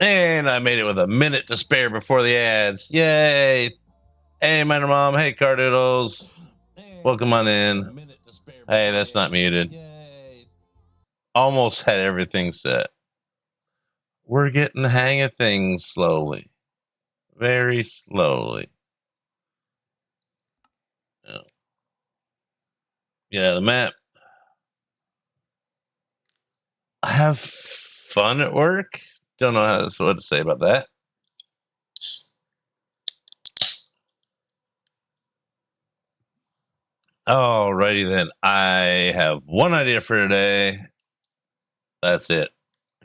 And I made it with a minute to spare before the ads. Yay! Hey, Minor Mom. Hey, Cardoodles. Welcome on in. Hey, that's not muted. Almost had everything set. We're getting the hang of things slowly. Very slowly. Yeah, the map. I have fun at work. Don't know what to say about that. Alrighty then. I have one idea for today. That's it.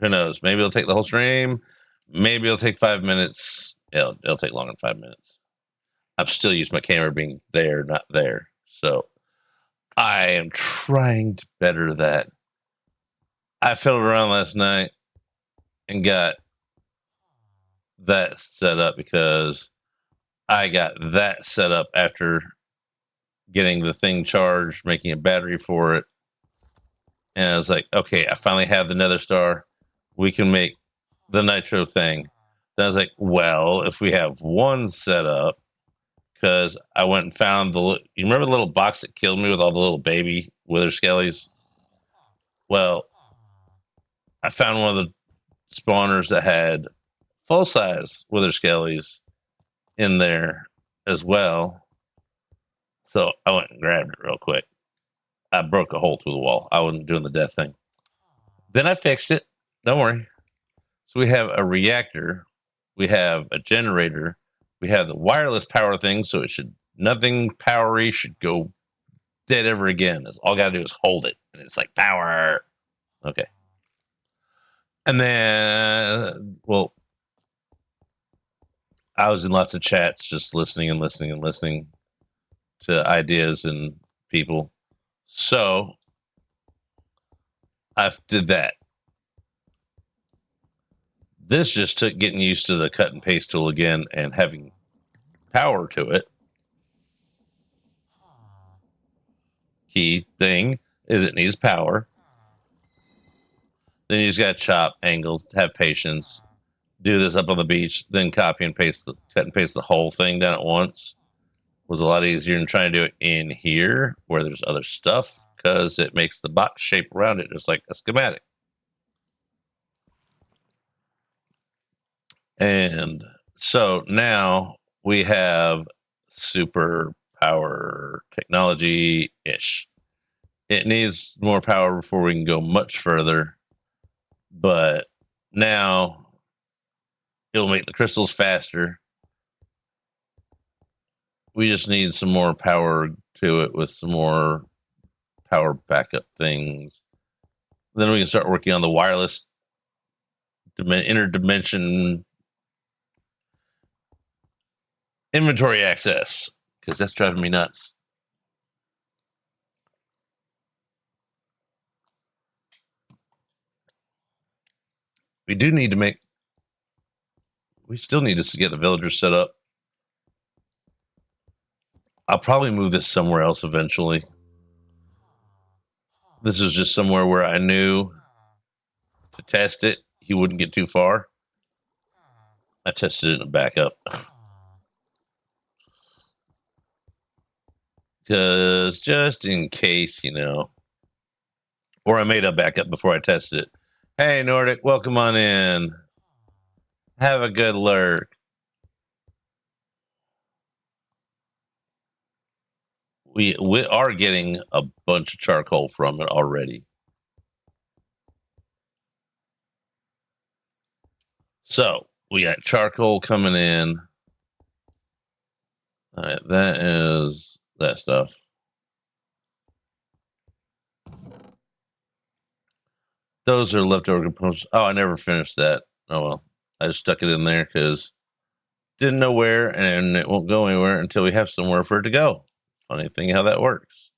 Who knows? Maybe it'll take the whole stream. Maybe it'll take 5 minutes. It'll take longer than 5 minutes. I'm still using my camera being there, not there. So I am trying to better that. I fiddled around last night and got that set up because I got that set up after getting the thing charged, making a battery for it. And I was like, okay, I finally have the Nether Star. We can make the Nitro thing. Then I was like, well, if we have one set up, because I went and found you remember the little box that killed me with all the little baby wither skellies? Well, I found one of the spawners that had full size wither skellies in there as well. So I went and grabbed it real quick. I broke a hole through the wall. I wasn't doing the death thing. Then I fixed it. Don't worry. So we have a reactor, we have a generator, we have the wireless power thing, so nothing powery should go dead ever again. All I gotta do is hold it, and it's like power. Okay. And then, well, I was in lots of chats just listening and listening and listening to ideas and people. So I did that. This just took getting used to the cut and paste tool again and having power to it. Key thing is it needs power. Then you just got to chop, angle, have patience, do this up on the beach, then copy and paste cut and paste the whole thing down at once. Was a lot easier than trying to do it in here where there's other stuff because it makes the box shape around it just like a schematic. And so now we have super power technology-ish. It needs more power before we can go much further, but now it'll make the crystals faster. We just need some more power to it with some more power backup things. Then we can start working on the wireless interdimension inventory access because that's driving me nuts. We still need to get the villagers set up. I'll probably move this somewhere else eventually. This is just somewhere where I knew to test it, he wouldn't get too far. I tested it in a backup. Because just in case, or I made a backup before I tested it. Hey, Nordic, welcome on in. Have a good lurk. We are getting a bunch of charcoal from it already. So we got charcoal coming in. All right, that is that stuff. Those are leftover components. Oh, I never finished that. Oh well, I just stuck it in there because didn't know where, and it won't go anywhere until we have somewhere for it to go. Funny thing how that works.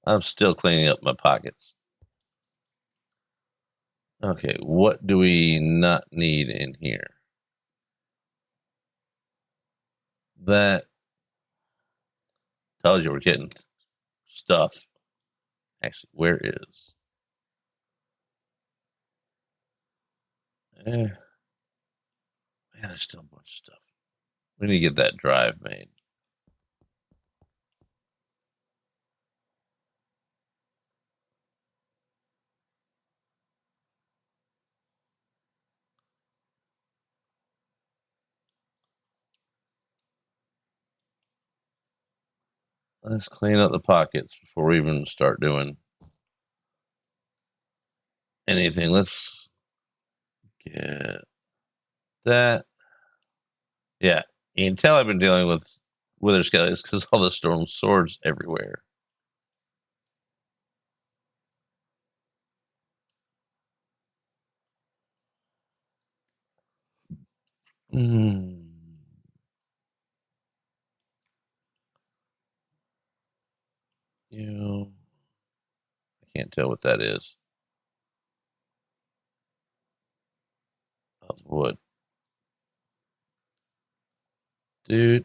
I'm still cleaning up my pockets. Okay, what do we not need in here? That tells you we're getting stuff. Actually, where is? Man, there's still a bunch of stuff. We need to get that drive made. Let's clean up the pockets before we even start doing anything. Let's get that. Yeah, you can tell I've been dealing with wither skellies because all the storm swords everywhere. Mm. I can't tell what that is. Oh, wood. Do.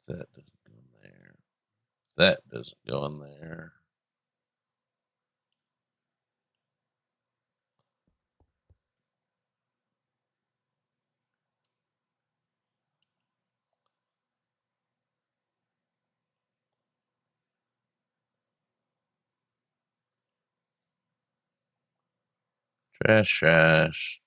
That doesn't go in there. That doesn't go in there. Trash.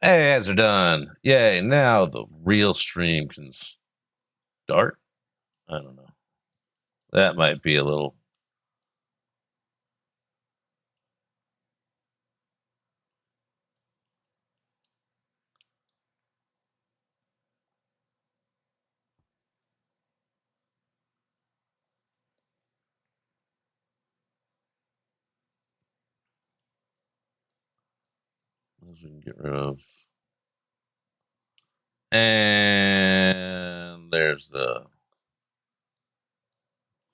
Hey, ads are done. Yay, now the real stream can start. I don't know. That might be a little. Those we can get rid of. And there's the.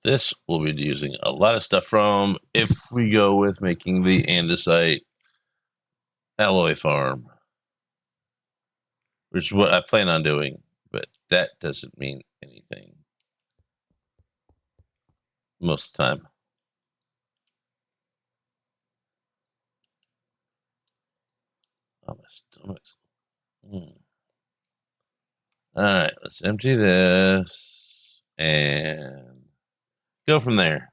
This we'll be using a lot of stuff from if we go with making the andesite alloy farm, which is what I plan on doing, but that doesn't mean anything most of the time. Oh, my stomach's. All right, let's empty this and go from there.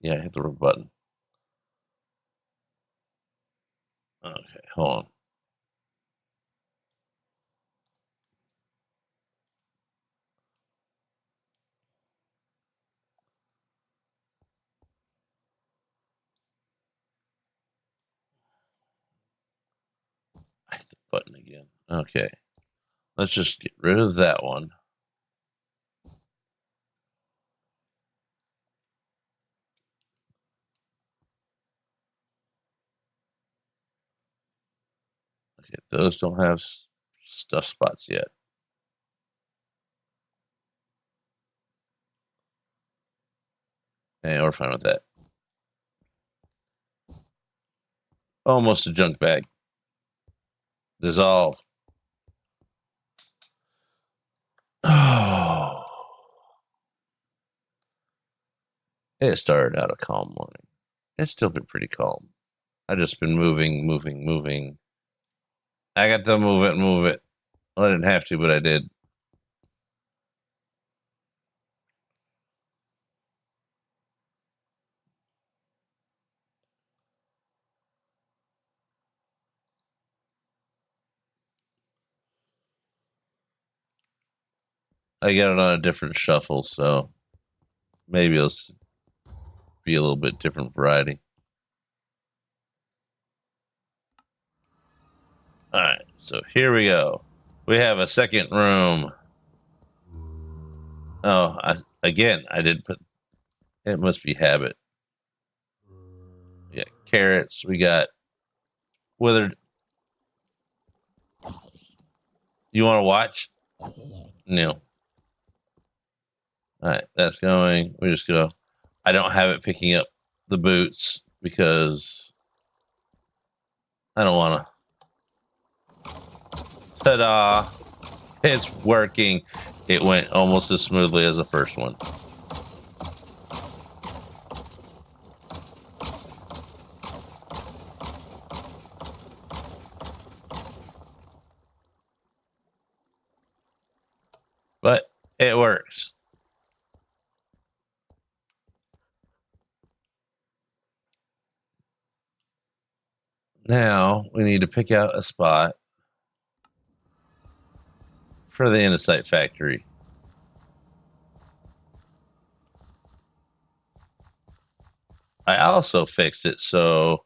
Yeah, I hit the wrong button. Okay, hold on. I hit the button again. Okay, let's just get rid of that one. Okay, those don't have stuff spots yet. And we're fine with that. Almost a junk bag. Dissolve. Oh. It started out a calm morning. It's still been pretty calm. I just been moving. I got to move it. Well, I didn't have to, but I did. I got it on a different shuffle, so maybe it'll be a little bit different variety. All right, so here we go. We have a second room. Oh, I did put. It must be habit. We got carrots. We got withered. You want to watch? No. All right, that's going. We just go. I don't have it picking up the boots because I don't want to. Ta-da! It's working. It went almost as smoothly as the first one. But it works. Now we need to pick out a spot for the andesite factory. I also fixed it so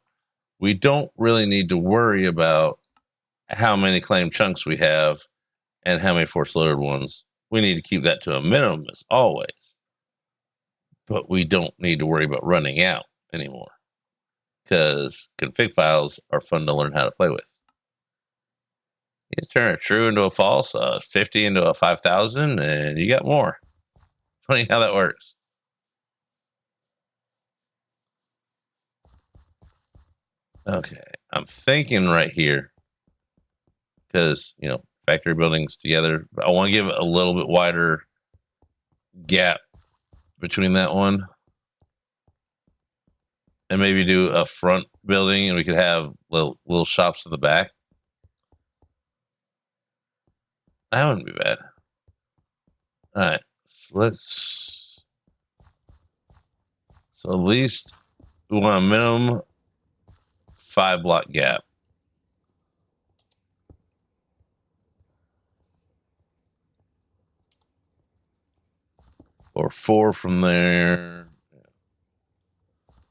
we don't really need to worry about how many claim chunks we have and how many force loaded ones. We need to keep that to a minimum as always. But we don't need to worry about running out anymore because config files are fun to learn how to play with. You turn a true into a false, a 50 into a 5,000, and you got more. Funny how that works. Okay, I'm thinking right here because, factory buildings together. I want to give a little bit wider gap between that one and maybe do a front building and we could have little shops in the back. That wouldn't be bad. All right, so at least we want a minimum 5 block gap. Or 4 from there.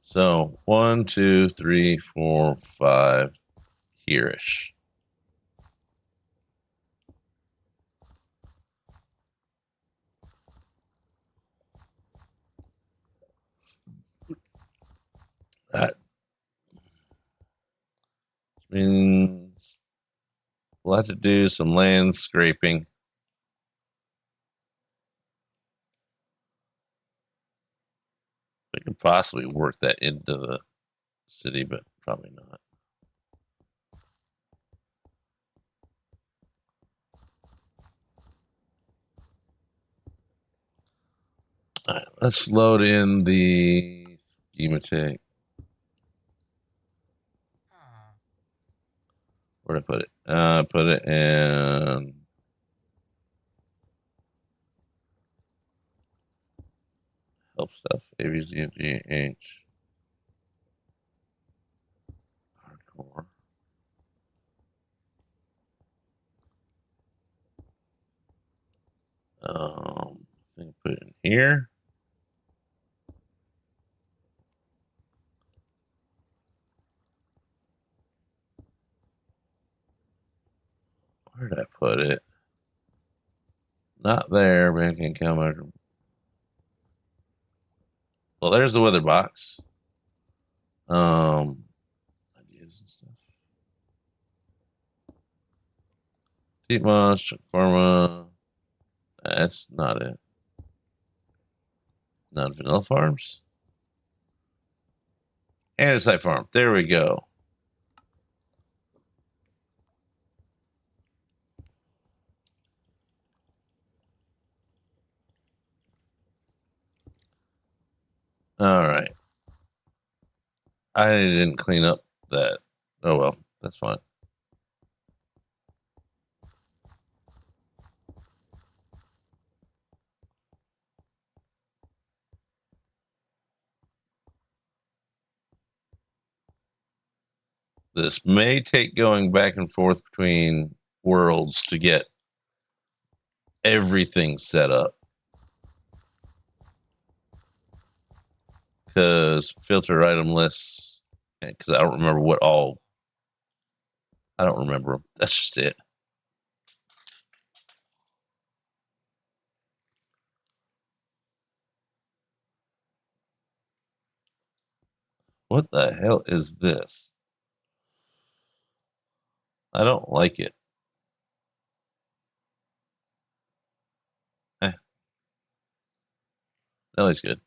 So 1, 2, 3, 4, 5 here-ish. That means we'll have to do some land scraping. We could possibly work that into the city, but probably not. All right, let's load in the schematic. Where'd I put it? Put it in. Help stuff. A, B, Z, G, H. Hardcore. I think put it in here. Where did I put it? Not there, but it can come out. Well, there's the weather box. Ideas and stuff. Deep Moss, Pharma. That's not it. Not Vanilla Farms. Andesite Farm. There we go. All right. I didn't clean up that. Oh, well, that's fine. This may take going back and forth between worlds to get everything set up. Because filter item lists, because I don't remember what all I don't remember them. That's just it. What the hell is this? I don't like it. Eh, no, it's good.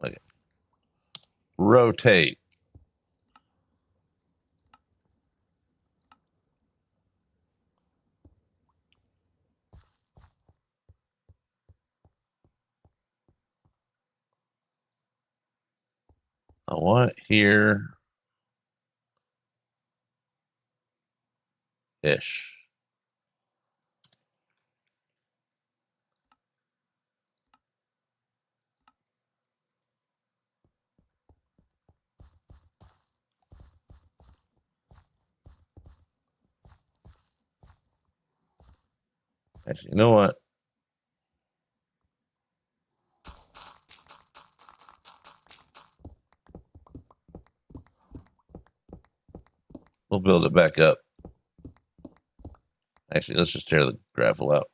Okay. Rotate. I want here ish. Actually, you know what? We'll build it back up. Actually, let's just tear the gravel out.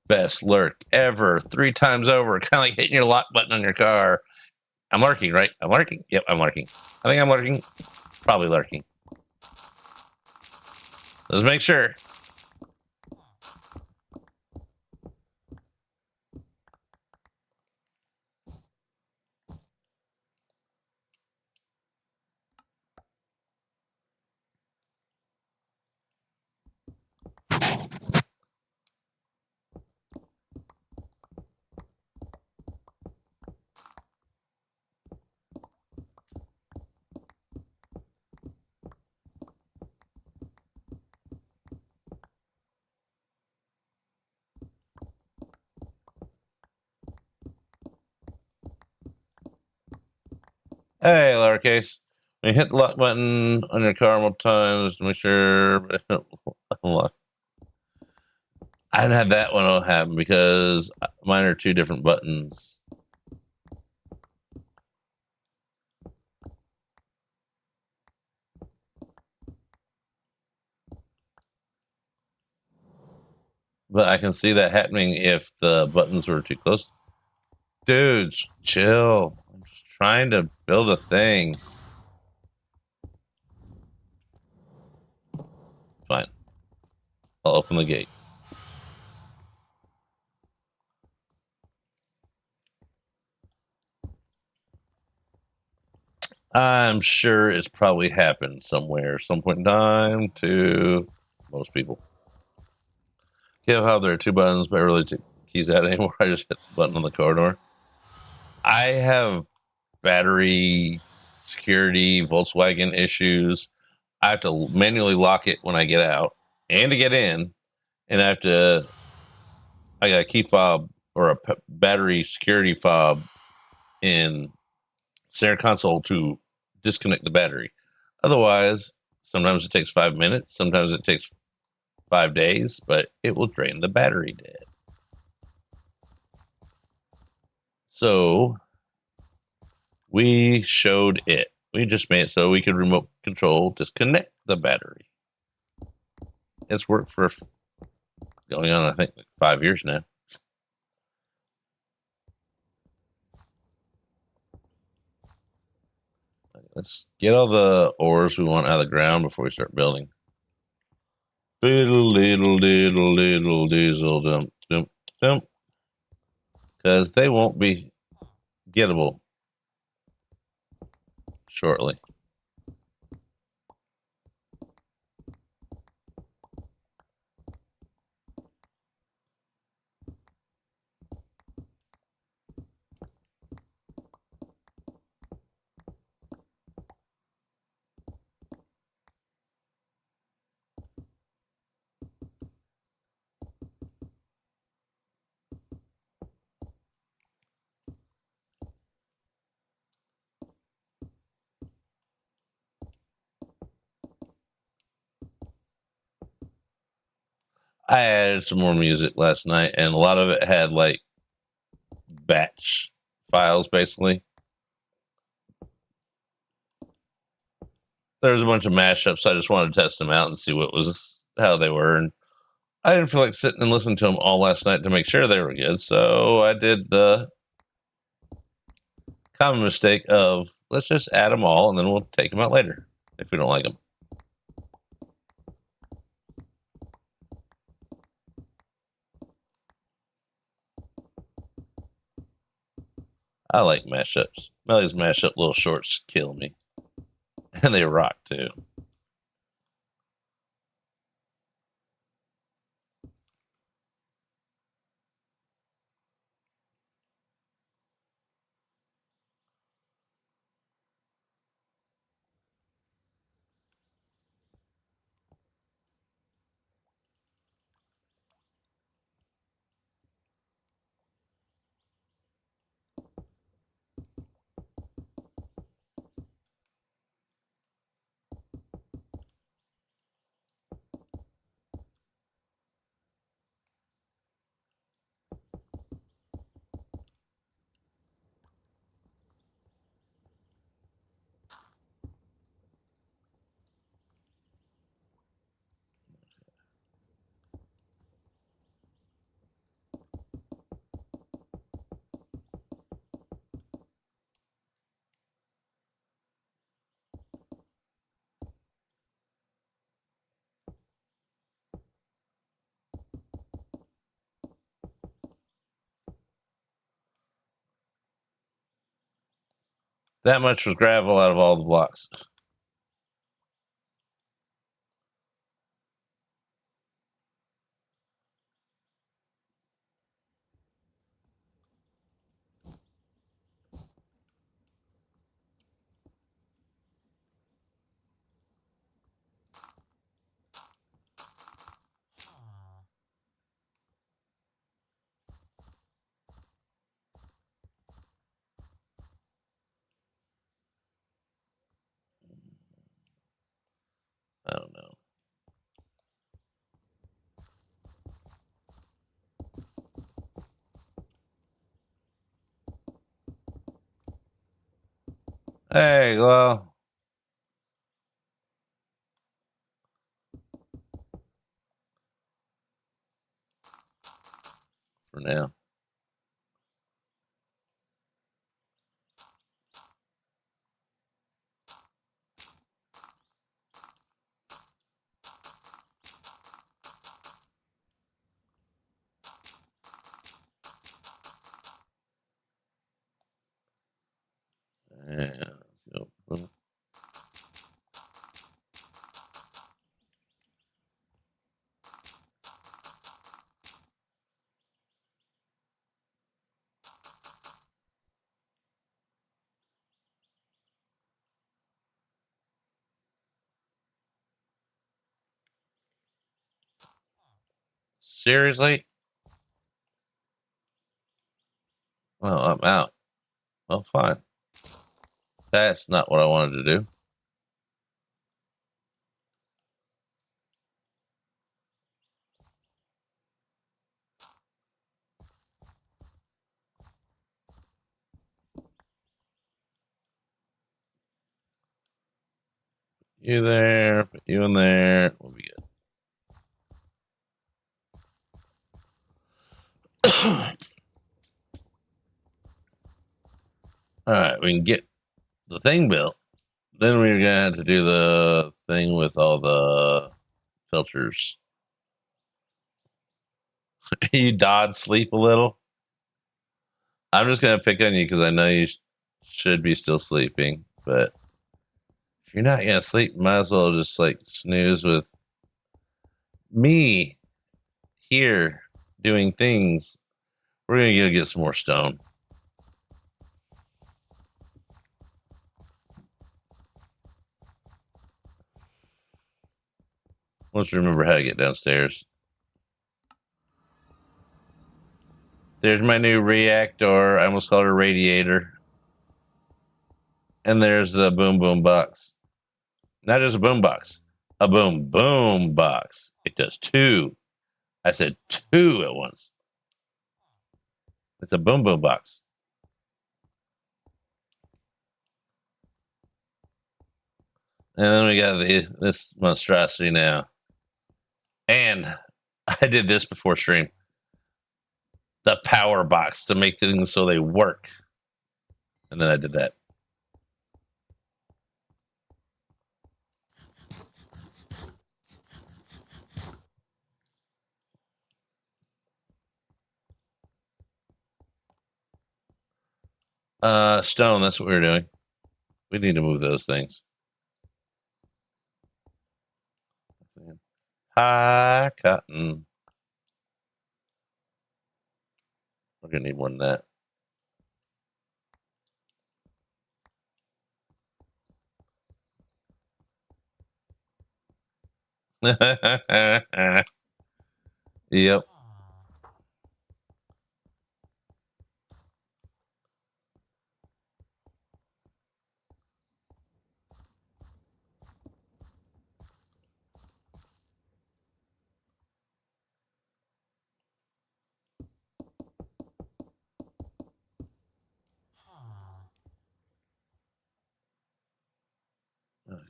Best lurk ever. 3 times over. Kind of like hitting your lock button on your car. I'm lurking, right? I'm lurking. Yep, I'm lurking. I think I'm lurking. Probably lurking. Let's make sure. Hey, lowercase. When you hit the lock button on your car multiple times to make sure. I didn't have that one happen because mine are 2 different buttons. But I can see that happening if the buttons were too close. Dudes, chill. I'm just trying to build a thing. Fine. I'll open the gate. I'm sure it's probably happened somewhere, some point in time to most people. You know how there are 2 buttons, but I really take keys out anymore. I just hit the button on the corridor. I have battery security Volkswagen issues. I have to manually lock it when I get out and to get in, and I got a key fob or a battery security fob in center console to disconnect the battery. Otherwise, sometimes it takes 5 minutes, sometimes it takes 5 days, but it will drain the battery dead. So we showed it. We just made it so we could remote control disconnect the battery. It's worked for going on, I think, like 5 years now. Let's get all the ores we want out of the ground before we start building. Diddle diddle diddle diddle diesel dump dump dump. Because they won't be gettable shortly. I added some more music last night, and a lot of it had like batch files, basically. There was a bunch of mashups. I just wanted to test them out and see how they were. And I didn't feel like sitting and listening to them all last night to make sure they were good. So I did the common mistake of let's just add them all and then we'll take them out later if we don't like them. I like mashups. Melly's mashup little shorts kill me. And they rock too. That much was gravel out of all the blocks. I don't know. Hey, well, for now. Yeah. Seriously? Well, I'm out. Well, fine. That's not what I wanted to do. You there, put you in there. We'll be good. All right, we can get the thing built. Then we're gonna have to do the thing with all the filters. You dodge sleep a little. I'm just gonna pick on you because I know you should be still sleeping, but if you're not gonna sleep, might as well just like snooze with me here doing things. We're gonna go get some more stone. Let's remember how to get downstairs. There's my new reactor. I almost called it a radiator. And there's the boom boom box. Not just a boom box, a boom boom box. It does two I said 2 at once. It's a boom boom box. And then we got this monstrosity now. And I did this before stream. The power box to make things so they work. And then I did that. Stone, that's what we were doing. We need to move those things. High cotton. We're gonna need more than that. Yep.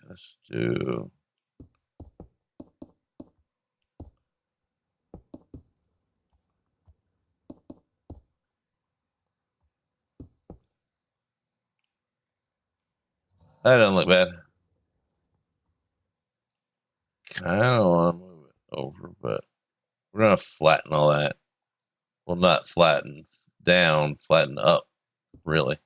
Let's do. That doesn't look bad. Kind of want to move it over, but we're gonna flatten all that. Well, not flatten down, flatten up, really.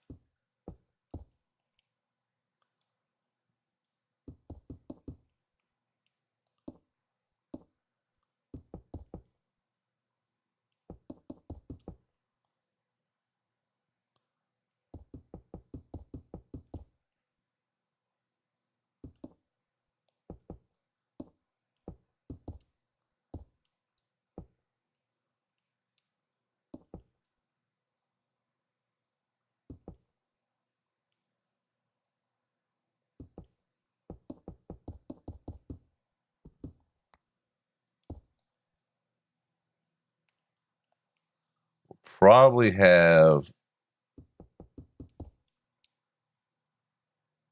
We'll probably have.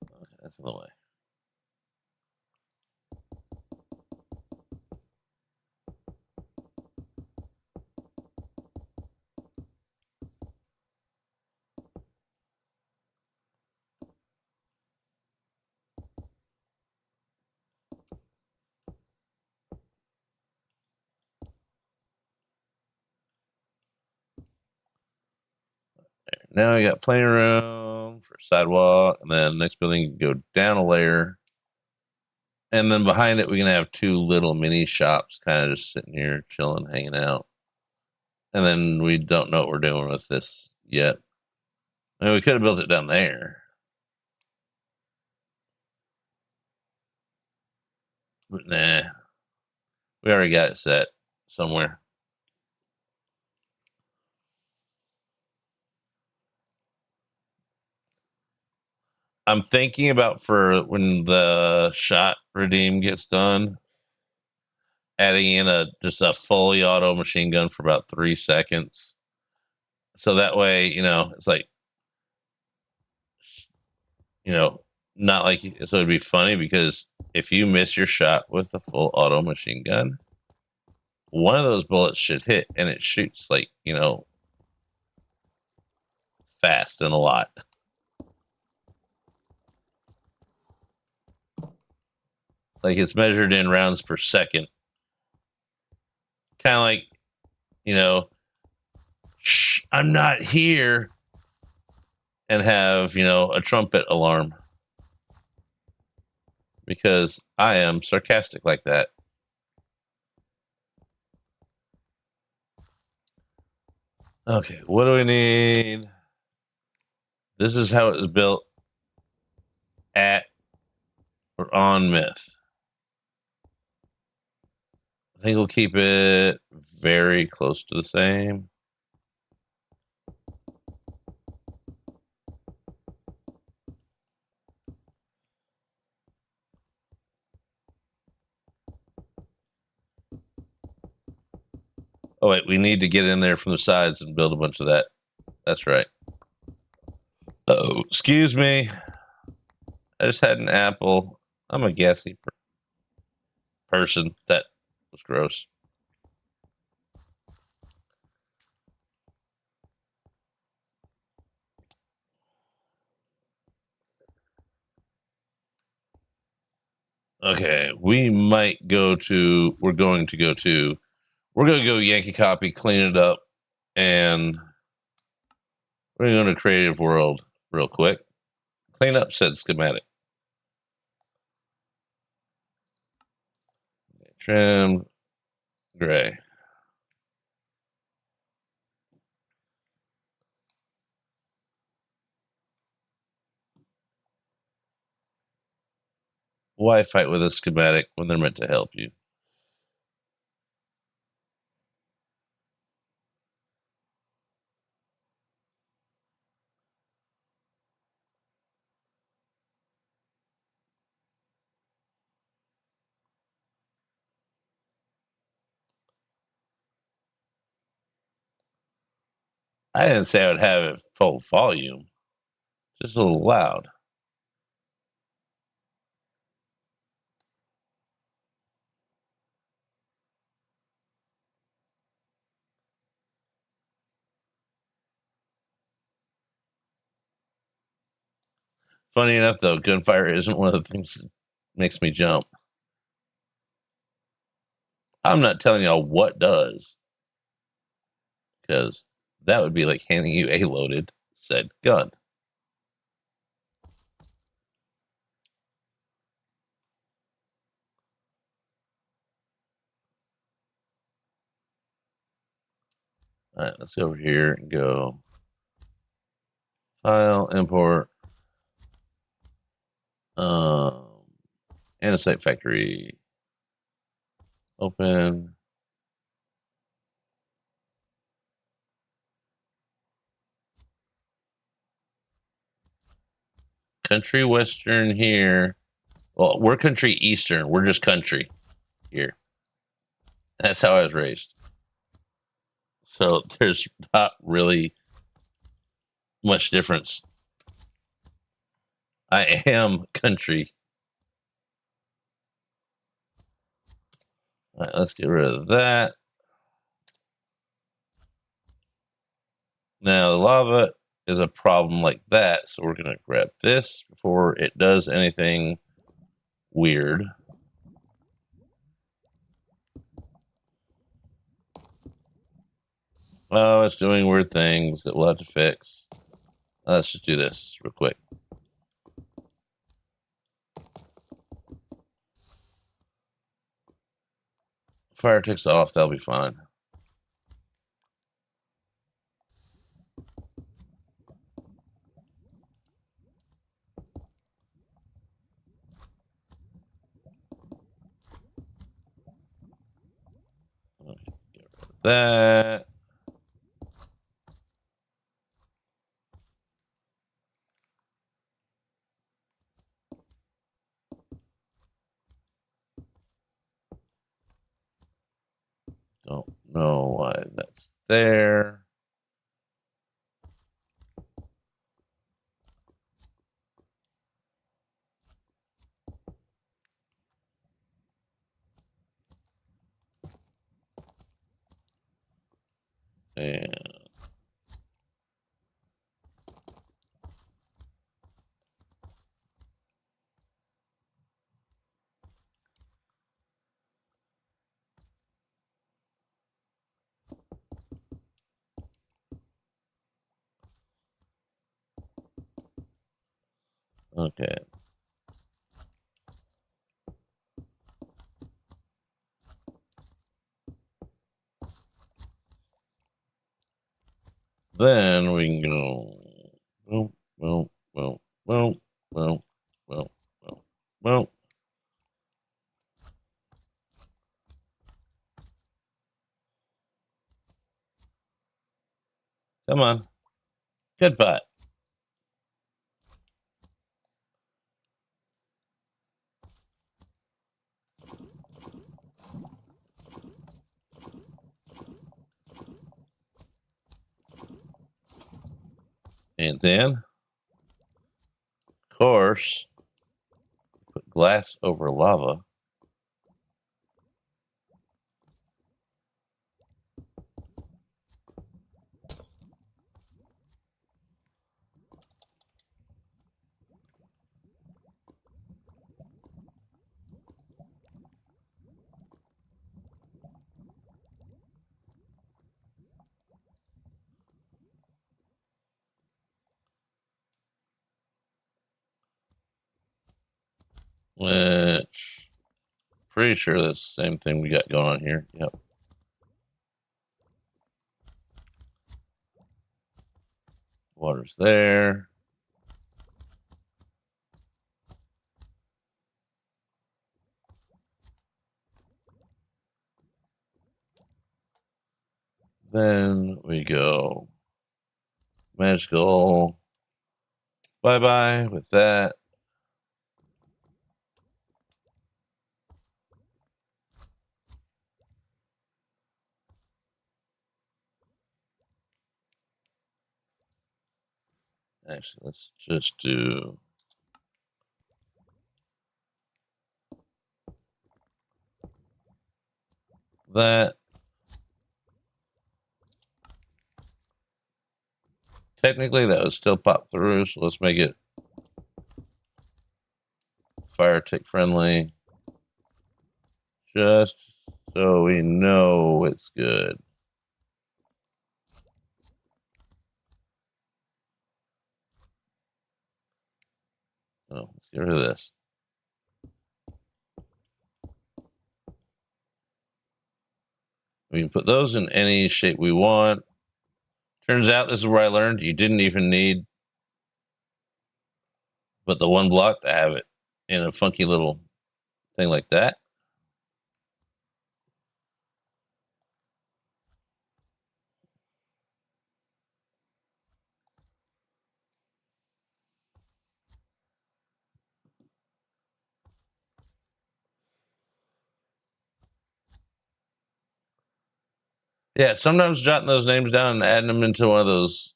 Okay, that's in the way. Now we got playing room for sidewalk, and then next building you can go down a layer, and then behind it we can have 2 little mini shops, kind of just sitting here chilling, hanging out. And then we don't know what we're doing with this yet. I mean, we could have built it down there, but nah, we already got it set somewhere. I'm thinking about for when the shot redeem gets done, adding in just a fully auto machine gun for about 3 seconds. So that way, it's like, not like, so it'd be funny because if you miss your shot with a full auto machine gun, one of those bullets should hit and it shoots like, fast and a lot. Like it's measured in rounds per second. Kind of like, shh, I'm not here, and have, a trumpet alarm. Because I am sarcastic like that. Okay, what do we need? This is how it was built at or on Myth. I think we'll keep it very close to the same. Oh, wait, we need to get in there from the sides and build a bunch of that. That's right. Oh, excuse me. I just had an apple. I'm a gassy person. That was gross. Okay, we might go to. We're going to go to. We're going to go Yankee Copy, clean it up, and we're going to Creative World real quick. Clean up said schematic. Trim gray. Why fight with a schematic when they're meant to help you? I didn't say I would have it full volume, just a little loud. Funny enough, though, gunfire isn't one of the things that makes me jump. I'm not telling y'all what does, because that would be like handing you a loaded said gun. All right, let's go over here and go file, import, Andesite factory, open. Country Western here. Well, we're country Eastern. We're just country here. That's how I was raised. So there's not really much difference. I am country. All right, let's get rid of that. Now, the lava is a problem like that, so we're going to grab this before it does anything weird. Oh, it's doing weird things that we'll have to fix. Let's just do this real quick. Fire ticks off, that'll be fine. Get rid of that. Don't know why that's there. And okay. Then we can go boom, boom, boom, boom, boom, boom, boom, boom. Come on. Goodbye. And then, of course, put glass over lava. Which, pretty sure that's the same thing we got going on here. Yep. Water's there. Then we go magical. Bye-bye with that. Actually, let's just do that. Technically, that would still pop through, so let's make it fire tick friendly. Just so we know it's good. Oh, let's get rid of this. We can put those in any shape we want. Turns out this is where I learned you didn't even need but the one block to have it in a funky little thing like that. Yeah, sometimes jotting those names down and adding them into one of those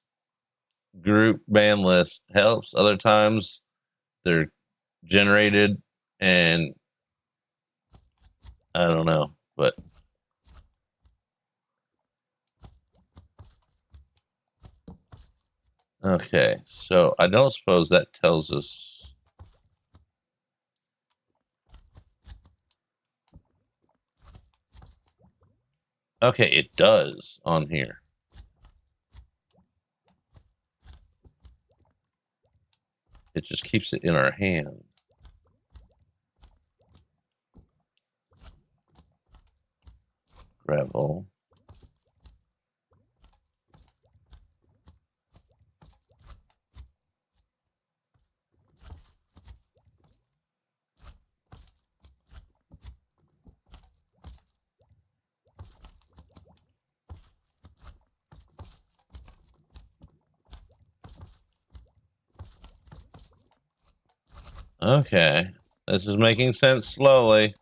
group band lists helps. Other times they're generated and I don't know, but okay. So I don't suppose that tells us. Okay, it does on here. It just keeps it in our hand. Gravel. Okay, this is making sense slowly.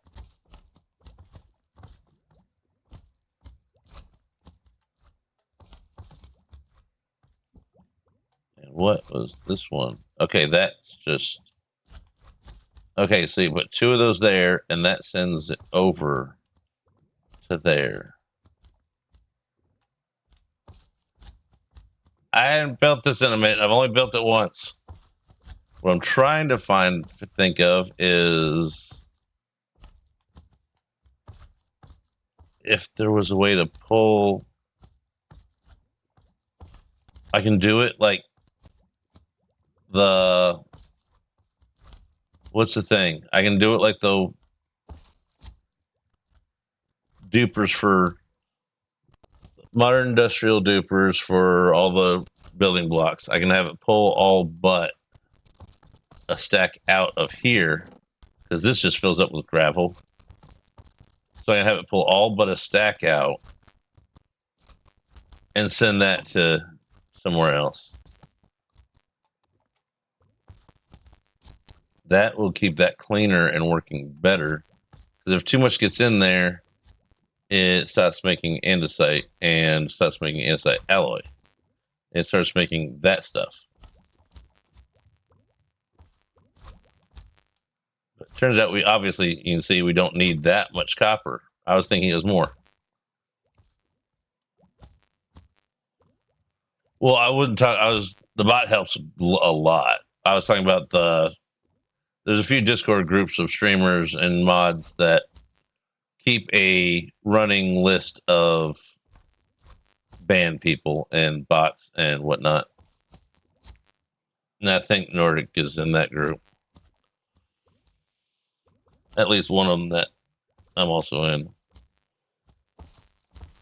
And what was this one? Okay, that's just. Okay, so you put two of those there, and that sends it over to there. I hadn't built this in a minute. I've only built it once. What I'm trying to think of is if there was a way to pull. I can do it like the. What's the thing? I can do it like the dupers for modern industrial dupers for all the building blocks. I can have it pull all but a stack out of here because this just fills up with gravel. So I can have it pull all but a stack out and send that to somewhere else. That will keep that cleaner and working better. Because if too much gets in there, it starts making andesite and starts making andesite alloy. It starts making that stuff. Turns out we obviously, you can see we don't need that much copper. I was thinking it was more. Well, I wouldn't talk. The bot helps a lot. I was talking about there's a few Discord groups of streamers and mods that keep a running list of banned people and bots and whatnot. And I think Nordic is in that group. At least one of them that I'm also in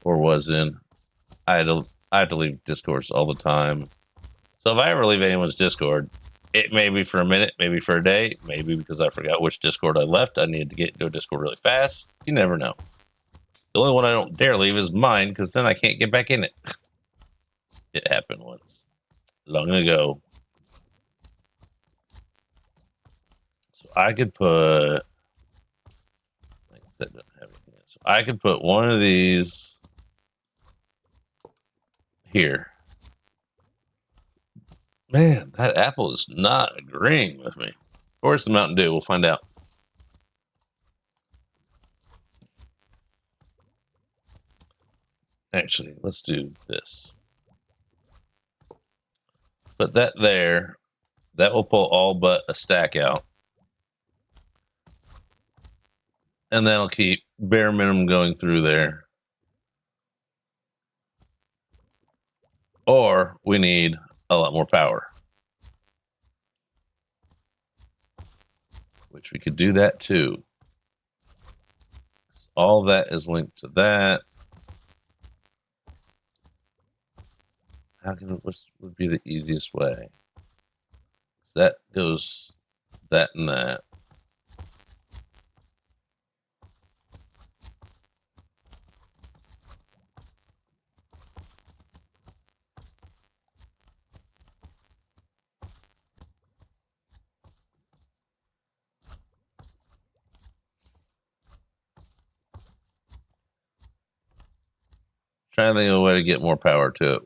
or was in. I had to leave Discords all the time. So if I ever leave anyone's Discord, it may be for a minute, maybe for a day, maybe because I forgot which Discord I left. I needed to get into a Discord really fast. You never know. The only one I don't dare leave is mine because then I can't get back in it. It happened once, long ago. So I could put. That doesn't have anything else. So I could put one of these here. Man, that apple is not agreeing with me. Or it's the Mountain Dew. We'll find out. Actually, let's do this. Put that there. That will pull all but a stack out. And that'll keep bare minimum going through there. Or we need a lot more power. Which we could do that too. All that is linked to that. What would be the easiest way? So that goes that and that. Trying to think of a way to get more power to it.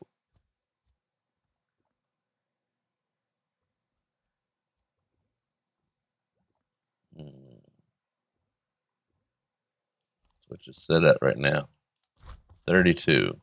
Which is set at right now. 32.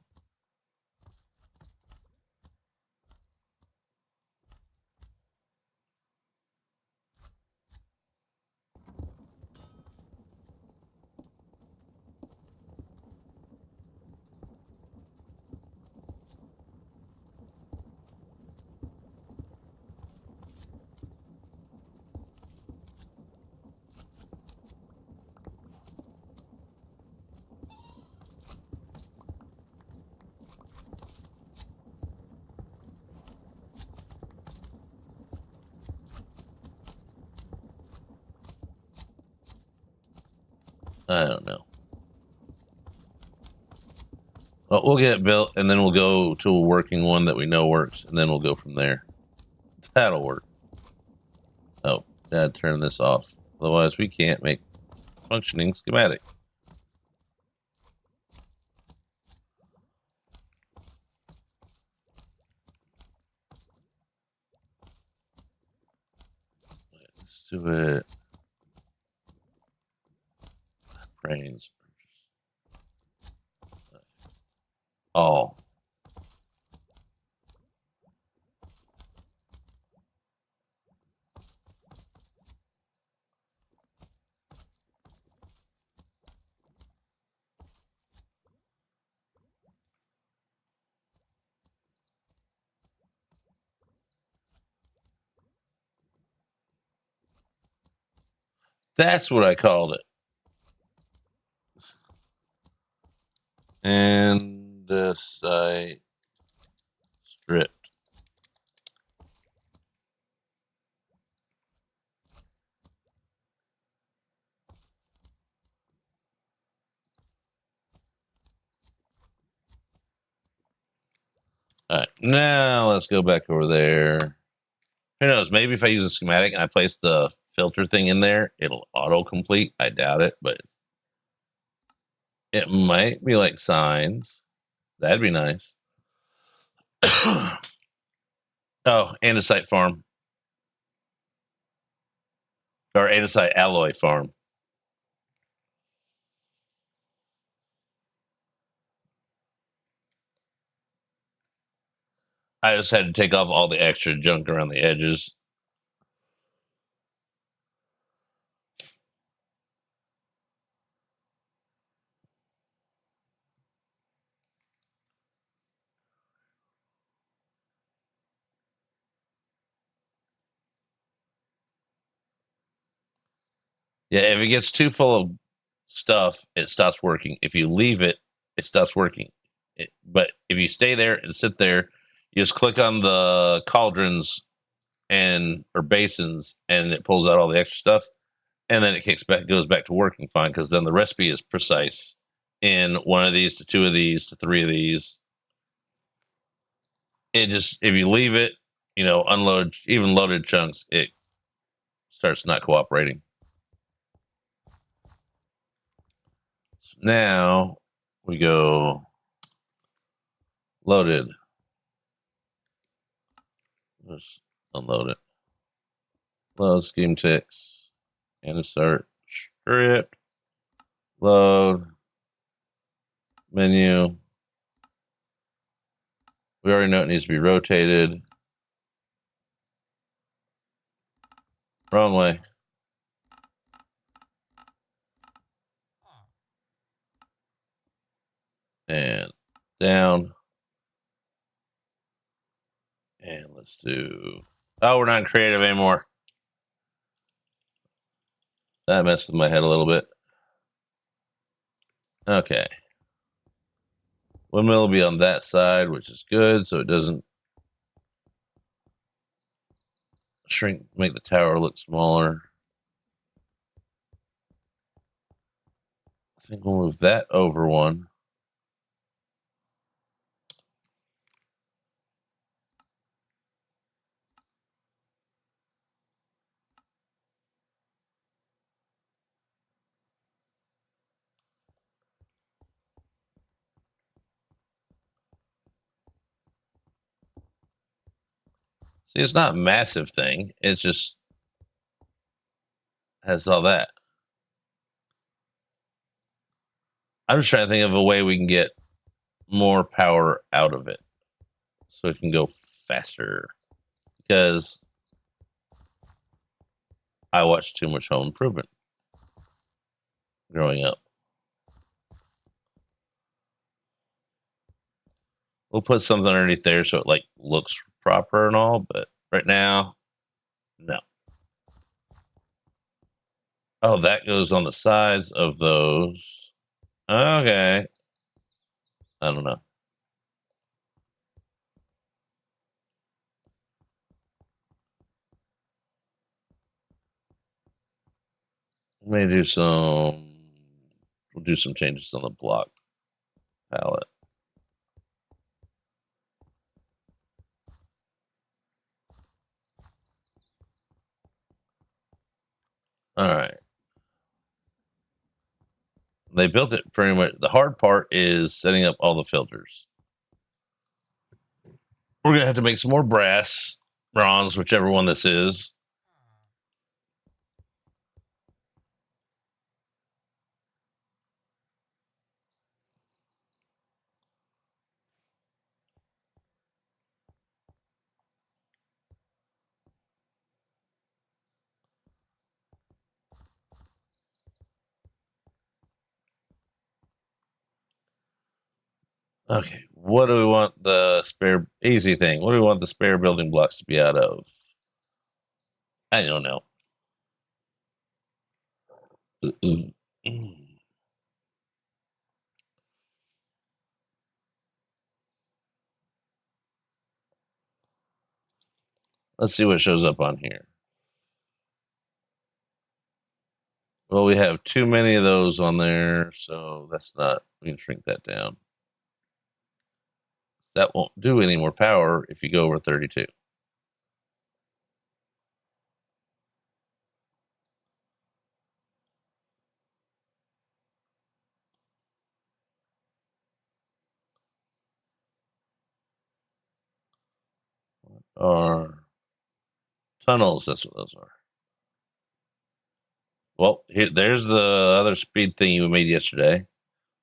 I don't know. Well, we'll get it built and then we'll go to a working one that we know works and then we'll go from there. That'll work. Oh, gotta turn this off. Otherwise, we can't make functioning schematic. Let's do it. Brains. Oh. That's what I called it. And site stripped. All right, now let's go back over there. Who knows? Maybe if I use a schematic and I place the filter thing in there, it'll auto-complete. I doubt it, but it might be like signs. That'd be nice. Oh, and a site farm. or andesite alloy farm. I just had to take off all the extra junk around the edges. Yeah, if it gets too full of stuff, it stops working. If you leave it, it stops working. But if you stay there and sit there, you just click on the cauldrons and or basins, and it pulls out all the extra stuff, and then it goes back to working fine because then the recipe is precise in one of these to two of these to three of these. It just if you leave it, unload even loaded chunks, it starts not cooperating. So now we go loaded. Let's unload it. Load scheme ticks and insert script. Load menu. We already know it needs to be rotated. Wrong way. And down. And let's do. Oh, we're not creative anymore. That messed with my head a little bit. Okay. Windmill will be on that side, which is good, so it doesn't shrink, make the tower look smaller. I think we'll move that over one. See, it's not a massive thing. It's just has all that. I'm just trying to think of a way we can get more power out of it so it can go faster. Because I watched too much Home Improvement growing up. We'll put something underneath there so it looks proper and all, but right now, no. Oh, that goes on the sides of those. Okay. I don't know. We'll do some changes on the block palette. All right. They built it pretty much. The hard part is setting up all the filters. We're gonna have to make some more brass, bronze, whichever one this is. Okay, what do we want the spare easy thing? What do we want the spare building blocks to be out of? I don't know. Let's see what shows up on here. Well, we have too many of those on there, so that's not. We can shrink that down. That won't do any more power if you go over 32. Are tunnels? That's what those are. Well, there's the other speed thing you made yesterday.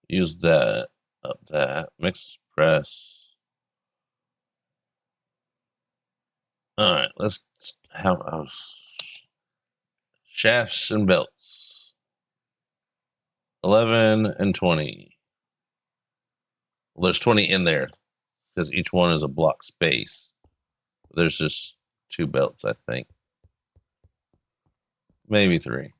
Use that. Up that. Mix press. All right, let's have shafts and belts. 11 and 20. Well, there's 20 in there because each one is a block space. There's just 2 belts, I think. Maybe 3.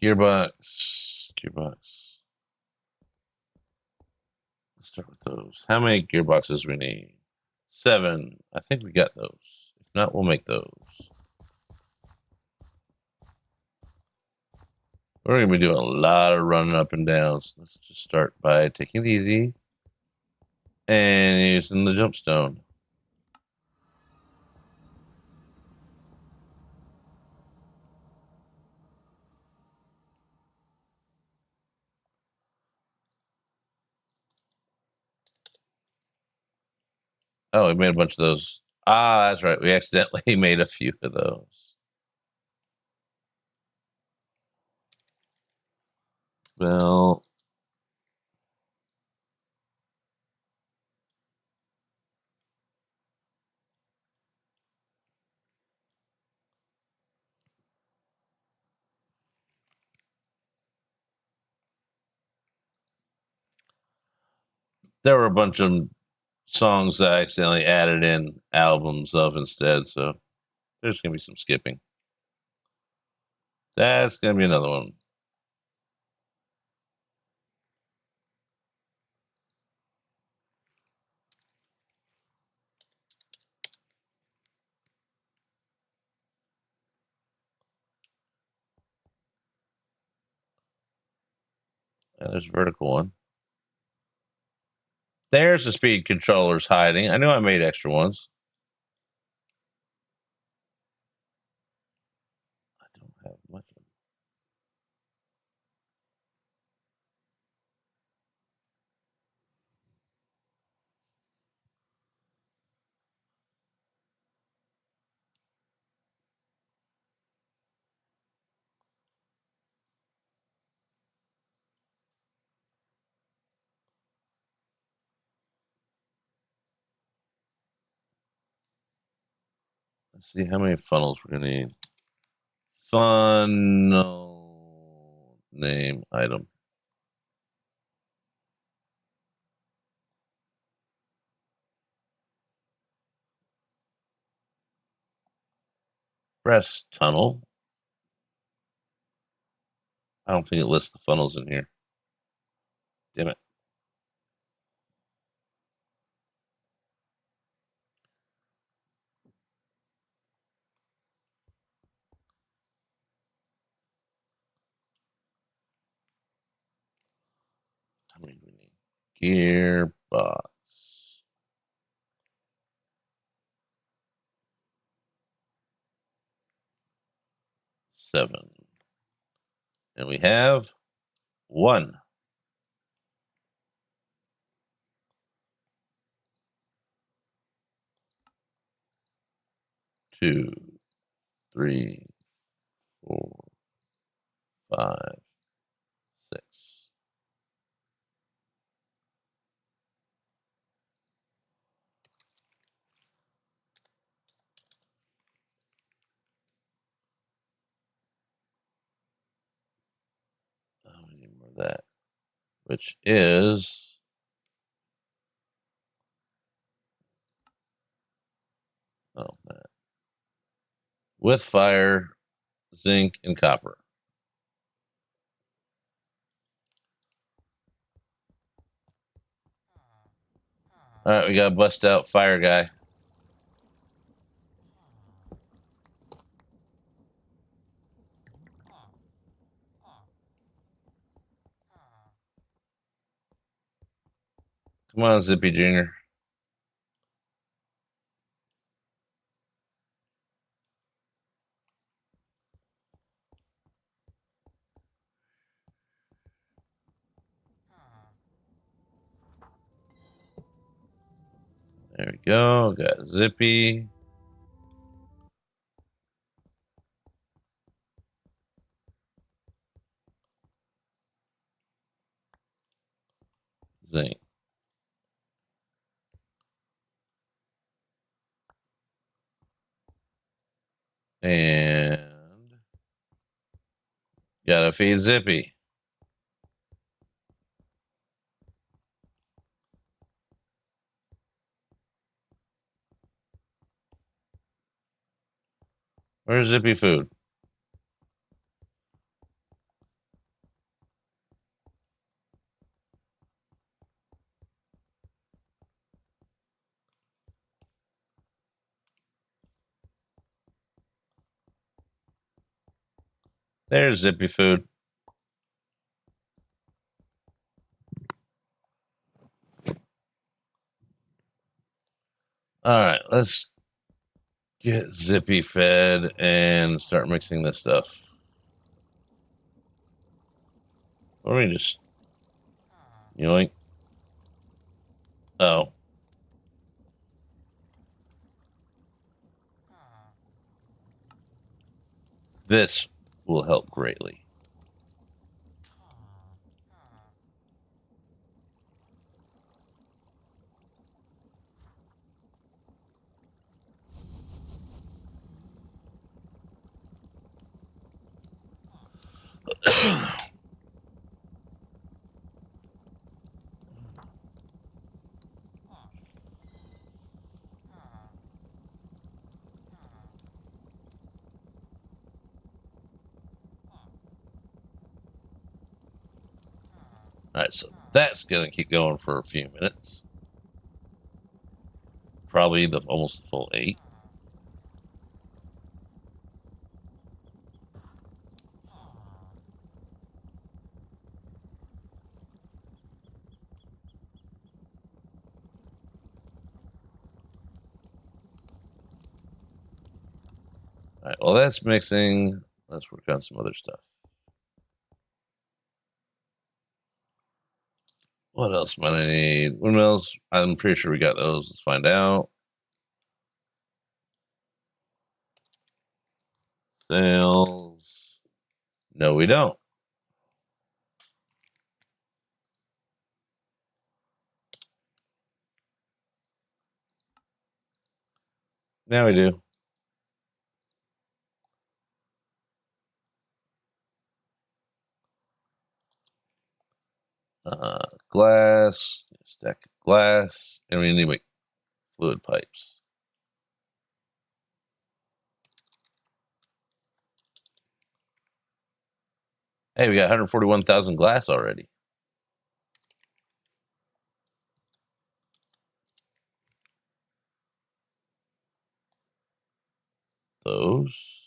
Gearbox. Let's start with those. How many gearboxes we need? 7. I think we got those. If not, we'll make those. We're going to be doing a lot of running up and down. So let's just start by taking it easy and using the jump stone. Oh, we made a bunch of those. Ah, that's right. We accidentally made a few of those. Well, there were a bunch of songs that I accidentally added in albums of instead. So there's going to be some skipping. That's going to be another one. Yeah, there's a vertical one. There's the speed controllers hiding. I knew I made extra ones. I don't have much of them. Let's see how many funnels we're going to need. Funnel name item. Press tunnel. I don't think it lists the funnels in here. Damn it. How many do we need? Gearbox. 7. And we have 1. 2, 3, 4, 5, 6. Oh, we need more of that. Which is that. With fire, zinc, and copper. All right, we got to bust out fire guy. Come on, Zippy Jr. There we go. Got Zippy. Zinc. And gotta feed Zippy. Where's Zippy food? There's Zippy food. All right, let's get Zippy fed and start mixing this stuff. Or we just yoink. Oh. This will help greatly. All right, so that's gonna keep going for a few minutes. Probably almost the full 8. All right, well, that's mixing. Let's work on some other stuff. What else might I need? Windmills. I'm pretty sure we got those. Let's find out. Sales. No, we don't. Now we do. Glass. Stack of glass. And we need to make fluid pipes. Hey, we got 141,000 glass already. Those.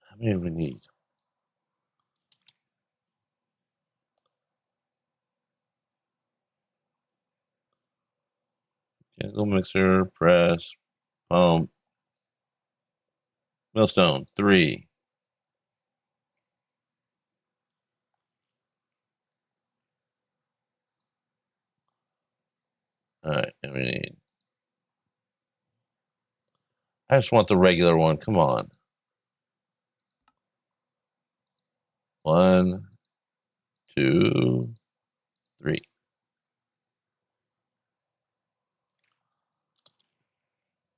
How many do we need? Chemical mixer, press, pump, millstone, 3. All right, and we need. I just want the regular one. Come on. 1, 2, 3.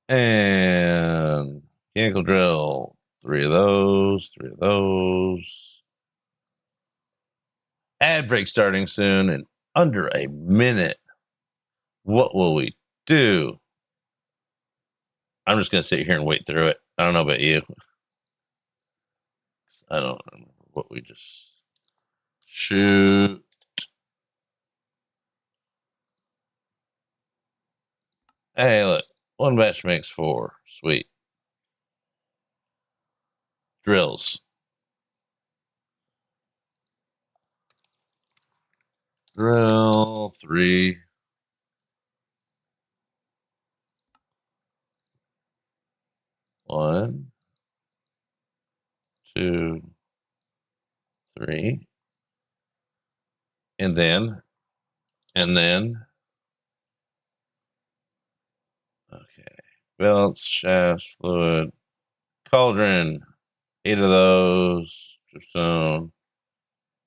And mechanical drill, 3 of those, 3 of those. Ad break starting soon in under a minute. What will we do? I'm just going to sit here and wait through it. I don't know about you. I don't remember what we just shoot. Hey, look. 1 batch makes 4. Sweet. Drills. Drill 3. One, 2, 3. And then, okay. Belts, shafts, fluid, cauldron. 8 of those. Dripstone,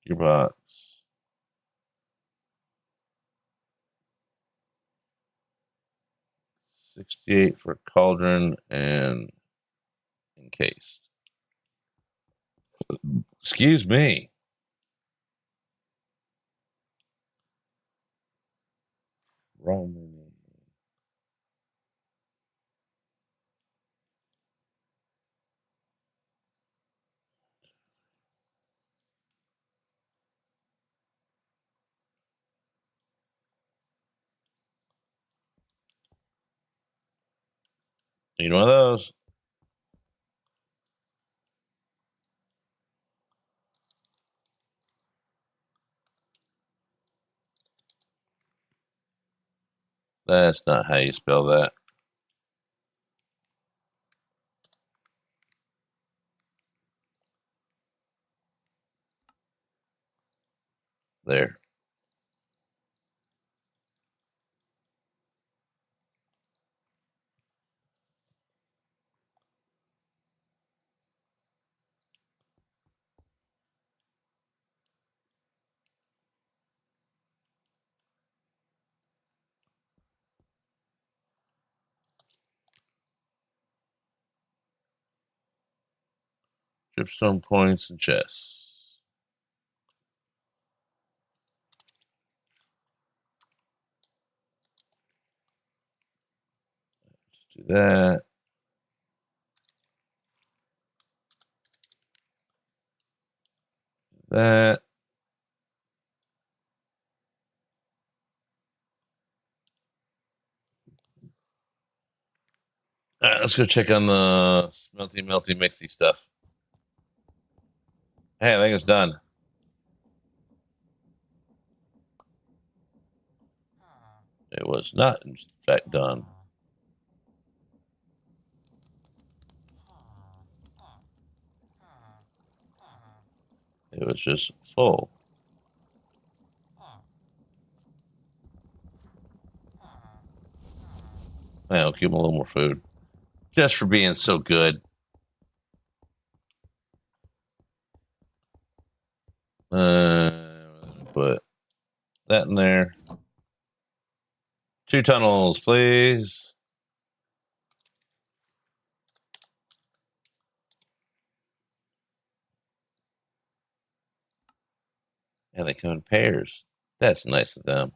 gearbox. 68 for cauldron and encased. Excuse me. Wrong menu. Need one of those. That's not how you spell that. There. Dripstone points and chests. Let's do that. That. All right, let's go check on the melty mixy stuff. Hey, I think it's done. It was not, in fact, done. It was just full. I'll give him a little more food. Just for being so good. Put that in there. 2 tunnels, please. And they come in pairs. That's nice of them.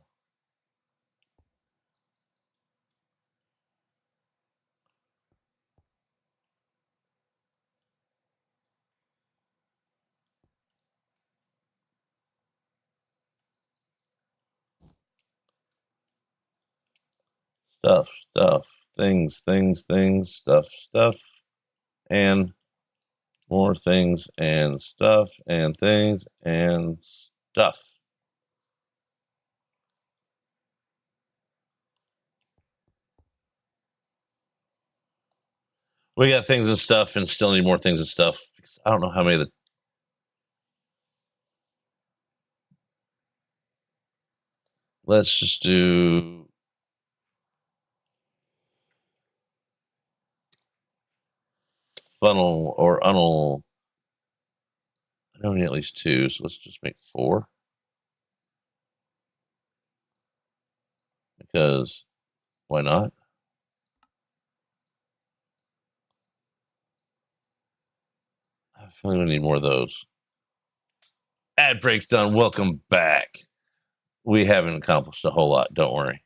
Stuff, things, stuff, and more things and stuff and things and stuff. We got things and stuff and still need more things and stuff. I don't know how many of the. Let's just do. Funnel or unnel. I know we need at least 2, so let's just make 4. Because why not? I feel like we need more of those. Ad break's done. Welcome back. We haven't accomplished a whole lot. Don't worry.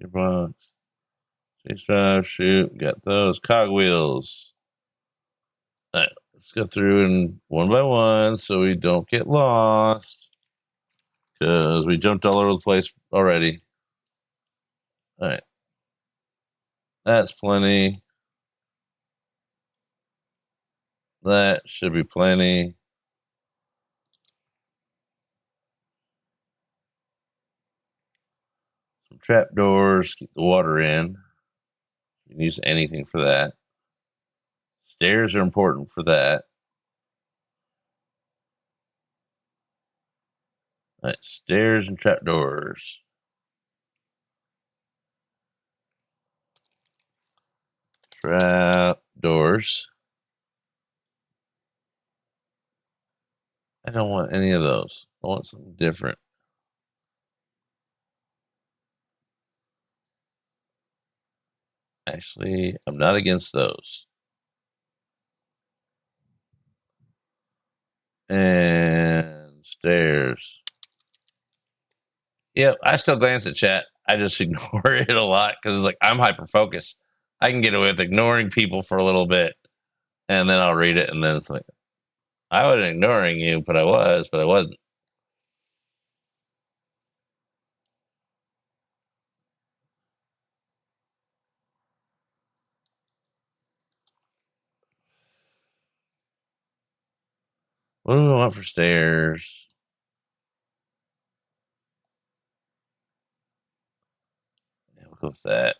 Gearbox. Chase drive, shoot. Got those. Cogwheels. All right, let's go through and one by one so we don't get lost. Because we jumped all over the place already. All right. That's plenty. That should be plenty. Some trapdoors, keep the water in. You can use anything for that. Stairs are important for that. All right, stairs and trapdoors. Trapdoors. I don't want any of those. I want something different. Actually, I'm not against those. And stairs. Yeah, I still glance at chat. I just ignore it a lot because it's like I'm hyper focused. I can get away with ignoring people for a little bit, and then I'll read it, and then it's like I wasn't ignoring you, but I wasn't. What do we want for stairs? Yeah, we'll go with that.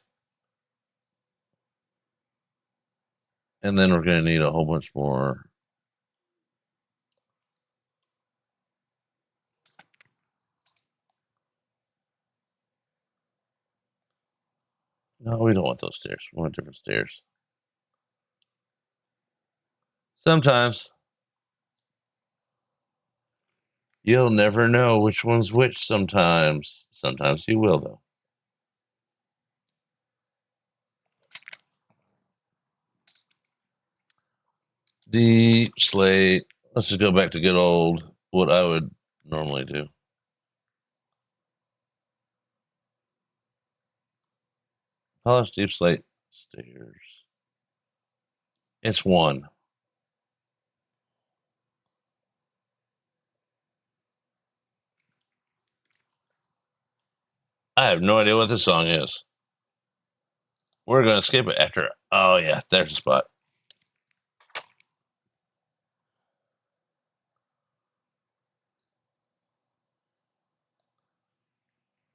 And then we're going to need a whole bunch more. No, we don't want those stairs. We want different stairs. Sometimes you'll never know which one's which sometimes. Sometimes you will, though. Deep slate. Let's just go back to good old what I would normally do. Polished deep slate stairs. It's one. I have no idea what this song is. We're going to skip it after. Oh, yeah, there's a spot.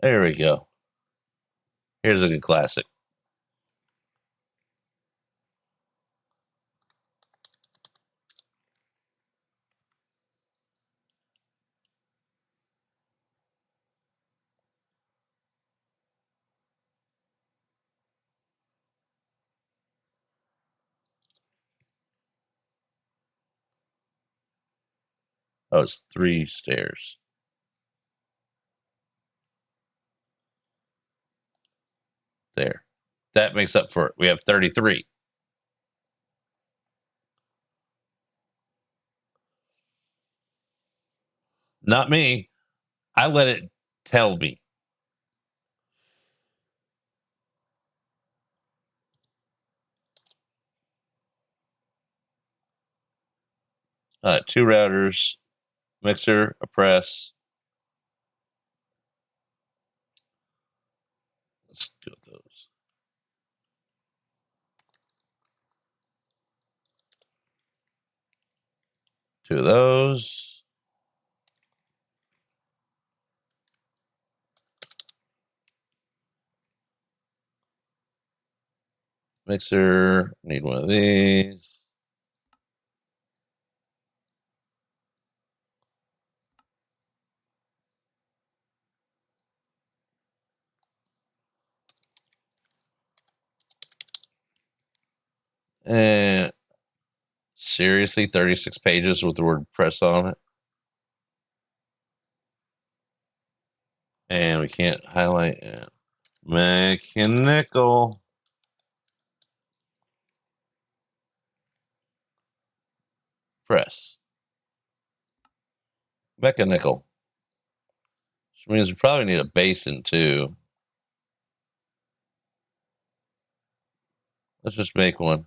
There we go. Here's a good classic. Oh, it's 3 stairs. There. That makes up for it. We have 33. Not me. I let it tell me. Two routers, mixer, a press. Let's go with those. Two of those. Mixer, need one of these. And seriously, 36 pages with the word press on it. And we can't highlight it. Mechanical. Press. Mechanical. Which means we probably need a basin too. Let's just make one.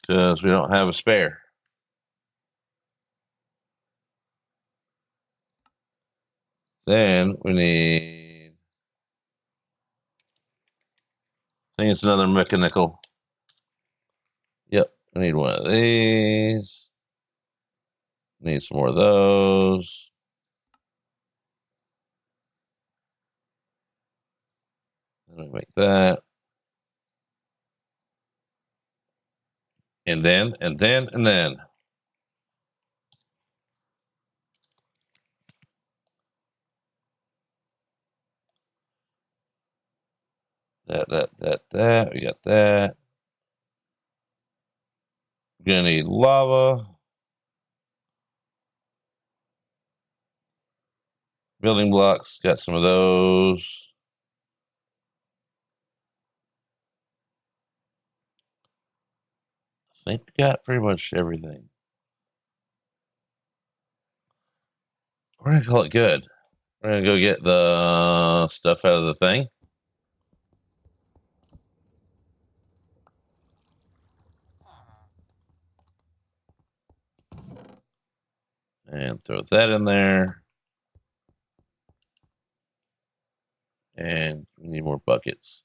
Because we don't have a spare. Then we need think it's another mechanical. Yep, I need one of these. Need some more of those. Let me make that. And then. That. We got that. We're gonna need lava. Building blocks. Got some of those. I think we got pretty much everything. We're gonna call it good. We're gonna go get the stuff out of the thing. And throw that in there. And we need more buckets.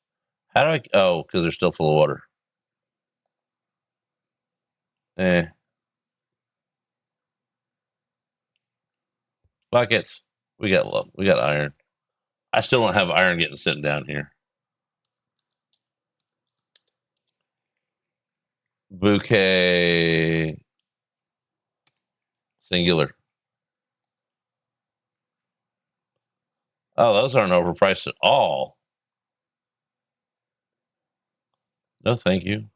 How do I? Oh, because they're still full of water. Buckets. We got love. We got iron. I still don't have iron getting sitting down here. Bouquet. Singular. Oh, those aren't overpriced at all. No, thank you.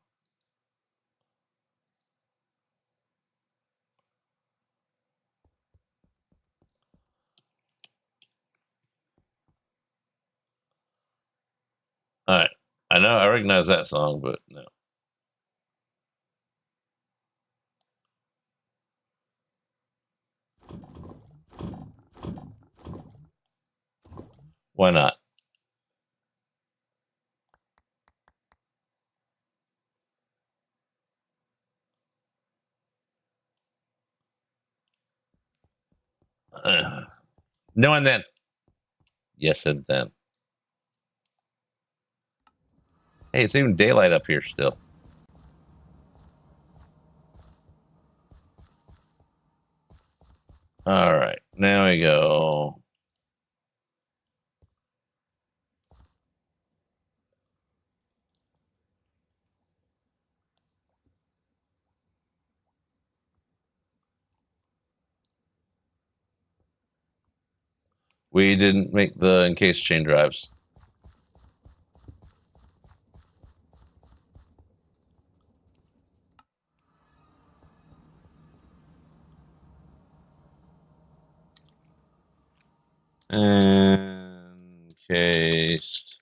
All right. I know I recognize that song, but no. Why not? No and then. Yes and then. Hey, it's even daylight up here still. All right. Now we go. We didn't make the encased chain drives. Encased.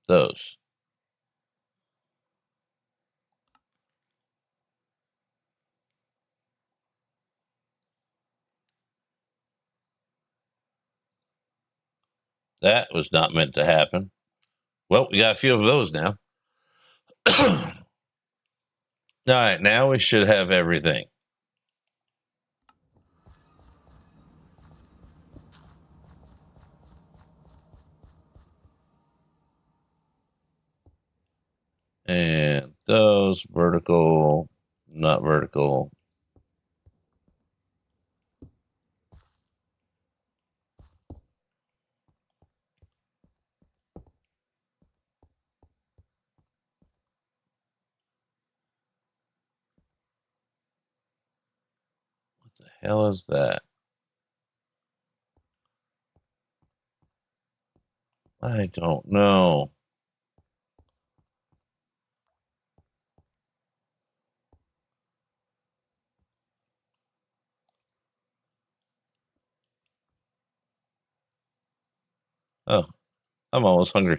Those. That was not meant to happen. Well, we got a few of those now. All right, now we should have everything. And those vertical, not vertical. What the hell is that? I don't know. Oh, I'm almost hungry.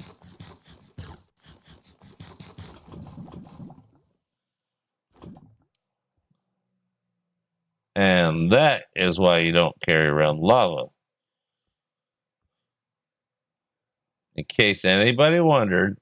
And that is why you don't carry around lava. In case anybody wondered.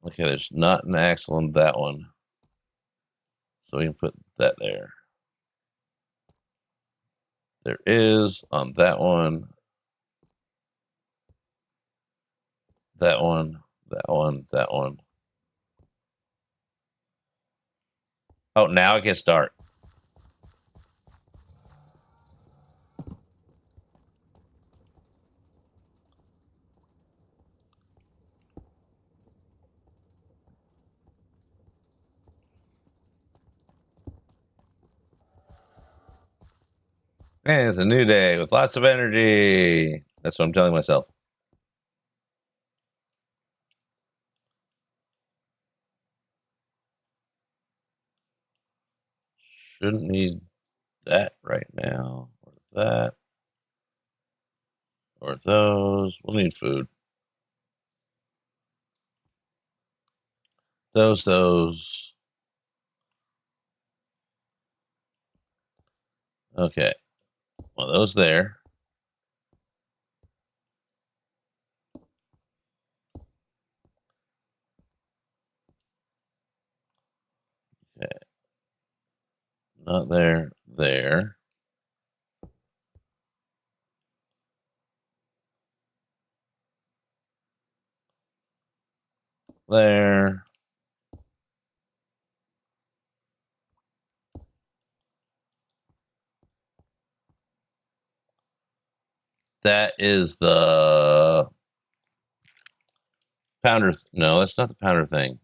Okay, there's not an axle on that one. So we can put that there. There is on that one. That one. That one. That one. Oh, now it gets dark. And it's a new day with lots of energy. That's what I'm telling myself. Shouldn't need that right now. Or that. Or those. We'll need food. Those. Okay. Well, those there. Okay. Not there. There. There. That is the pounder. No, that's not the pounder thing.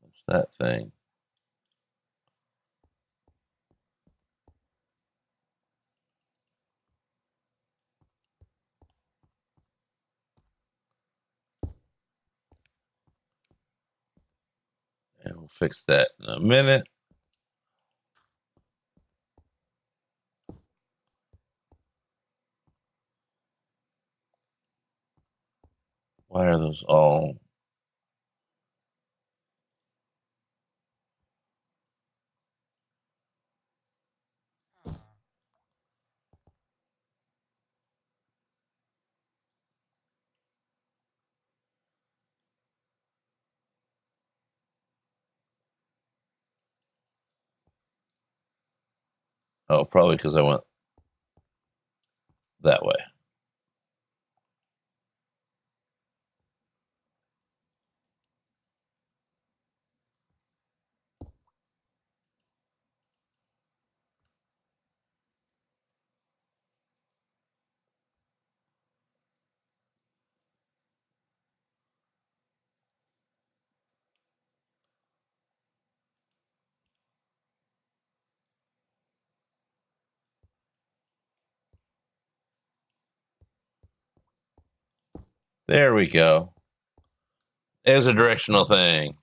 It's that thing. And we'll fix that in a minute. Why are those all? Oh, probably because I went that way. There we go. There's a directional thing.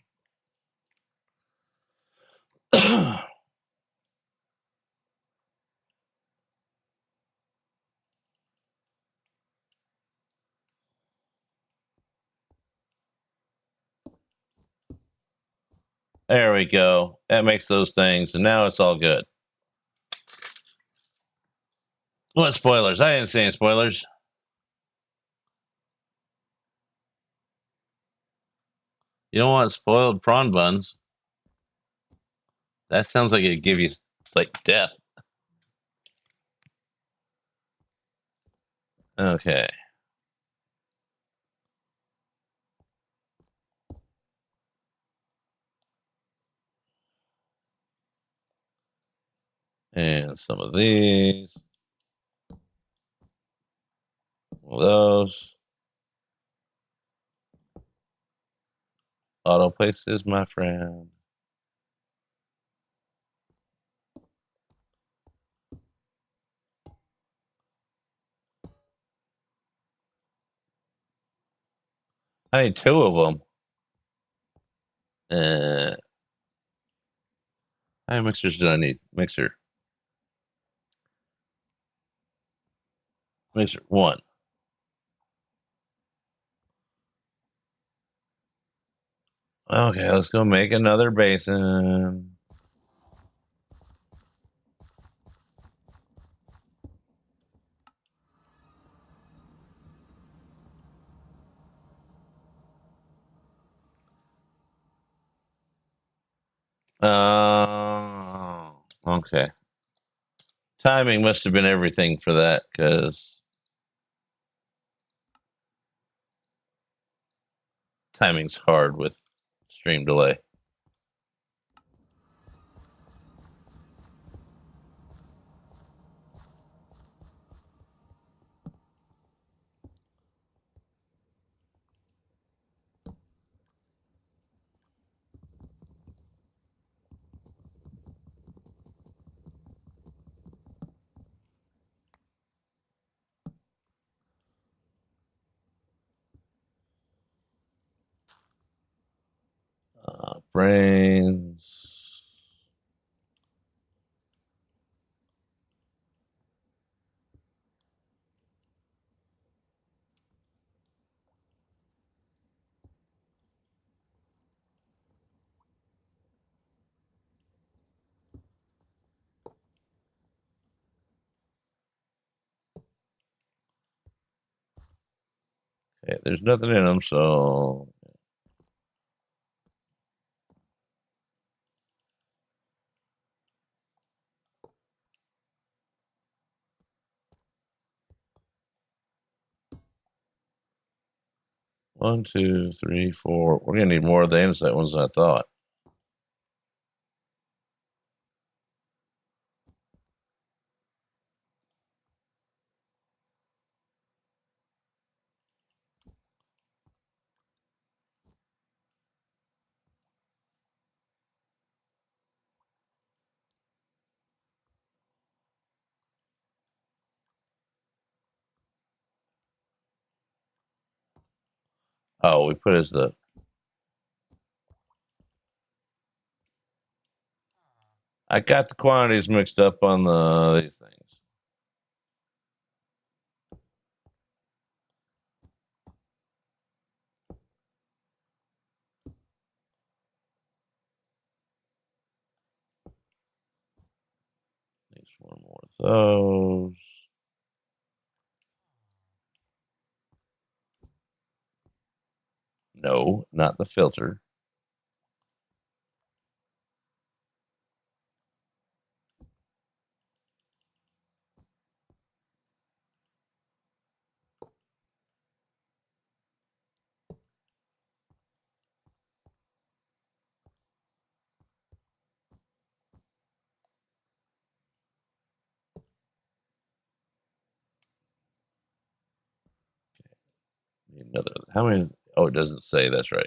There we go. That makes those things, and now it's all good. What spoilers? I didn't see any spoilers. You don't want spoiled prawn buns. That sounds like it'd give you like death. Okay. And some of these. Those. Auto places, my friend. I need two of them. How many mixers do I need? Mixer. Mixer. One. Okay, let's go make another basin. Okay. Timing must have been everything for that, because timing's hard with stream delay. Brains. Okay, there's nothing in them, so 1, 2, 3, 4. We're gonna need more of the andesite ones than I thought. Oh, we put as the. I got the quantities mixed up on these things. Needs one more of those. No, not the filter. Need another. How many? Oh, it doesn't say. That's right.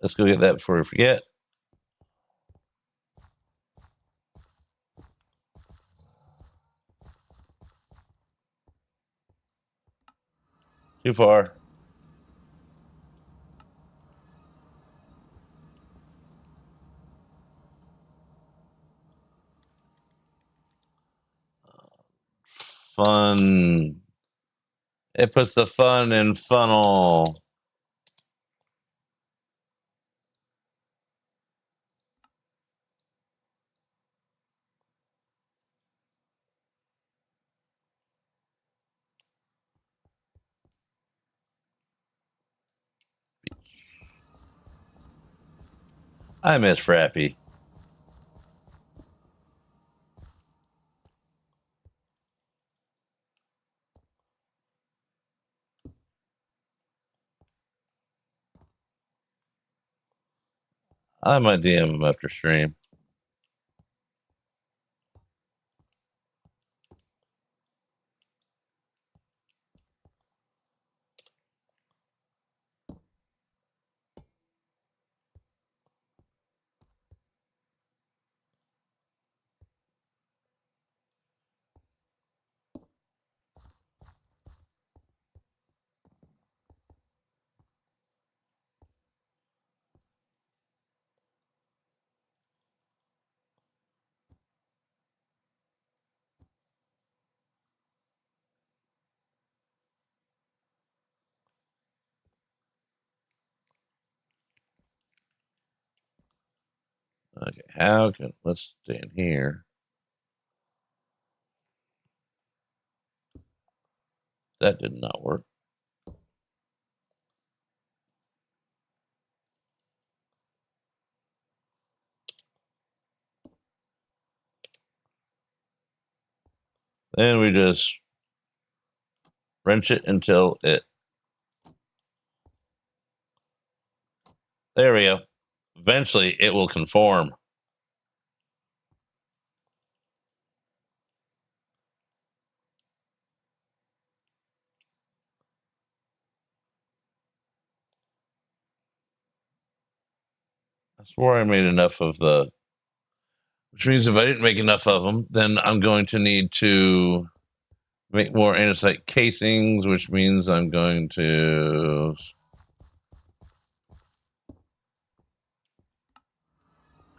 Let's go get that before we forget. Too far. Fun. It puts the fun in funnel. I miss Frappy. I might DM him after stream. Okay, let's stay in here. That did not work. Then we just wrench it until it. There we go. Eventually, it will conform. I swore I made enough of the. Which means if I didn't make enough of them, then I'm going to need to make more andesite casings, which means I'm going to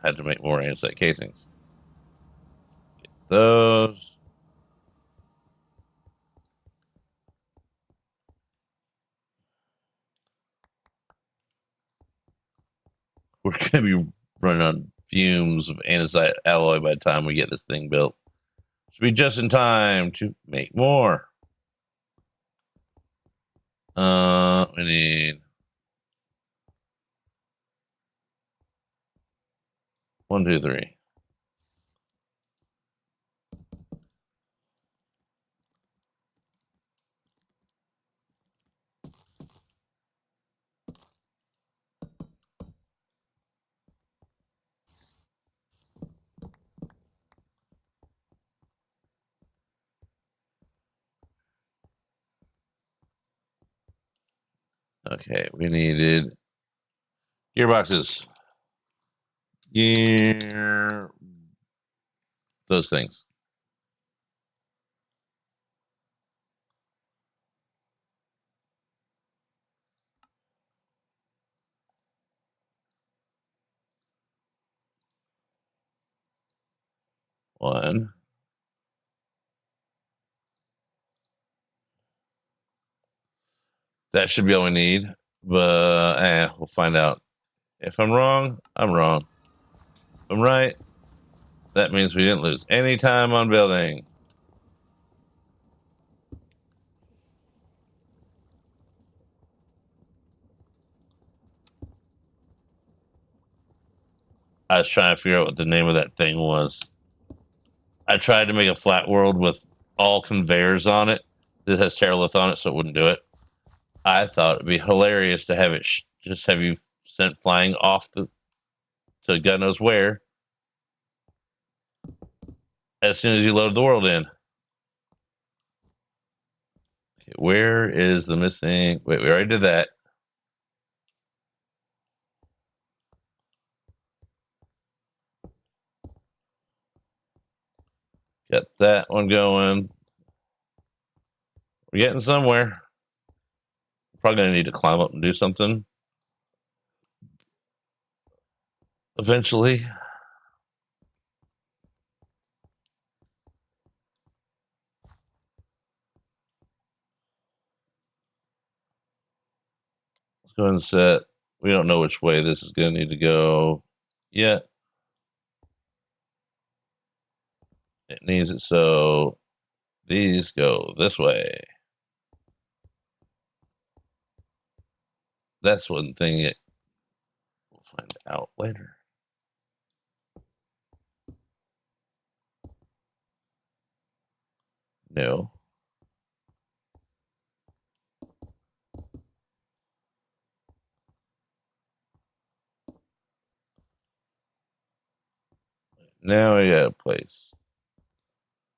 had to make more andesite casings. Get those. We're going to be running on fumes of andesite alloy by the time we get this thing built. Should be just in time to make more. We need 1, 2, 3. Okay, we needed gearboxes. Gear. Those things. One. That should be all we need. But we'll find out. If I'm wrong, I'm wrong. If I'm right, that means we didn't lose any time on building. I was trying to figure out what the name of that thing was. I tried to make a flat world with all conveyors on it. This has Terralith on it, so it wouldn't do it. I thought it'd be hilarious to have it just have you sent flying off to God knows where as soon as you load the world in. Okay, where is the missing? Wait, we already did that. Got that one going. We're getting somewhere. We're probably going to need to climb up and do something eventually. Let's go ahead and set. We don't know which way this is going to need to go yet. It needs it so these go this way. That's one thing we'll find out later. No. Now we got to place.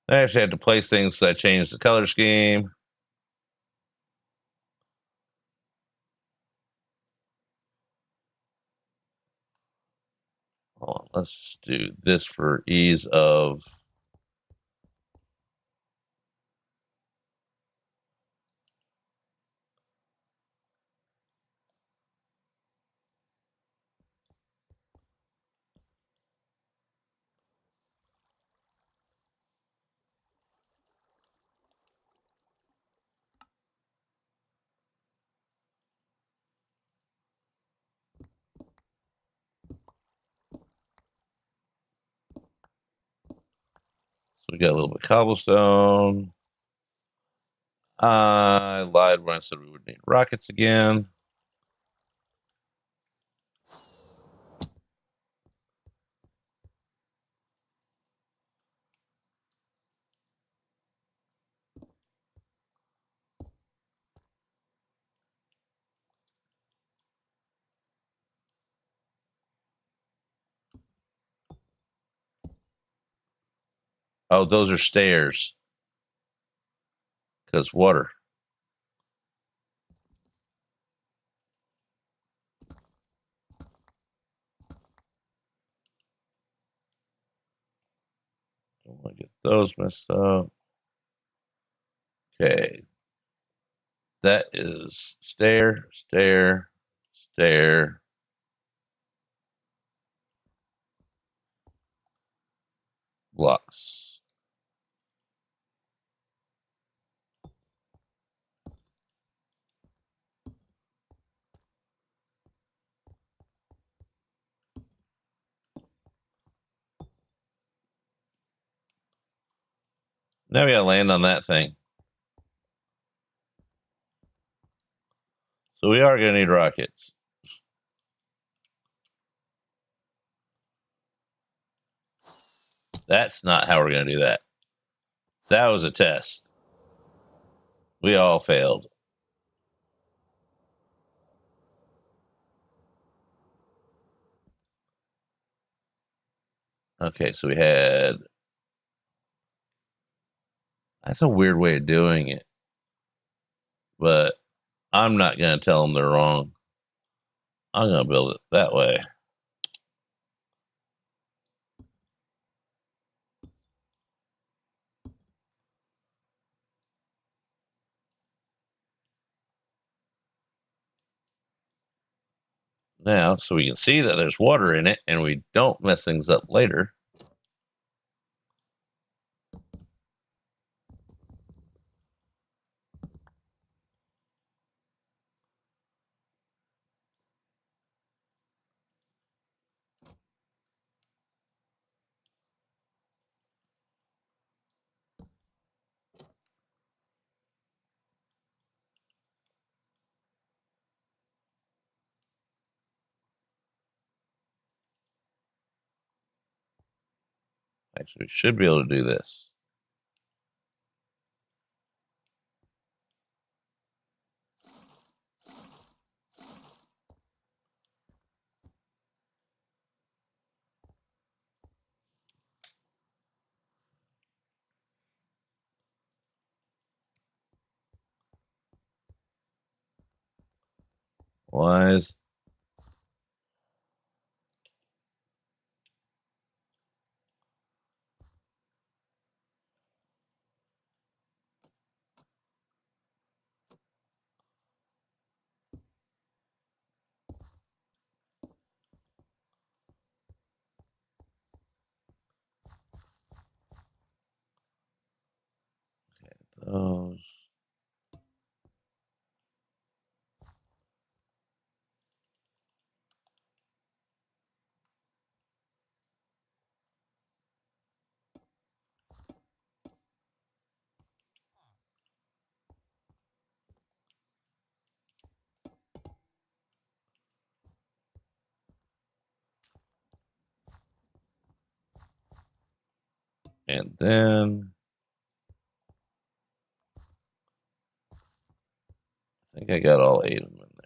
I actually had to place things, so I changed the color scheme. Hold on, let's just do this for ease of. we got a little bit of cobblestone. I lied when I said we would need rockets again. Oh, those are stairs. Because water. Don't want to get those messed up. Okay. That is stair, stair, stair. Blocks. Now we gotta land on that thing. So we are gonna need rockets. That's not how we're gonna do that. That was a test. We all failed. Okay, so we had. That's a weird way of doing it. But I'm not going to tell them they're wrong. I'm going to build it that way. Now, so we can see that there's water in it and we don't mess things up later. Actually, we should be able to do this. Wise. Those. And then I think I got all 8 of them in there.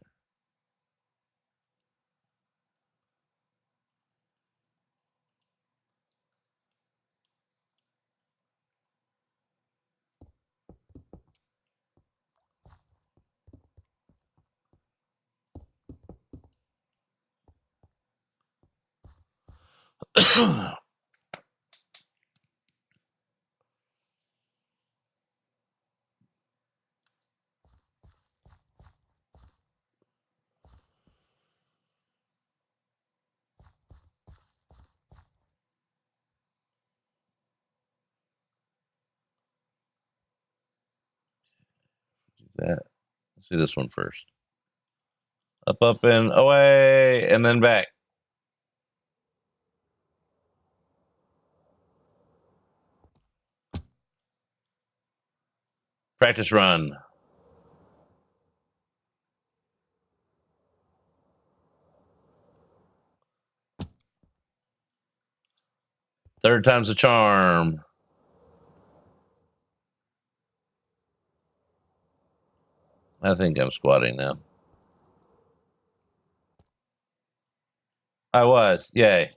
Do that. Let's do this one first. Up, up, and away, and then back. Practice run. Third time's a charm. I think I'm squatting now. I was. Yay.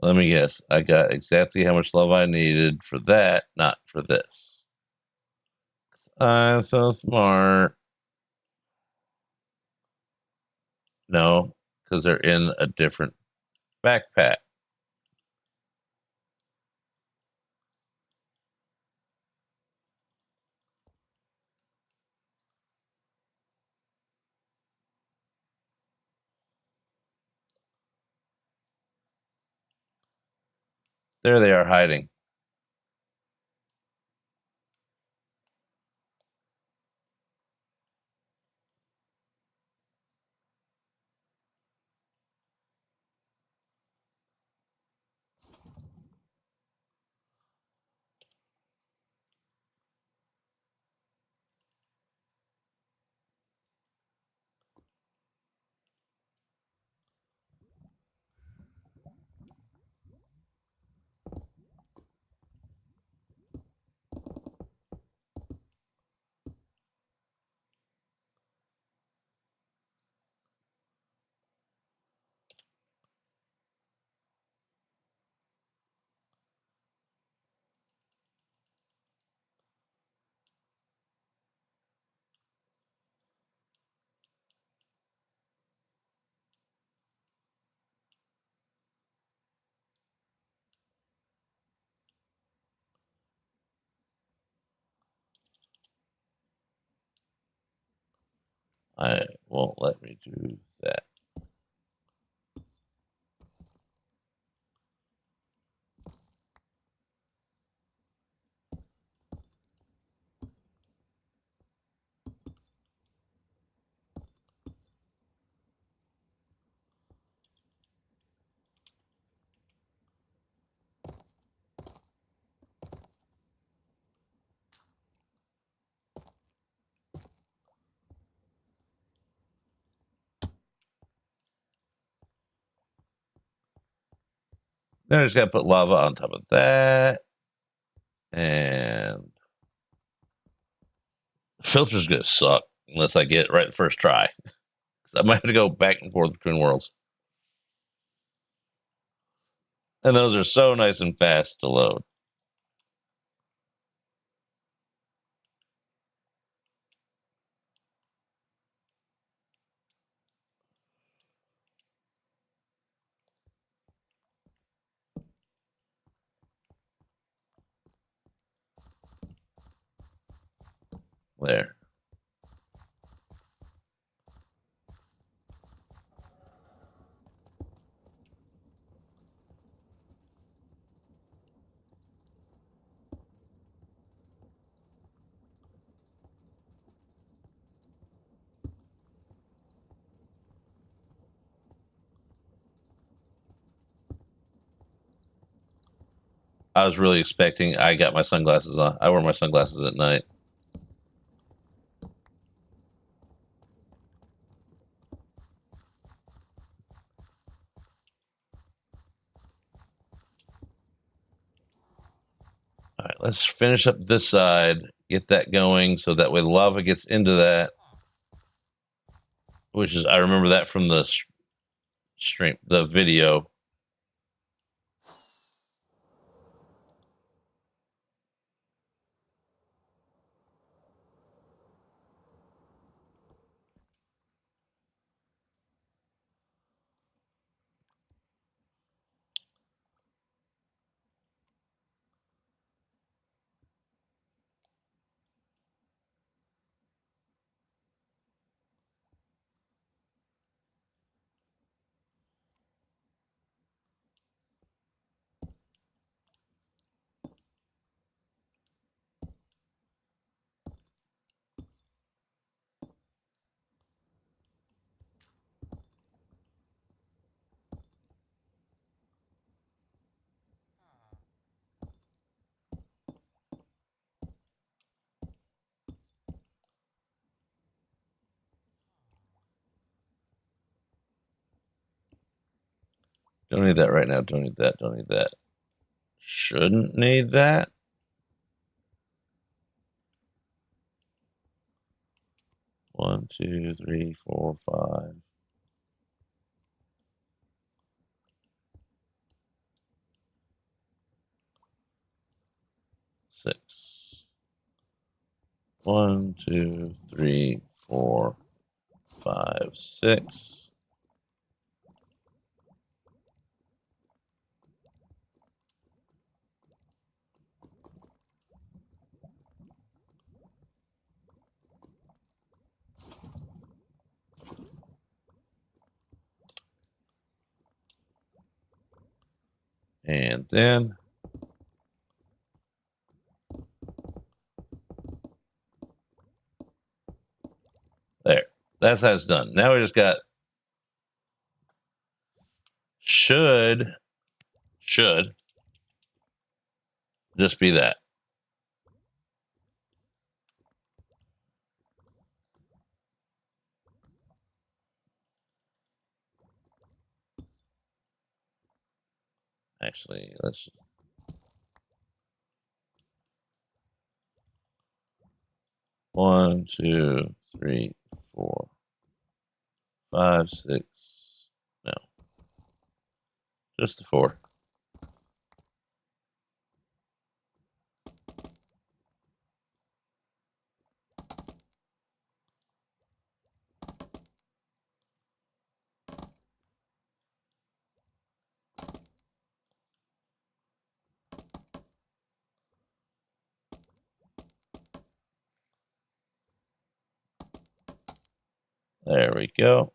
Let me guess. I got exactly how much love I needed for that, not for this. I'm so smart. No, because they're in a different backpack. There they are hiding. I won't let me do that. Then I just got to put lava on top of that. And the filter's going to suck unless I get it right the first try. I might have to go back and forth between worlds. And those are so nice and fast to load. There. I was really expecting. I got my sunglasses on. I wear my sunglasses at night. All right, let's finish up this side, get that going so that way lava gets into that, which is, I remember that from the stream, the video. Don't need that right now. Don't need that. Don't need that. Shouldn't need that. One, two, three, four, five. Six. 1, 2, 3, 4, 5, 6. And then there. That's how it's done. Now we just got should just be that. Actually, let's 1, 2, 3, 4, 5, 6. No, just the 4. There we go.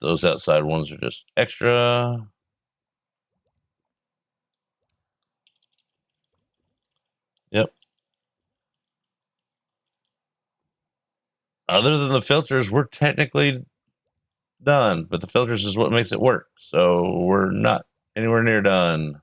Those outside ones are just extra. Yep. Other than the filters, we're technically done, but the filters is what makes it work. So we're not anywhere near done.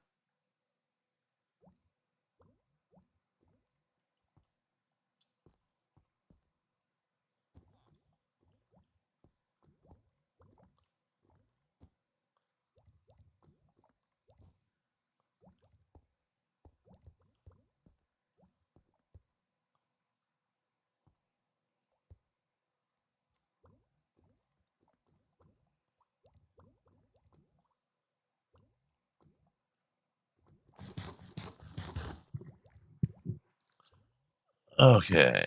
Okay.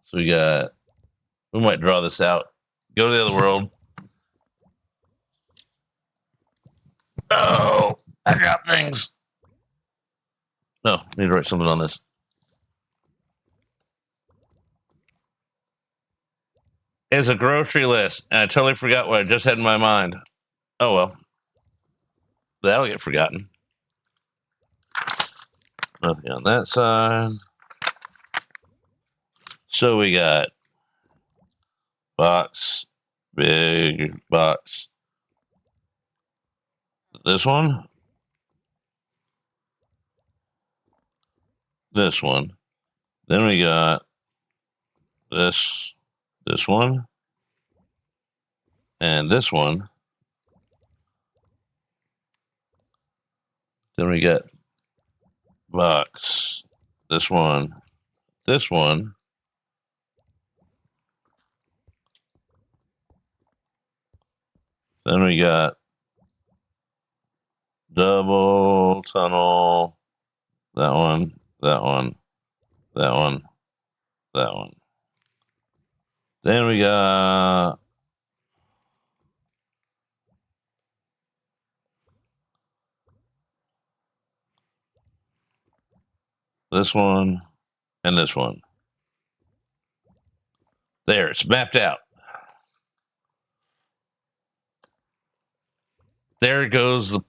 So we might draw this out. Go to the other world. Oh, I got things. No, need to write something on this. It's a grocery list, and I totally forgot what I just had in my mind. Oh well. That'll get forgotten. Nothing on that side. So we got box, big box. This one. This one. Then we got this one, and this one. Then we got box, this one. Then we got double tunnel, that one. Then we got this one and this one. There, it's mapped out. There it goes. The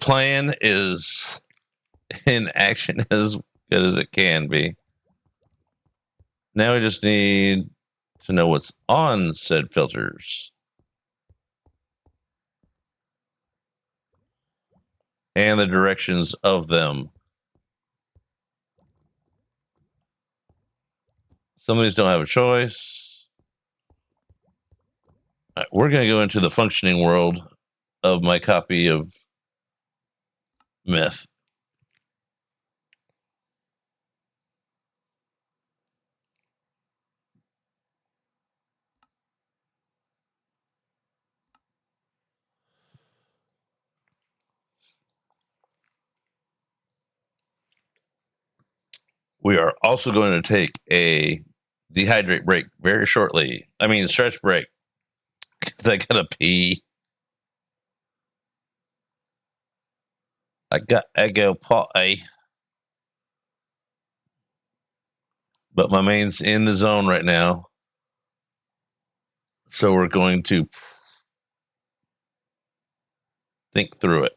plan is in action as good as it can be. Now we just need to know what's on said filters. And the directions of them. Some of these don't have a choice. All right, we're going to go into the functioning world of my copy of Myth. We are also going to take a dehydrate break very shortly. I mean, stretch break. I gotta pee. I go potty. But my main's in the zone right now. So we're going to think through it.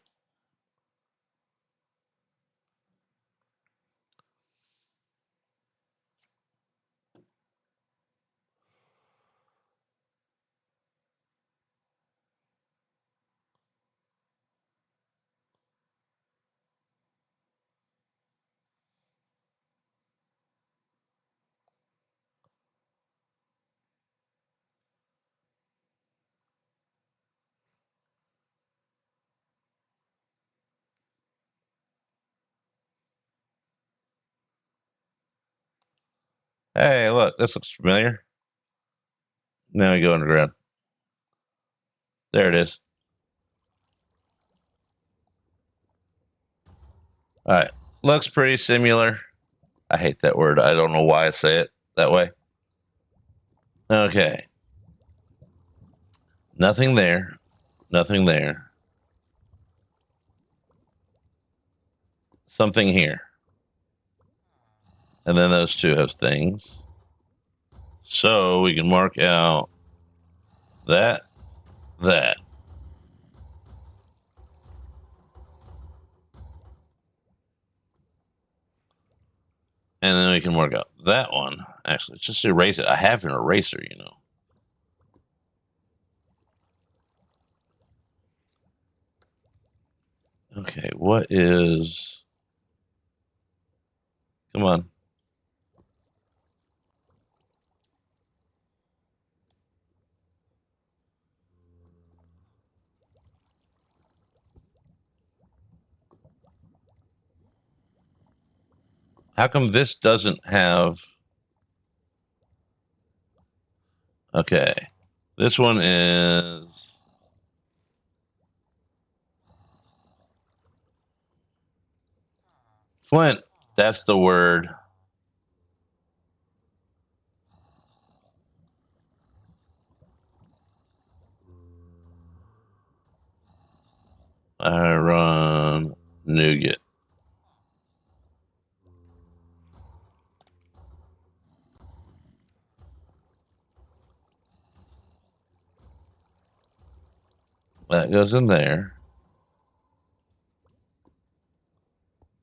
Hey, look, this looks familiar. Now we go underground. There it is. All right. Looks pretty similar. I hate that word. I don't know why I say it that way. Okay. Nothing there. Nothing there. Something here. And then those two have things. So we can mark out that. And then we can mark out that one. Actually, just erase it. I have an eraser, you know. Okay, what is... Come on. How come this doesn't have... Okay. This one is... Flint. That's the word. Iron nougat. That goes in there.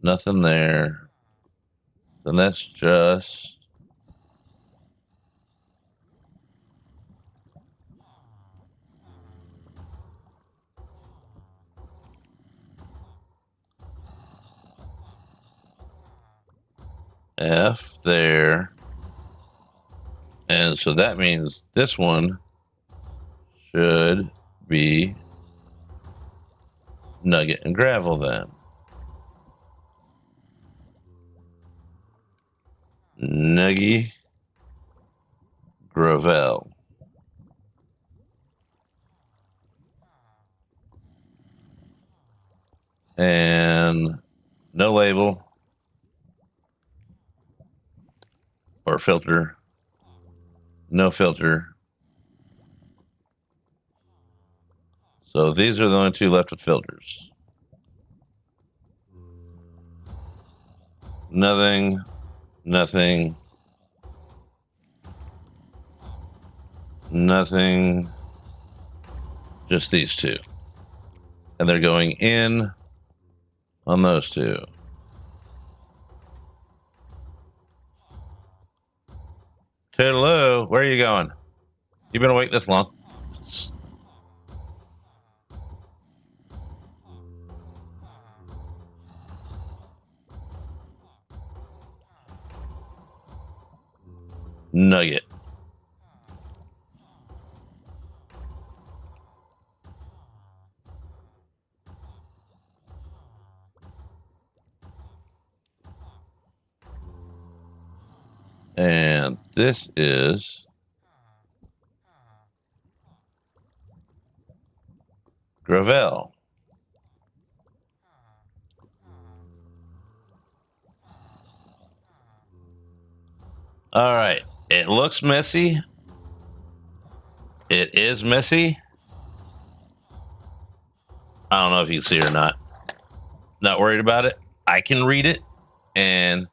Nothing there. Then that's just... F there. And so that means this one should be nugget and gravel then. Nuggy gravel. And no label or filter. No filter. So these are the only two left with filters. Nothing. Nothing. Nothing. Just these two. And they're going in on those two. Toodaloo, where are you going? You been awake this long? Nugget. And this is Gravel. All right. It looks messy. It is messy. I don't know if you can see it or not. Not worried about it. I can read it. And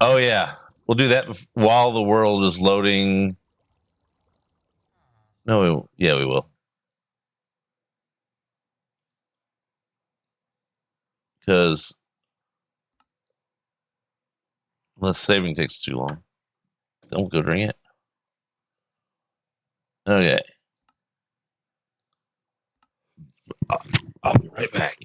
oh, yeah. We'll do that while the world is loading. No, yeah, we will. Because unless saving takes too long, don't go drink it. Okay. I'll be right back.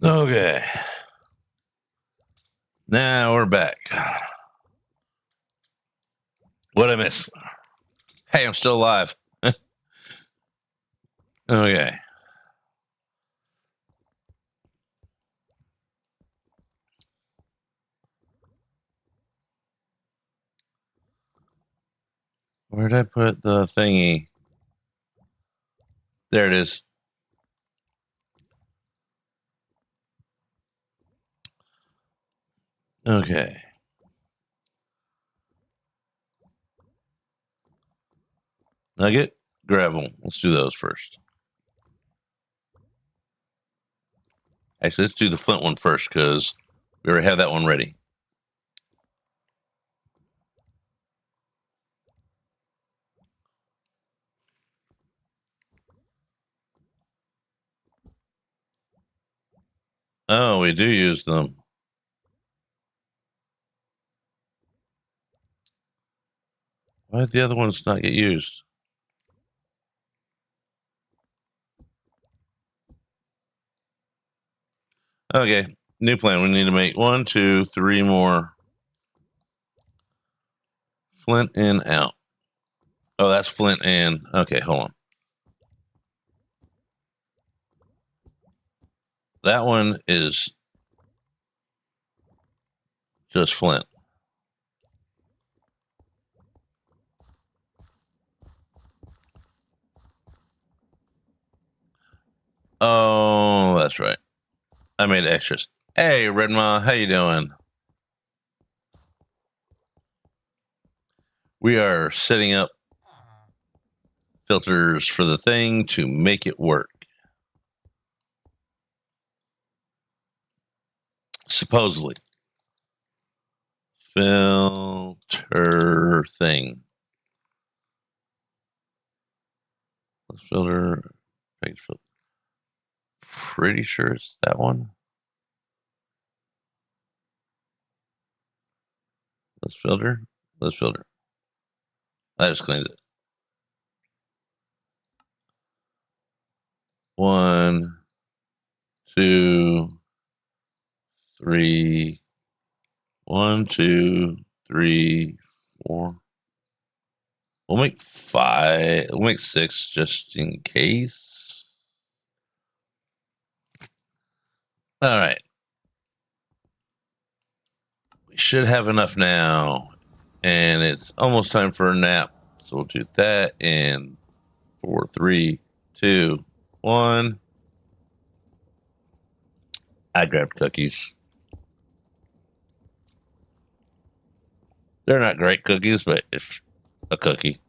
Okay. Now we're back. What'd I miss? Hey, I'm still alive. Okay. Where'd I put the thingy? There it is. Okay. Nugget, gravel. Let's do those first. Actually, let's do the flint one first because we already have that one ready. Oh, we do use them. Why did the other ones not get used? Okay, new plan. We need to make 1, 2, 3 more. Flint in, out. Oh, that's flint in. Okay, hold on. That one is just flint. Oh, that's right. I made extras. Hey, Redma, how you doing? We are setting up filters for the thing to make it work. Supposedly. Filter thing. Let's filter. Page filter. Pretty sure it's that one. Let's filter. Let's filter. That just cleans it. 1, 2, 3. 1, 2, 3, 4. We'll make 5. We'll make 6 just in case. All right. We should have enough now. And it's almost time for a nap. So we'll do that in 4, 3, 2, 1. I grabbed cookies. They're not great cookies, but it's a cookie.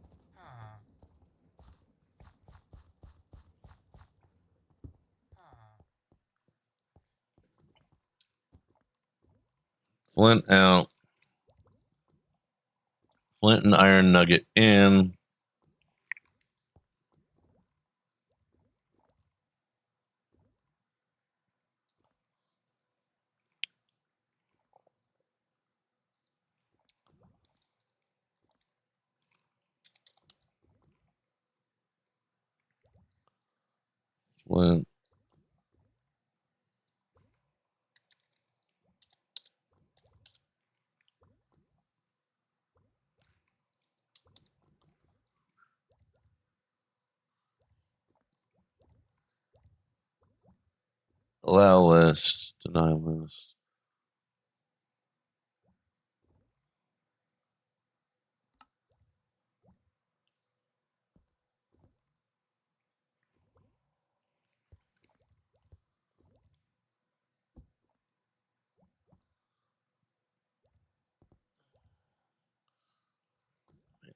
Flint out. Flint and iron nugget in. Flint. Allow list. Deny list.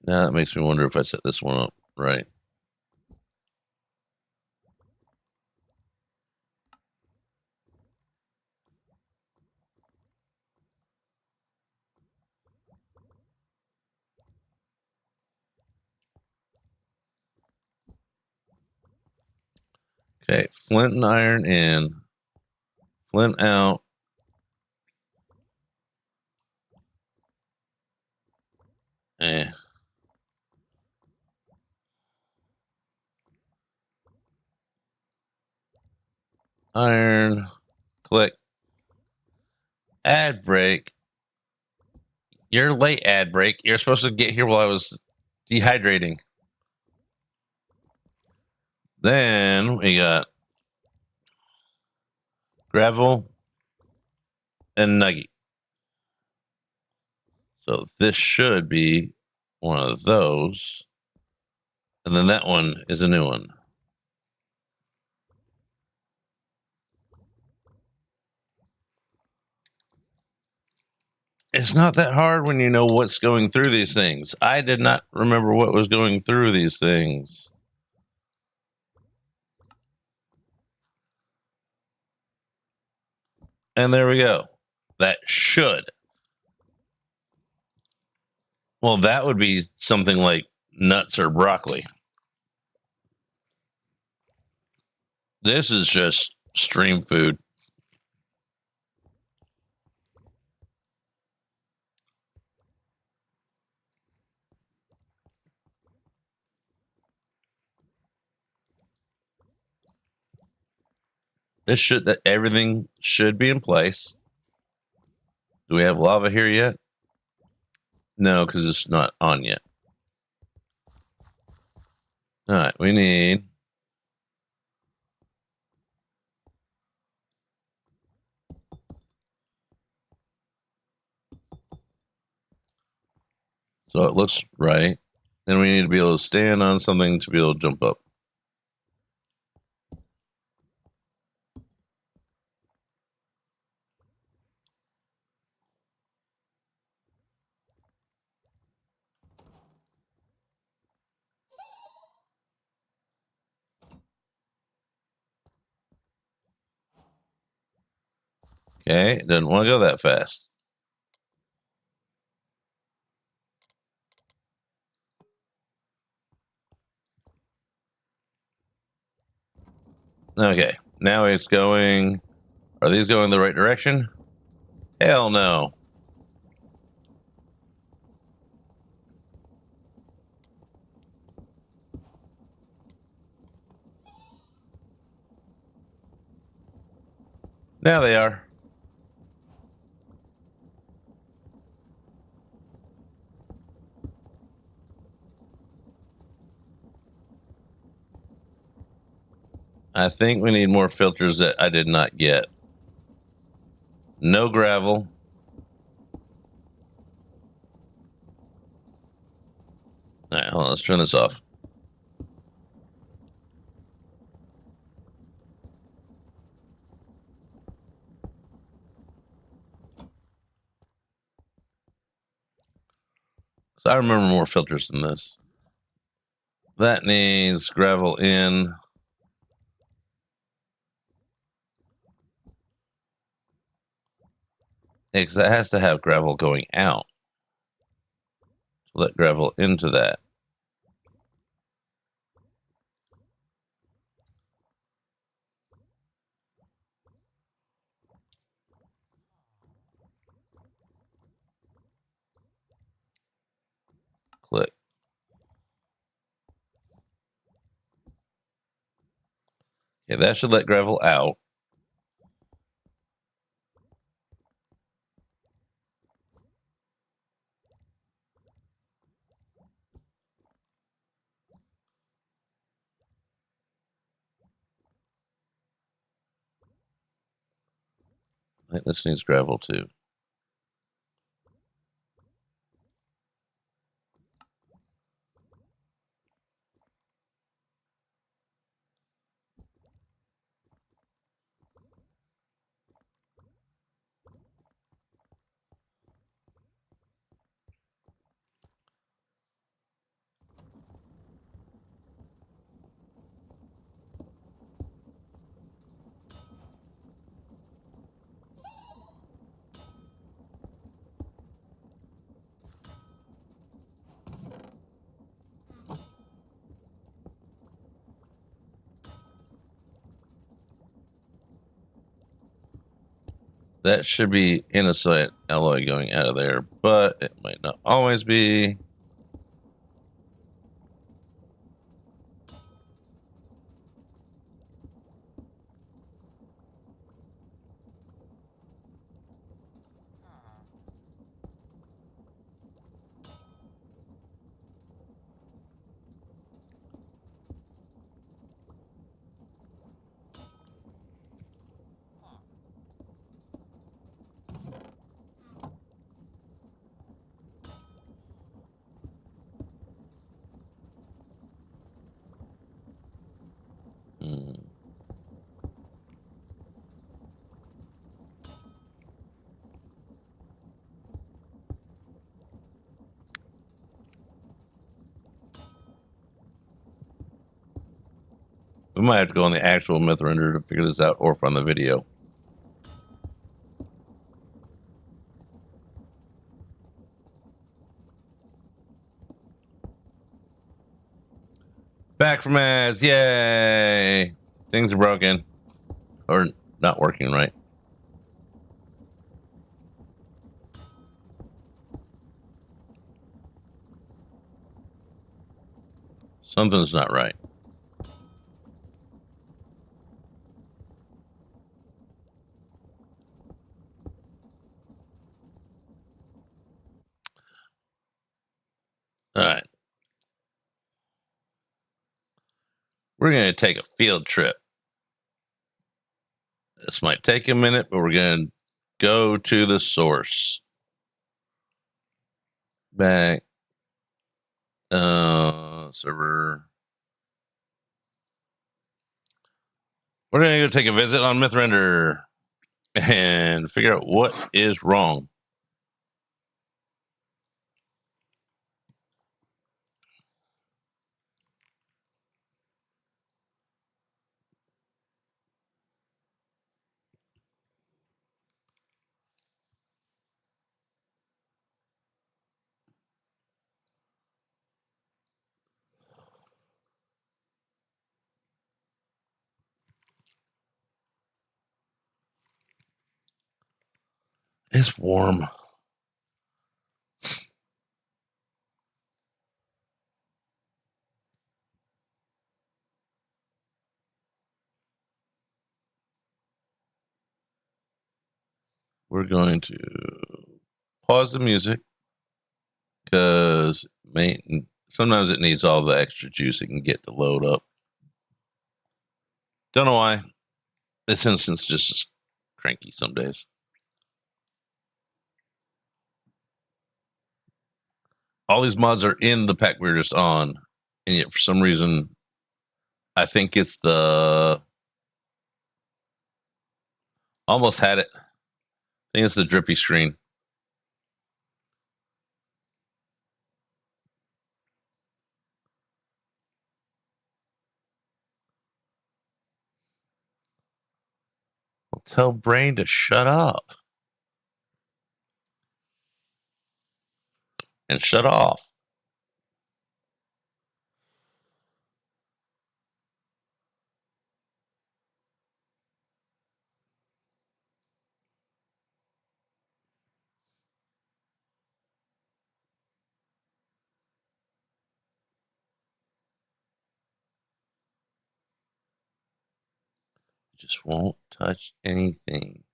Now that makes me wonder if I set this one up right. Okay, flint and iron in. Flint out. Iron. Click. Ad break. You're late, ad break. You're supposed to get here while I was dehydrating. Then we got gravel and nugget. So this should be one of those. And then that one is a new one. It's not that hard when you know what's going through these things. I did not remember what was going through these things. And there we go. That should. Well, that would be something like nuts or broccoli. This is just stream food. Everything should be in place. Do we have lava here yet? No, because it's not on yet. All right, we need so it looks right. Then we need to be able to stand on something to be able to jump up. Okay, it doesn't want to go that fast. Okay, now it's going. Are these going the right direction? Hell no. Now they are. I think we need more filters that I did not get. No gravel. All right, hold on. Let's turn this off. So I remember more filters than this. That needs gravel in. Because that has to have gravel going out. Let gravel into that. Click. Okay, that should let gravel out. I think this needs gravel too. That should be innocent alloy going out of there, but it might not always be. We might have to go on the actual myth render to figure this out, or from the video. Back from ads, yay! Things are broken. Or not working right. Something's not right. All right. We're going to take a field trip. This might take a minute, but we're going to go to the source. Back. Server. We're going to go take a visit on MythRender and figure out what is wrong. It's warm. we're going to pause the music because sometimes it needs all the extra juice it can get to load up. Don't know why. This instance just is cranky some days. All these mods are in the pack we were just on, and yet for some reason, I think it's the... Almost had it. I think it's the drippy screen. Well, tell Brain to shut up. And shut off. Just won't touch anything.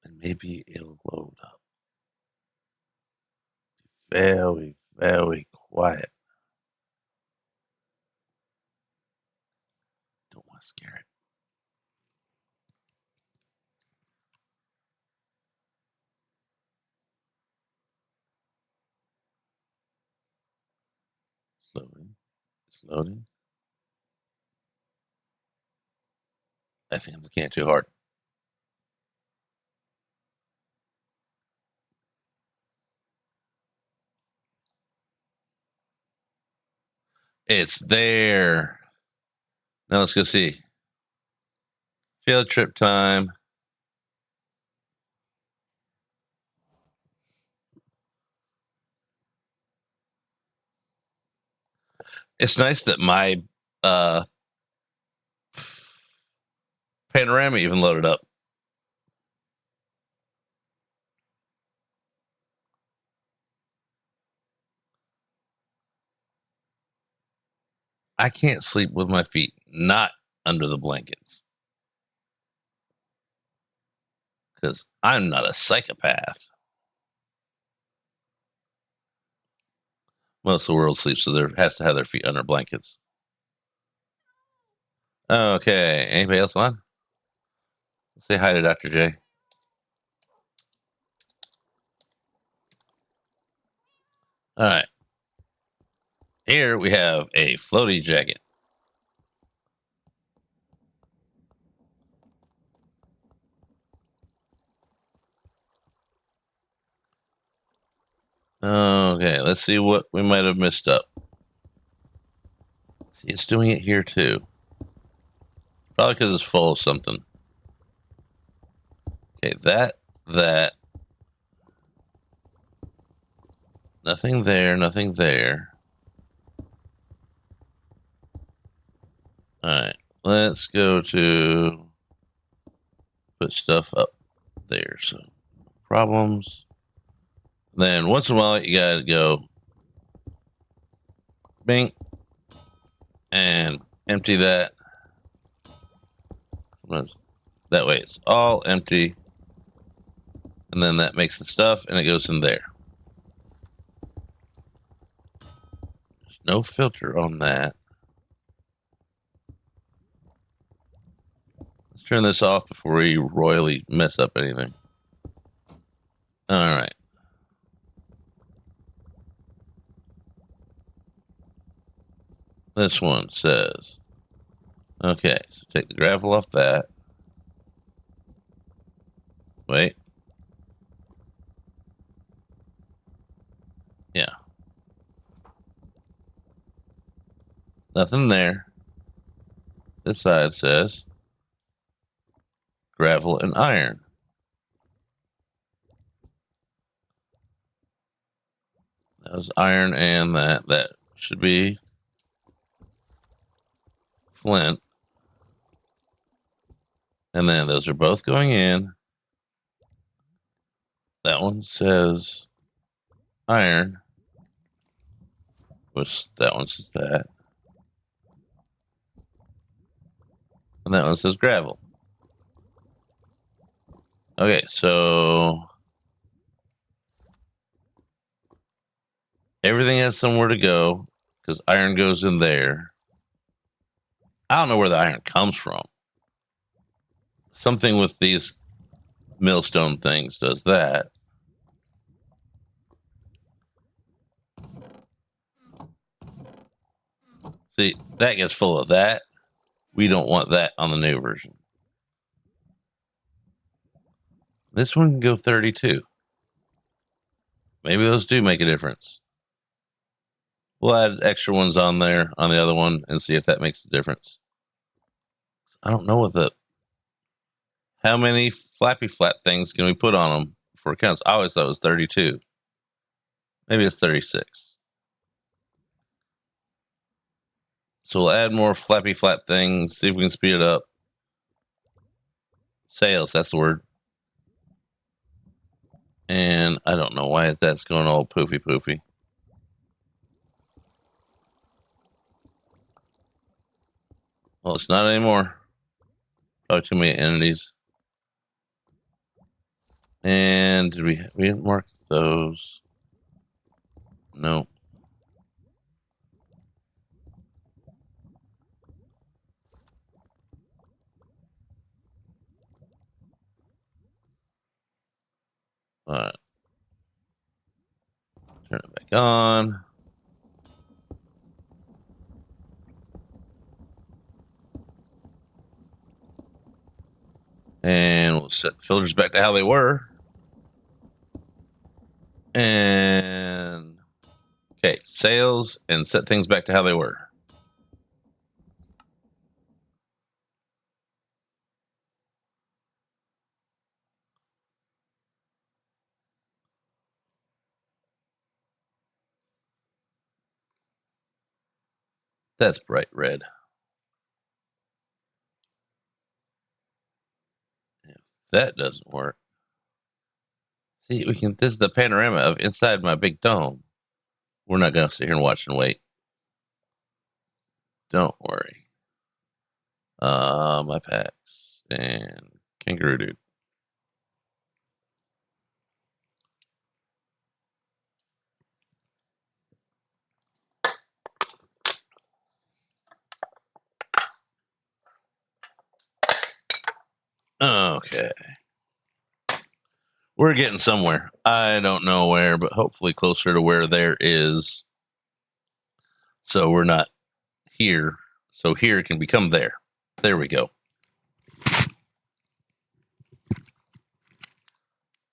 And maybe it'll load up. Very, very quiet. Don't want to scare it. It's loading. It's loading. I think I'm looking at it too hard. It's there. Now let's go see. Field trip time. It's nice that my panorama even loaded up. I can't sleep with my feet not under the blankets. Because I'm not a psychopath. Most of the world sleeps, so there has to have their feet under blankets. Okay. Anybody else on? Say hi to Dr. J. All right. Here we have a floaty jacket. Okay, let's see what we might have missed up. See, it's doing it here too. Probably because it's full of something. Okay, that. Nothing there, nothing there. All right, let's go to put stuff up there. So, problems. Then once in a while, you gotta go bing and empty that. That way it's all empty. And then that makes the stuff and it goes in there. There's no filter on that. Let's turn this off before we royally mess up anything. All right. This one says, okay, so take the gravel off that. Wait. Yeah. Nothing there. This side says gravel and iron. That was iron and that should be flint. And then those are both going in. That one says iron. That one says that. And that one says gravel. Okay, so everything has somewhere to go because iron goes in there. I don't know where the iron comes from. Something with these millstone things does that. See, that gets full of that. We don't want that on the new version. This one can go 32. Maybe those do make a difference. We'll add extra ones on there on the other one and see if that makes a difference. I don't know how many flappy flap things can we put on them before it counts. I always thought it was 32. Maybe it's 36. So we'll add more flappy flap things, see if we can speed it up. Sales, that's the word. And I don't know why that's going all poofy. Well, it's not anymore. Probably too many entities. And did we didn't mark those? No. All right. Turn it back on. And we'll set the filters back to how they were. And okay, sales and set things back to how they were. That's bright red. If that doesn't work, see, we can. This is the panorama of inside my big dome. We're not going to sit here and watch and wait. Don't worry. My packs and kangaroo dude. Okay. We're getting somewhere. I don't know where, but hopefully closer to where there is. So we're not here. So here can become there. There we go.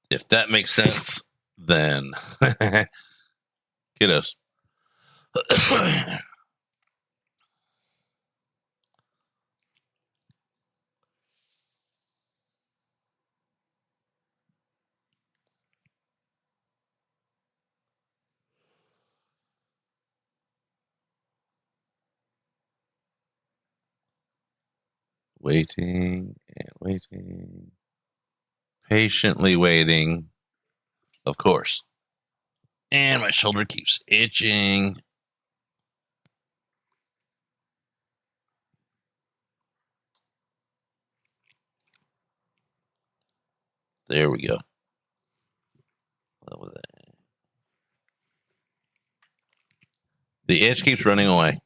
If that makes sense, then kiddos. Waiting and waiting. Patiently waiting, of course. And my shoulder keeps itching. There we go. The itch keeps running away.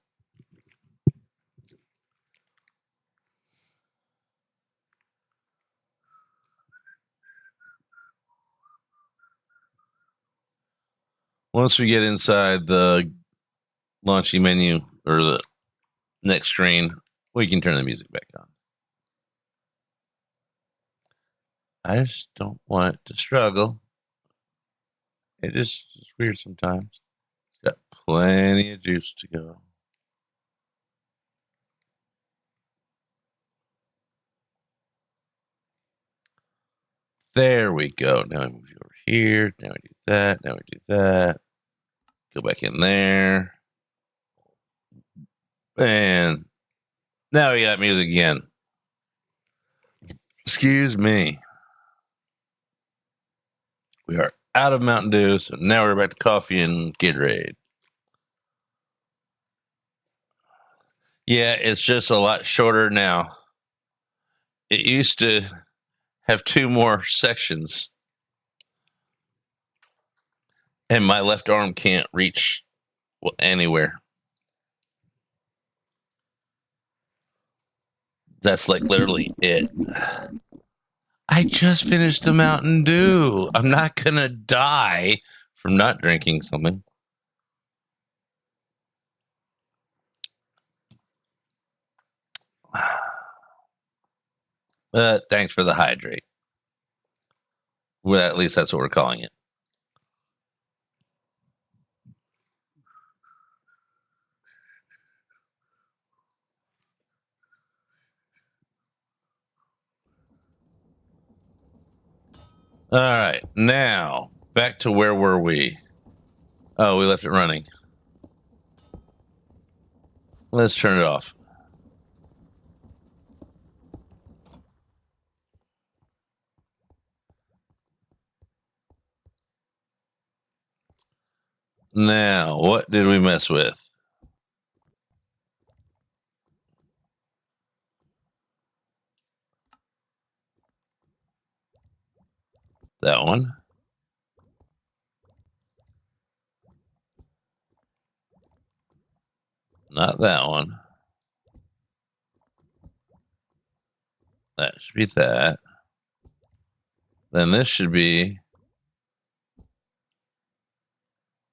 Once we get inside the launching menu or the next screen, we can turn the music back on. I just don't want it to struggle. It's weird sometimes. It's got plenty of juice to go. There we go. Now we move over here. Now we do that. Now we do that. Go back in there. And now we got music again. Excuse me. We are out of Mountain Dew, so now we're back to coffee and Gatorade. Yeah, it's just a lot shorter now. It used to have 2 more sections. And my left arm can't reach anywhere. That's like literally it. I just finished the Mountain Dew. I'm not going to die from not drinking something. Thanks for the hydrate. Well, at least that's what we're calling it. All right, now back to where were we? Oh, we left it running. Let's turn it off. Now, what did we mess with? That one. Not that one. That should be that. Then this should be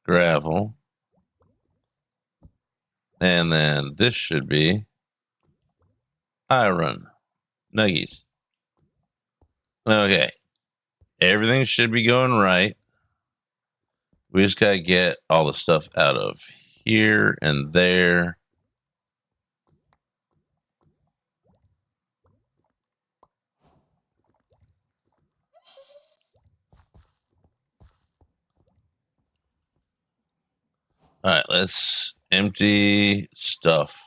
gravel. And then this should be iron. Nuggies. Okay. Everything should be going right. We just got to get all the stuff out of here and there. All right, let's empty stuff.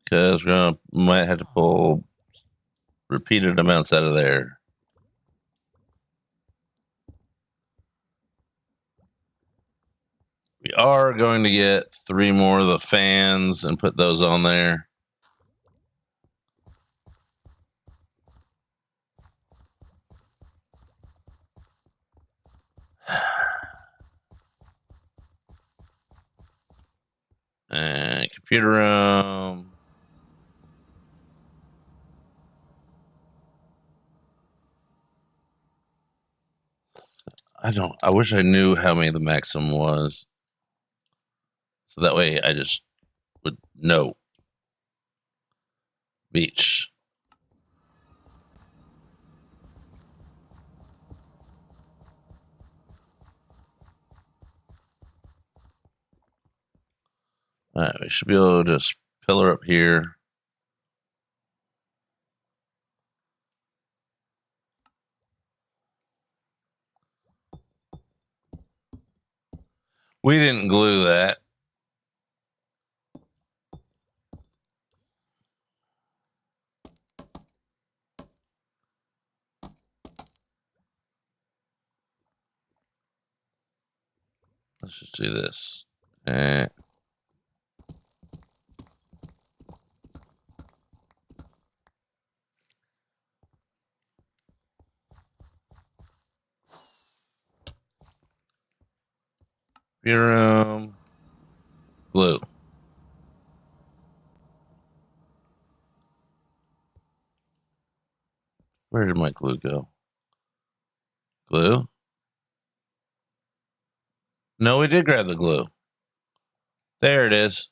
Because might have to pull repeated amounts out of there. We are going to get 3 more of the fans and put those on there. And computer room. I wish I knew how many the maximum was. So that way I just would know. Beach. All right, we should be able to just pillar up here. We didn't glue that. Let's just do this. Room. Glue. Where did my glue go? Glue? No, we did grab the glue. There it is.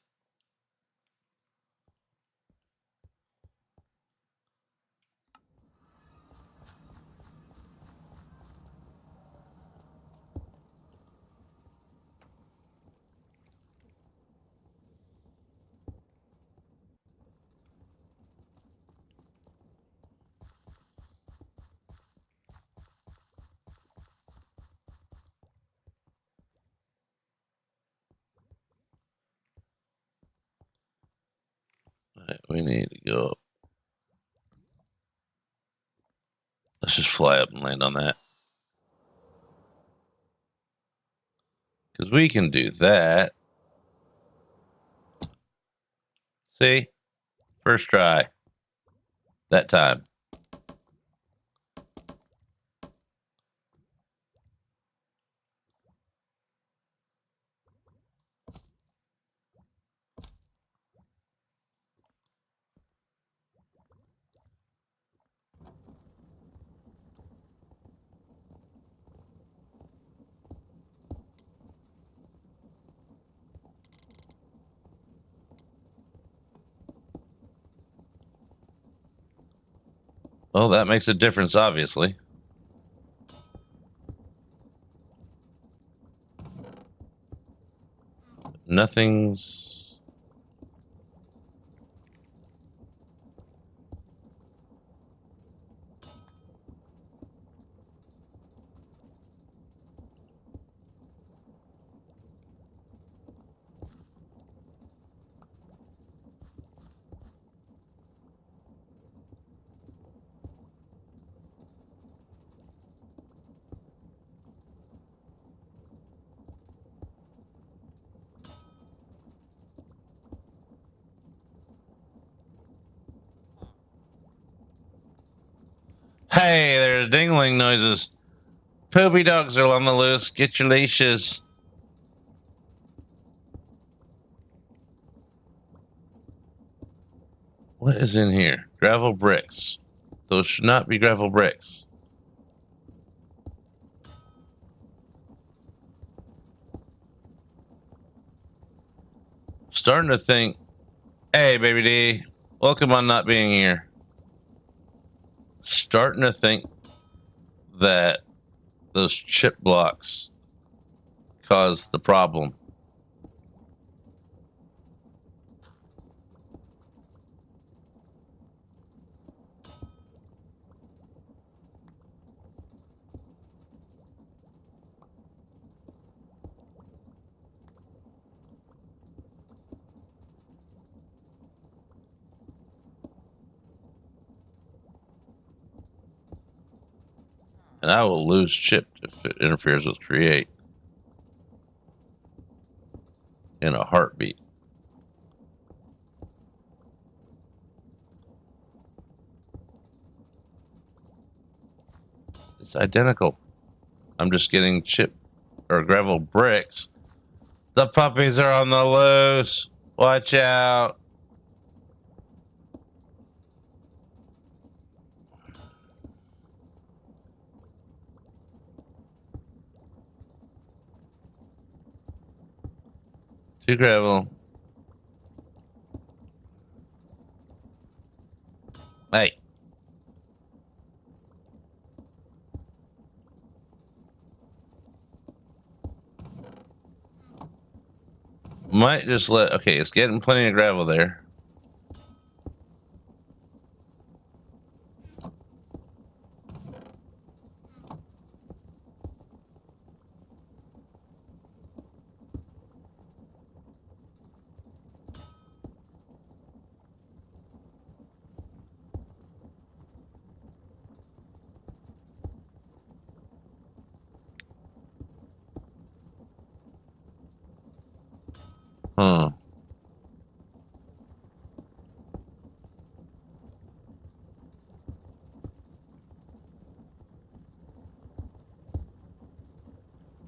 Right, we need to go up. Let's just fly up and land on that. Because we can do that. See? First try. That time. Well, that makes a difference, obviously. Nothing's... Hey, there's dingling noises. Poopy dogs are on the loose. Get your leashes. What is in here? Gravel bricks. Those should not be gravel bricks. Starting to think, hey, baby D, welcome on not being here. Starting to think that those chip blocks caused the problem. And I will lose chip if it interferes with create in a heartbeat. It's identical. I'm just getting chip or gravel bricks. The puppies are on the loose. Watch out. Two gravel. Hey. Might just let... Okay, it's getting plenty of gravel there. Huh.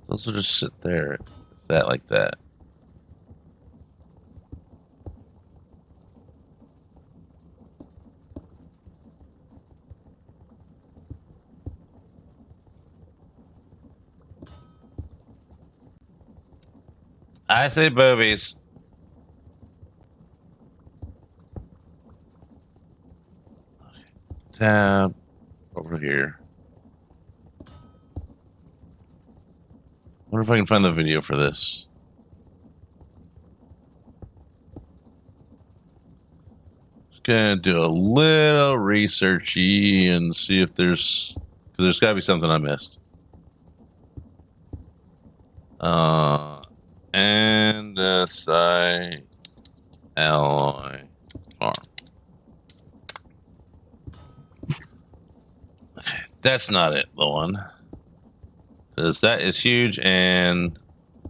Those will just sit there. That like that. I say boobies. Tab over here. Wonder if I can find the video for this. Just gonna do a little researchy and see if there's, because there's got to be something I missed. Andesite alloy farm. Okay, that's not it. The one, because that is huge and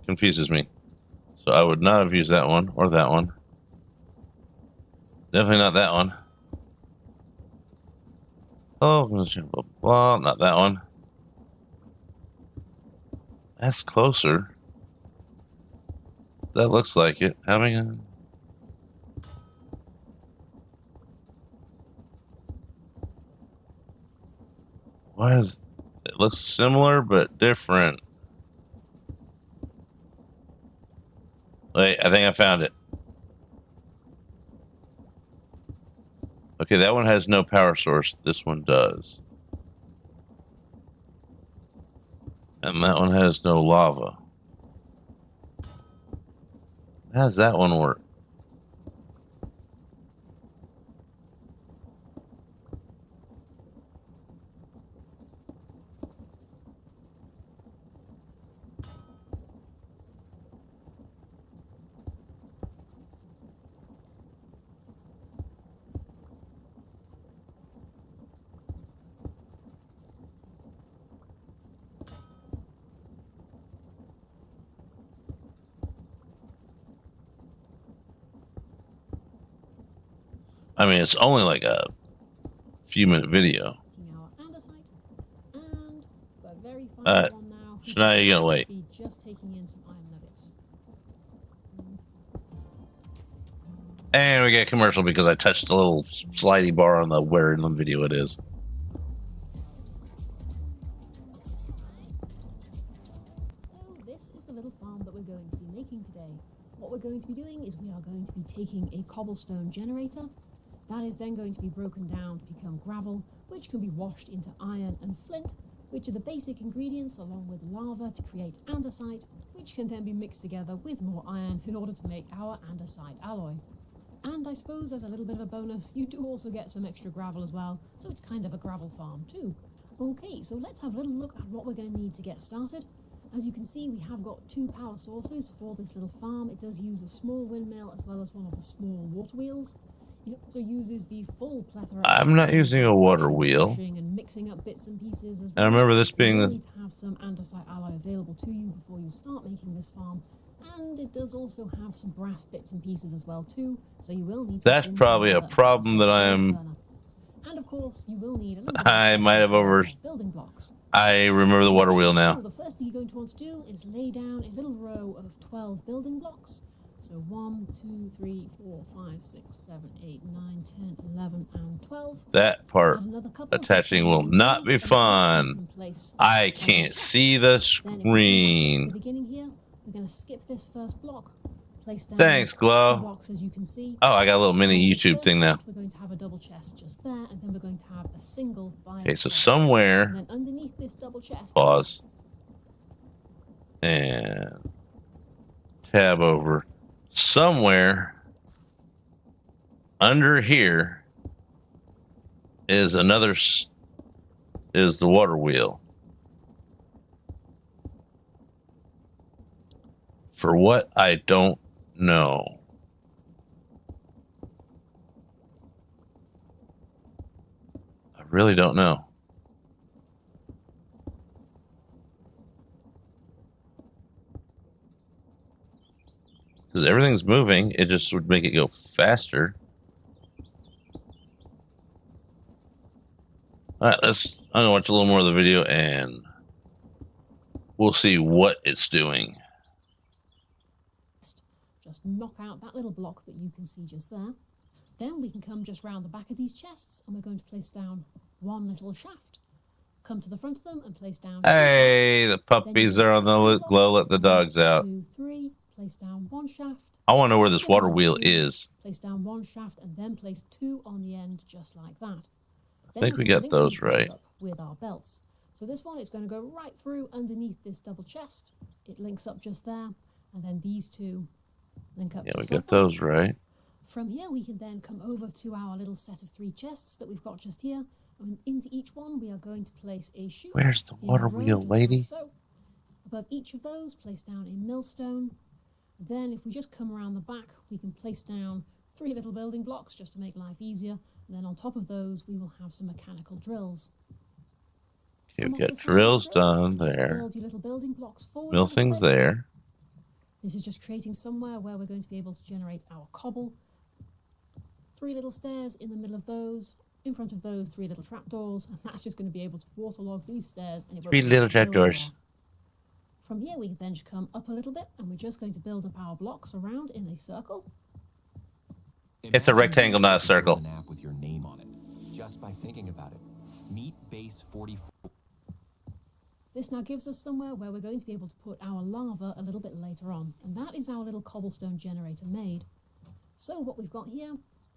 confuses me. So I would not have used that one or that one. Definitely not that one. Oh, blah, blah, not that one. That's closer. That looks like it. Having why is it looks similar but different? Wait, I think I found it. Okay, that one has no power source. This one does. And that one has no lava. How does that one work? I mean, it's only like a few minute video. So now you're gonna wait. Just taking in some iron nuggets. And we get a commercial because I touched the little slidey bar on the where in the video it is. So this is the little farm that we're going to be making today. What we're going to be doing is we are going to be taking a cobblestone generator. That is then going to be broken down to become gravel, which can be washed into iron and flint, which are the basic ingredients along with lava to create andesite, which can then be mixed together with more iron in order to make our andesite alloy. And I suppose as a little bit of a bonus, you do also get some extra gravel as well, so it's kind of a gravel farm too. Okay, so let's have a little look at what we're going to need to get started. As you can see, we have got 2 power sources for this little farm. It does use a small windmill as well as one of the small water wheels. It also uses the full plethora. I'm not using a water wheel. And mixing up bits and pieces as well. And I remember this being you need to have some andesite alloy available to you before you start making this farm. And it does also have some brass bits and pieces as well too, so you will need to. That's probably a problem that I'm. And of course, you will need a little I might have building blocks. I remember the water wheel now. So the first thing you're going to want to do is lay down a little row of 12 building blocks. So 1, 2, 3, 4, 5, 6, 7, 8, 9, 10, 11, and 12. That part attaching will not be fun. I can't see the screen. At the beginning here, we're going to skip this first block. Place down Thanks, Glow. blocks, as you can see. Oh, I got a little mini YouTube thing now. We're going to have a double chest just there, and then we're going to have a single. Okay, so somewhere. And then underneath this double chest. Pause. And tab over. Somewhere under here is another. Is the water wheel. For what I don't know. I really don't know. Because everything's moving, it just would make it go faster. Alright, I'm gonna watch a little more of the video and we'll see what it's doing. Just knock out that little block that you can see just there. Then we can come just round the back of these chests and we're going to place down one little shaft. Come to the front of them and place down. Hey, the puppies are on the Glow. Let the dogs out. 2, 3, place down one shaft. I want to know where this water wheel is. Place down one shaft and then place 2 on the end just like that. I think we got those right. With our belts. So this one is going to go right through underneath this double chest. It links up just there, and then these 2 link up. Yeah, we got those right. From here, we can then come over to our little set of 3 chests that we've got just here. And into each one, we are going to place a chute. Where's the water wheel, lady? So, above each of those, place down a millstone. Then, if we just come around the back, we can place down 3 little building blocks just to make life easier. And then on top of those, we will have some mechanical drills. Okay, we've got drills done there. Build your little building blocks forward. Mill things there. This is just creating somewhere where we're going to be able to generate our cobble. 3 little stairs in the middle of those. In front of those, 3 little trapdoors, and that's just going to be able to waterlog these stairs. And it won't 3 be little able to go trapdoors. anywhere. From here, we then come up a little bit, and we're just going to build up our blocks around in a circle. It's a rectangle, not a circle. An app with your name on it, just by thinking about it. Meet Base 44. This now gives us somewhere where we're going to be able to put our lava a little bit later on, and that is our little cobblestone generator made. So what we've got here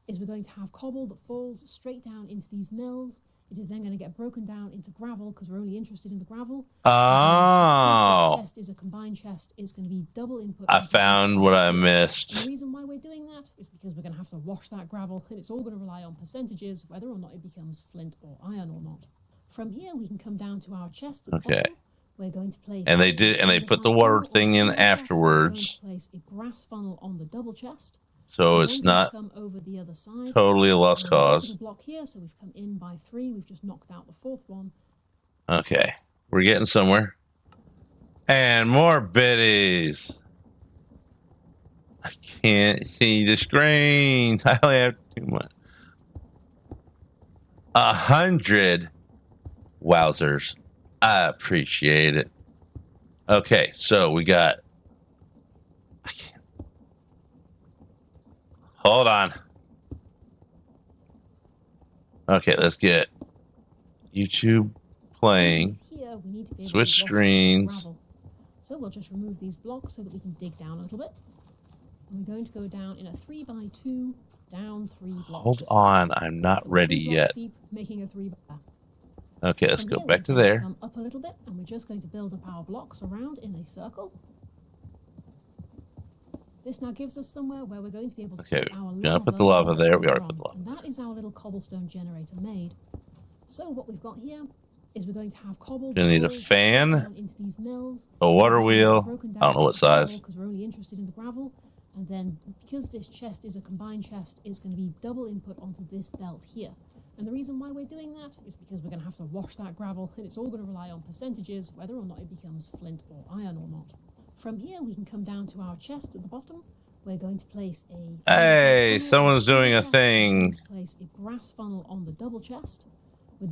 is we're going to have cobble that falls straight down into these mills. It is then going to get broken down into gravel because we're only interested in the gravel. Oh. The chest is a combined chest. It's going to be double input. I found what I missed. And the reason why we're doing that is because we're going to have to wash that gravel, and it's all going to rely on percentages, whether or not it becomes flint or iron or not. From here, we can come down to our chest. Okay. We're going to place. And they did, and they put the water thing in afterwards. We're going to place a grass funnel on the double chest. So it's not come over the other side. Totally a lost cause. Block here, so we've come in by 3. We've just knocked out the 4th one. Okay, we're getting somewhere. And more biddies. I can't see the screen. I only have too much. 100. Wowzers. I appreciate it. Okay, so we got. I can't. Hold on. Okay, let's get YouTube playing. Here, we need to be able Switch to screens. So we'll just remove these blocks so that we can dig down a little bit. And we're going to go down in a 3x2, down 3 blocks. Hold on, I'm not ready yet. Deep, making a 3 Okay, let's From go here, back to we're going there. Come up a little bit, and we're just going to build up our blocks around in a circle. This now gives us somewhere where we're going to be able to Okay, put our gonna put the lava there. We already put the lava. And that is our little cobblestone generator made. So what we've got here is we're going to have cobble. Gonna need a fan, into these mills, a water wheel. I don't know what size. Because we're only interested in the gravel. And then because this chest is a combined chest, it's going to be double input onto this belt here. And the reason why we're doing that is because we're going to have to wash that gravel, and it's all going to rely on percentages, whether or not it becomes flint or iron or not. From here, we can come down to our chest at the bottom. We're going to place a... Hey, someone's doing a thing. Place a grass funnel on the double chest.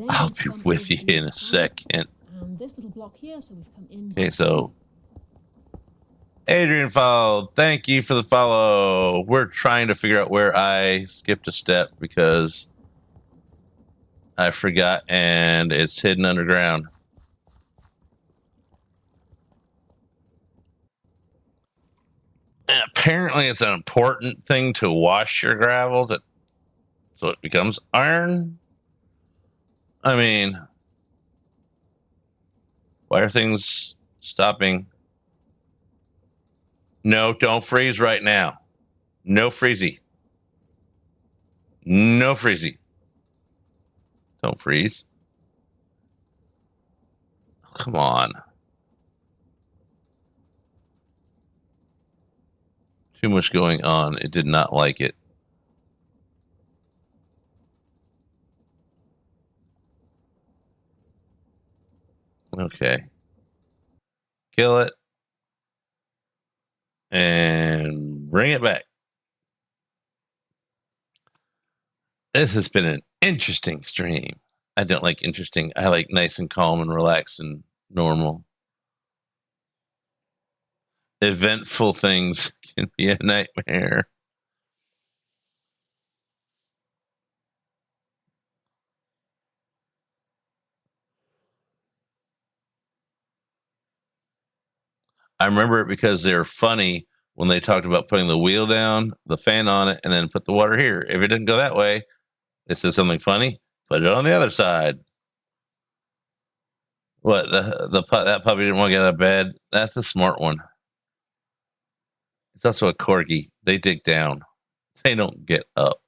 I'll be with you in a second. And this little block here, so we've come in... Okay, so... Adrian followed. Thank you for the follow. We're trying to figure out where I skipped a step because I forgot and it's hidden underground. And apparently it's an important thing to wash your gravel so it becomes iron. I mean, why are things stopping? No, don't freeze right now. No freezy. No freezy. Don't freeze. Oh, come on. Too much going on. It did not like it. Okay. Kill it. And bring it back. This has been an interesting stream. I don't like interesting. I like nice and calm and relaxed and normal. Eventful things can be a nightmare. I remember it because they're funny when they talked about putting the wheel down, the fan on it, and then put the water here. If it didn't go that way, this is something funny. Put it on the other side. What that puppy didn't want to get out of bed? That's a smart one. It's also a corgi. They dig down. They don't get up.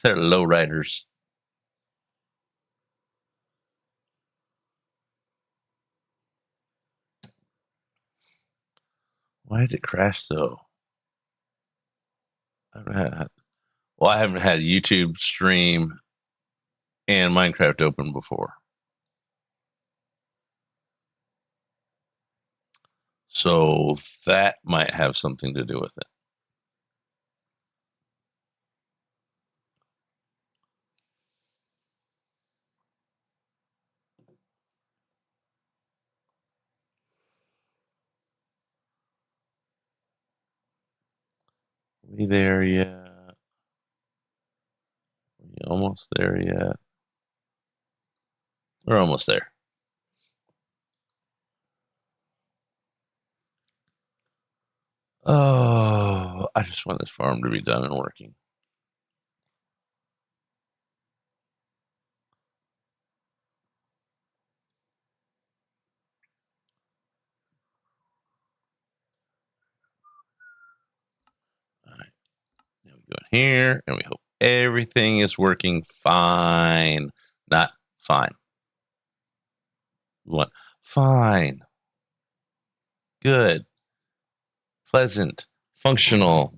They're low riders. Why did it crash though? I haven't had YouTube stream and Minecraft open before. So that might have something to do with it. We there yet? We almost there yet? We're almost there. Oh, I just want this farm to be done and working. All right. Now we go in here and we hope everything is working fine. Not fine. We want fine. Good. Pleasant. Functional.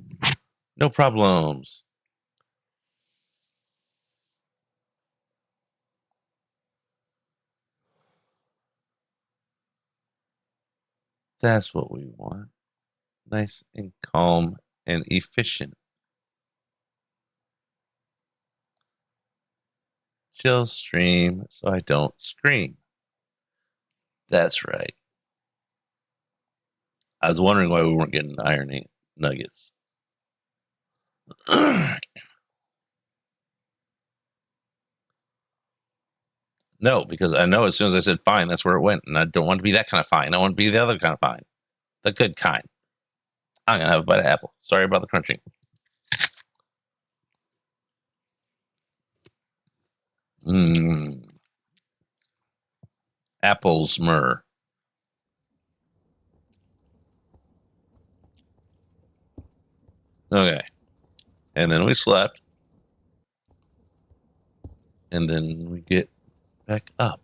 No problems. That's what we want. Nice and calm and efficient. Chill stream so I don't scream. That's right. I was wondering why we weren't getting iron nuggets. No, because I know as soon as I said fine, that's where it went. And I don't want to be that kind of fine. I want to be the other kind of fine. The good kind. I'm going to have a bite of apple. Sorry about the crunching. Mmm. Apples myrrh. Okay. And then we slept. And then we get back up.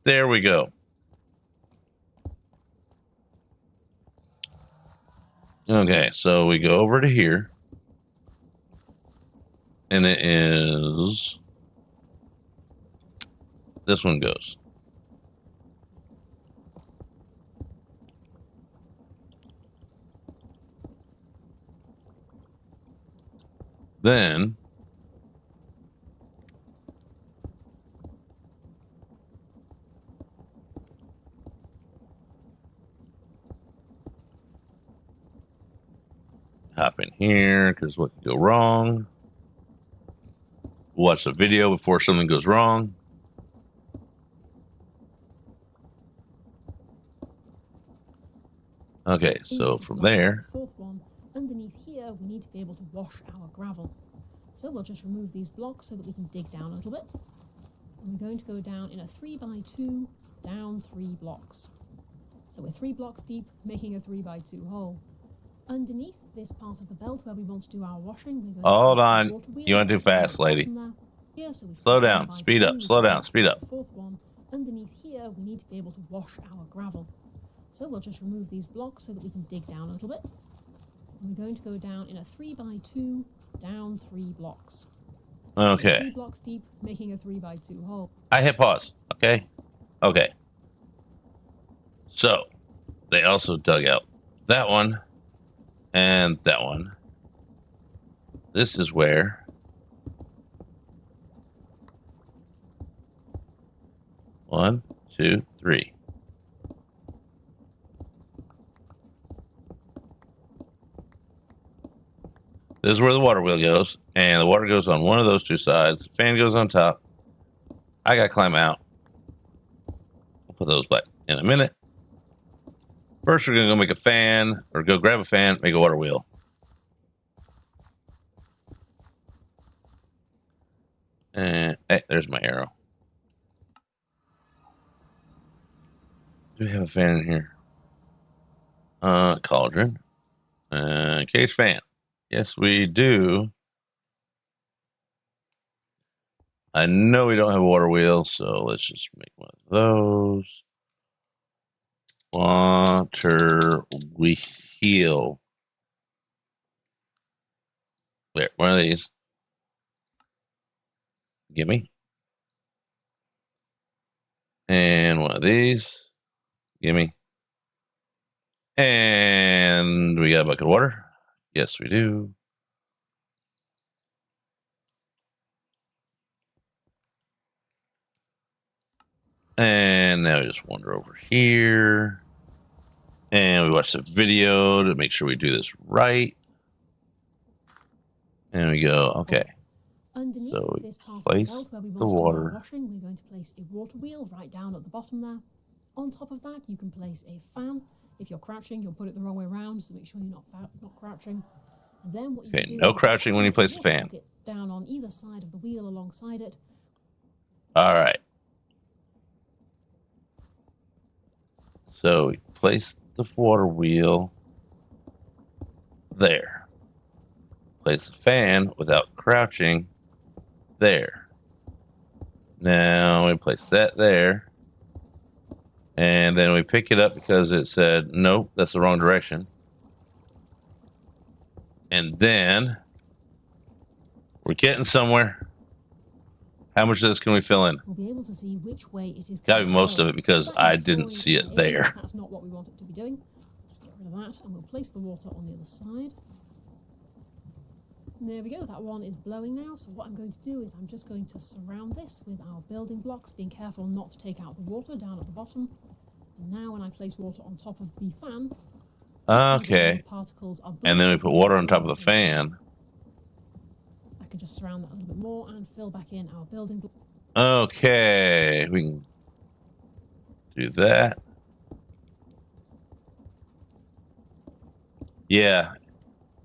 There we go. Okay, so we go over to here. And it is... This one goes. Then... hop in here, because what could go wrong? Watch the video before something goes wrong. Okay, so from there... Fourth one, underneath here, we need to be able to wash our gravel. So we'll just remove these blocks so that we can dig down a little bit. And we're going to go down in a 3x2, down 3 blocks. So we're 3 blocks deep, making a 3x2 hole. Underneath this part of the belt where we want to do our washing, we're going Hold to on. You want to do fast, lady. Yeah, so slow down. Speed up. Slow down. Speed up. Fourth one, underneath here, we need to be able to wash our gravel. So we'll just remove these blocks so that we can dig down a little bit. And we're going to go down in a 3x2, down 3 blocks. Okay. 3 blocks deep, making a 3x2 hole. I hit pause. Okay. Okay. So they also dug out that one and that one. This is where one, two, three. This is where the water wheel goes, and the water goes on one of those 2 sides. The fan goes on top. I got to climb out. I'll put those back in a minute. First, we're going to go make a fan, or go grab a fan, make a water wheel. And hey, there's my arrow. Do we have a fan in here? Cauldron. Case fan. Yes, we do. I know we don't have a water wheel, so let's just make one of those. Water wheel. There, one of these. Gimme. And one of these. Gimme. And we got a bucket of water. Yes, we do. And now we just wander over here. And we watch the video to make sure we do this right. And we go, okay. Underneath So we this part of the place belt where we the want to do our water. washing, we're going to place a water wheel right down at the bottom there. On top of that, you can place a fan. If you're crouching, you'll put it the wrong way around, so make sure you're not crouching. And then what you Okay, do no is crouching when you place the water fan. bucket down on either side of the wheel alongside it. All right. So we place the water wheel there. Place the fan without crouching there. Now we place that there. And then we pick it up because it said, nope, that's the wrong direction. And then we're getting somewhere. How much of this can we fill in? We'll be able to see which way it is. Gotta be most of it because That I is didn't drawing see it in. there. That's not what we want it to be doing. Just get rid of that, and we'll place the water on the other side. And there we go, that one is blowing now. So what I'm going to do is I'm just going to surround this with our building blocks, being careful not to take out the water down at the bottom. And now when I place water on top of the fan, Okay. the particles are And then we put water on top of the fan. I can just surround that a little bit more and fill back in our building blocks. Okay. We can do that. Yeah.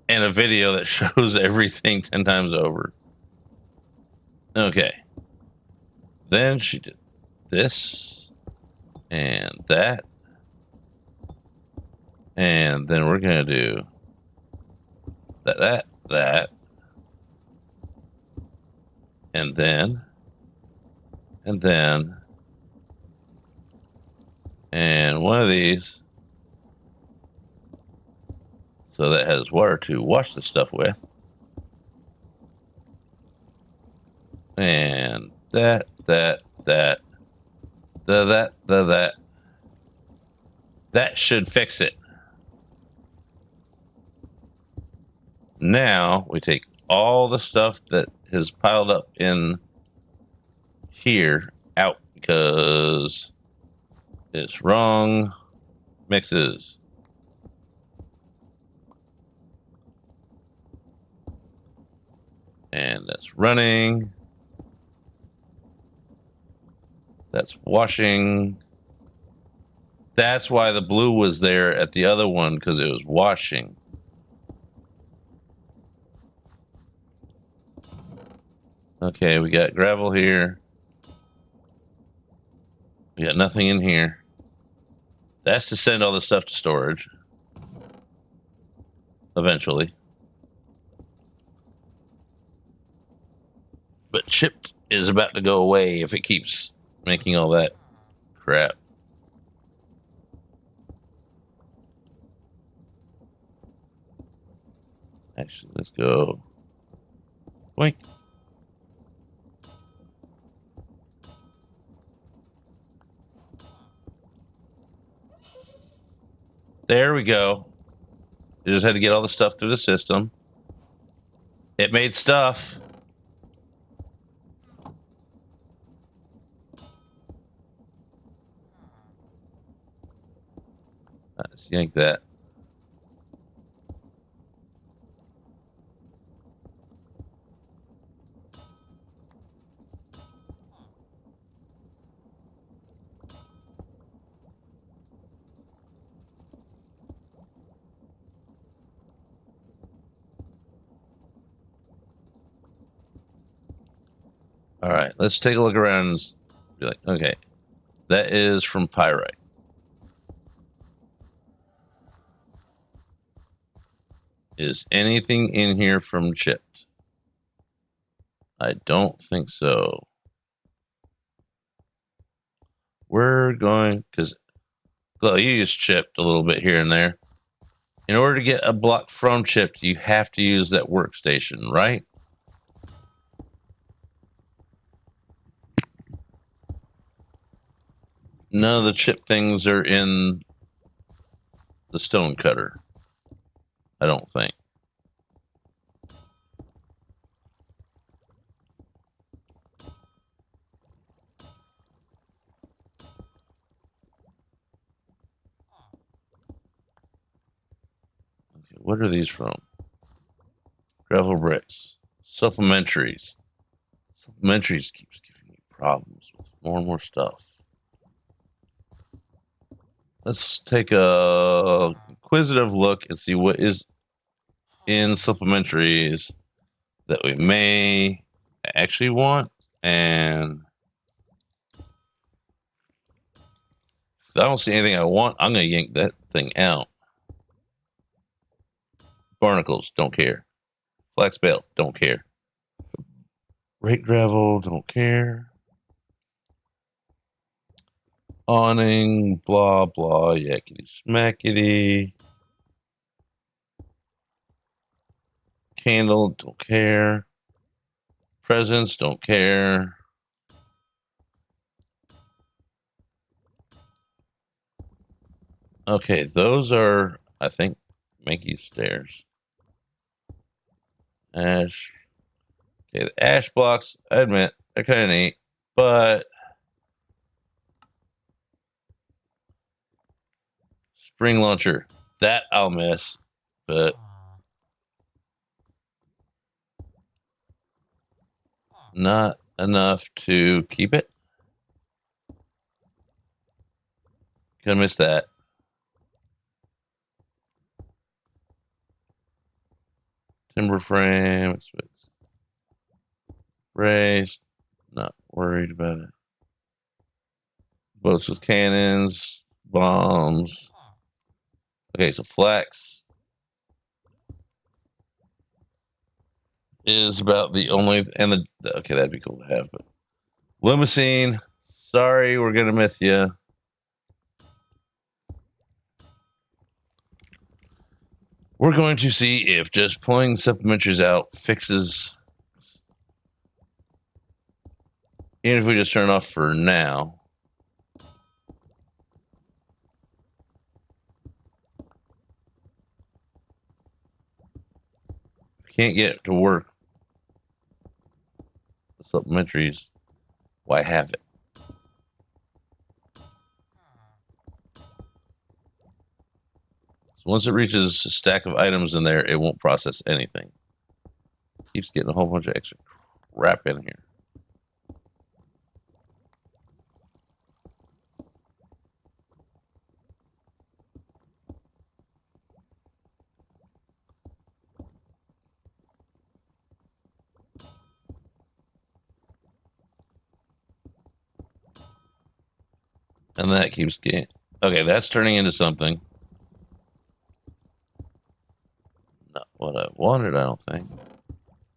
And a video that shows everything 10 times over. Okay. Then she did this and that. And then we're going to do that. And then. And one of these. So that has water to wash the stuff with. And that. That should fix it. Now we take all the stuff that has piled up in here out because it's wrong mixes. And that's running. That's washing. That's why the blue was there at the other one, because it was washing. Okay, we got gravel here. We got nothing in here. That's to send all the stuff to storage. Eventually. But chipped is about to go away if it keeps making all that crap. Actually, let's go. Boink. There we go. You just had to get all the stuff through the system. It made stuff. Let's yank that. All right, let's take a look around and be like, okay, that is from pyrite. Is anything in here from chipped? I don't think so. We're going, because, well, you used chipped a little bit here and there. In order to get a block from chipped, you have to use that workstation, right? None of the chip things are in the stone cutter. I don't think. Okay, what are these from? Gravel bricks. Supplementaries. Supplementaries keeps giving me problems with more and more stuff. Let's take a inquisitive look and see what is in supplementaries that we may actually want. And if I don't see anything I want, I'm going to yank that thing out. Barnacles, don't care. Flax belt, don't care. Rake gravel, don't care. Awning, blah, blah, yakety smackety. Candle, don't care. Presents, don't care. Okay, those are, I think, Mankey's stairs. Ash. Okay, the ash blocks, I admit, they're kind of neat, but spring launcher, that I'll miss, but not enough to keep it. Gonna miss that. Timber frame, raised, not worried about it. Boats with cannons, bombs. Okay, so flax is about the only, and okay, that'd be cool to have, but limousine, sorry, we're gonna miss you. We're going to see if just pulling supplementaries out fixes, even if we just turn it off for now. Can't get it to work. The supplementaries, why have it? So once it reaches a stack of items in there, it won't process anything. Keeps getting a whole bunch of extra crap in here. And that keeps getting... Okay, that's turning into something. Not what I wanted, I don't think.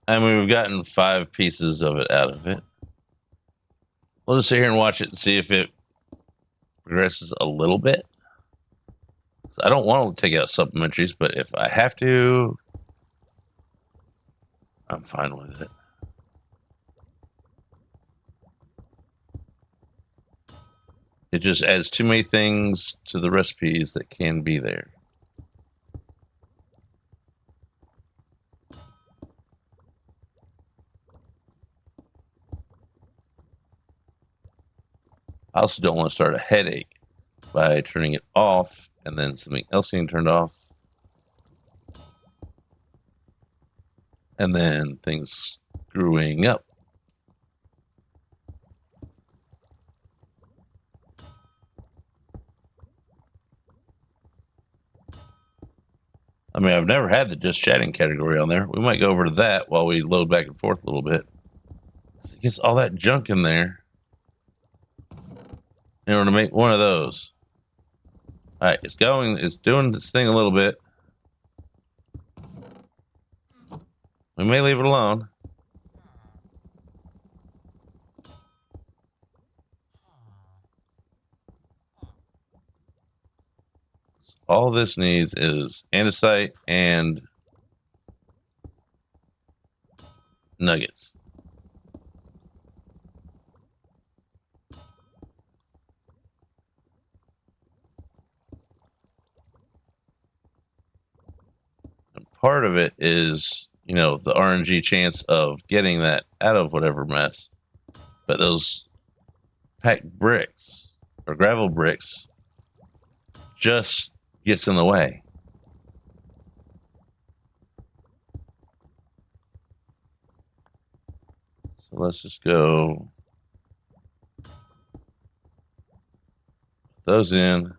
I mean, we've gotten 5 pieces of it out of it. We'll just sit here and watch it and see if it progresses a little bit. So I don't want to take out supplementaries, but if I have to, I'm fine with it. It just adds too many things to the recipes that can be there. I also don't want to start a headache by turning it off and then something else getting turned off. And then things screwing up. I mean, I've never had the just chatting category on there. We might go over to that while we load back and forth a little bit. It gets all that junk in there in order to make one of those. All right, it's doing this thing a little bit. We may leave it alone. All this needs is andesite and nuggets. And part of it is, you know, the RNG chance of getting that out of whatever mess. But those packed bricks or gravel bricks just gets in the way. So let's just go those in.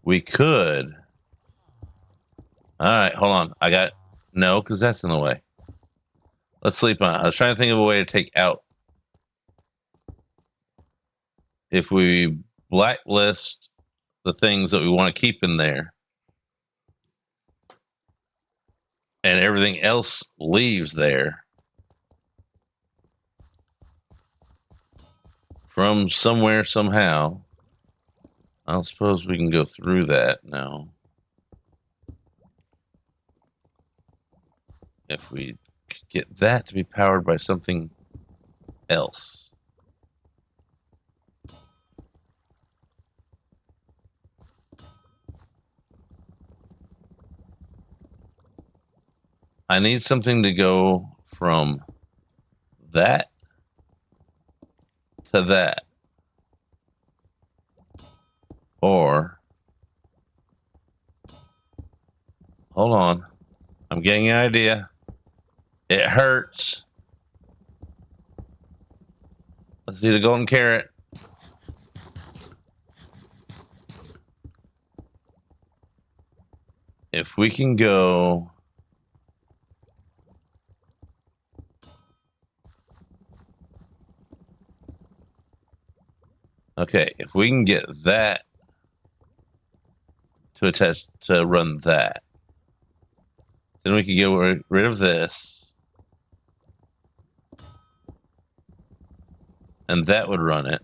We could. All right, hold on. I got no, because that's in the way. Let's sleep on it. I was trying to think of a way to take out. If we blacklist the things that we want to keep in there, and everything else leaves there from somewhere, somehow. I don't suppose we can go through that now. If we could get that to be powered by something else. I need something to go from that to that. Or, hold on. I'm getting an idea. It hurts. Let's do the golden carrot. If we can go... Okay, if we can get that to attach to run that, then we can get rid of this, and that would run it.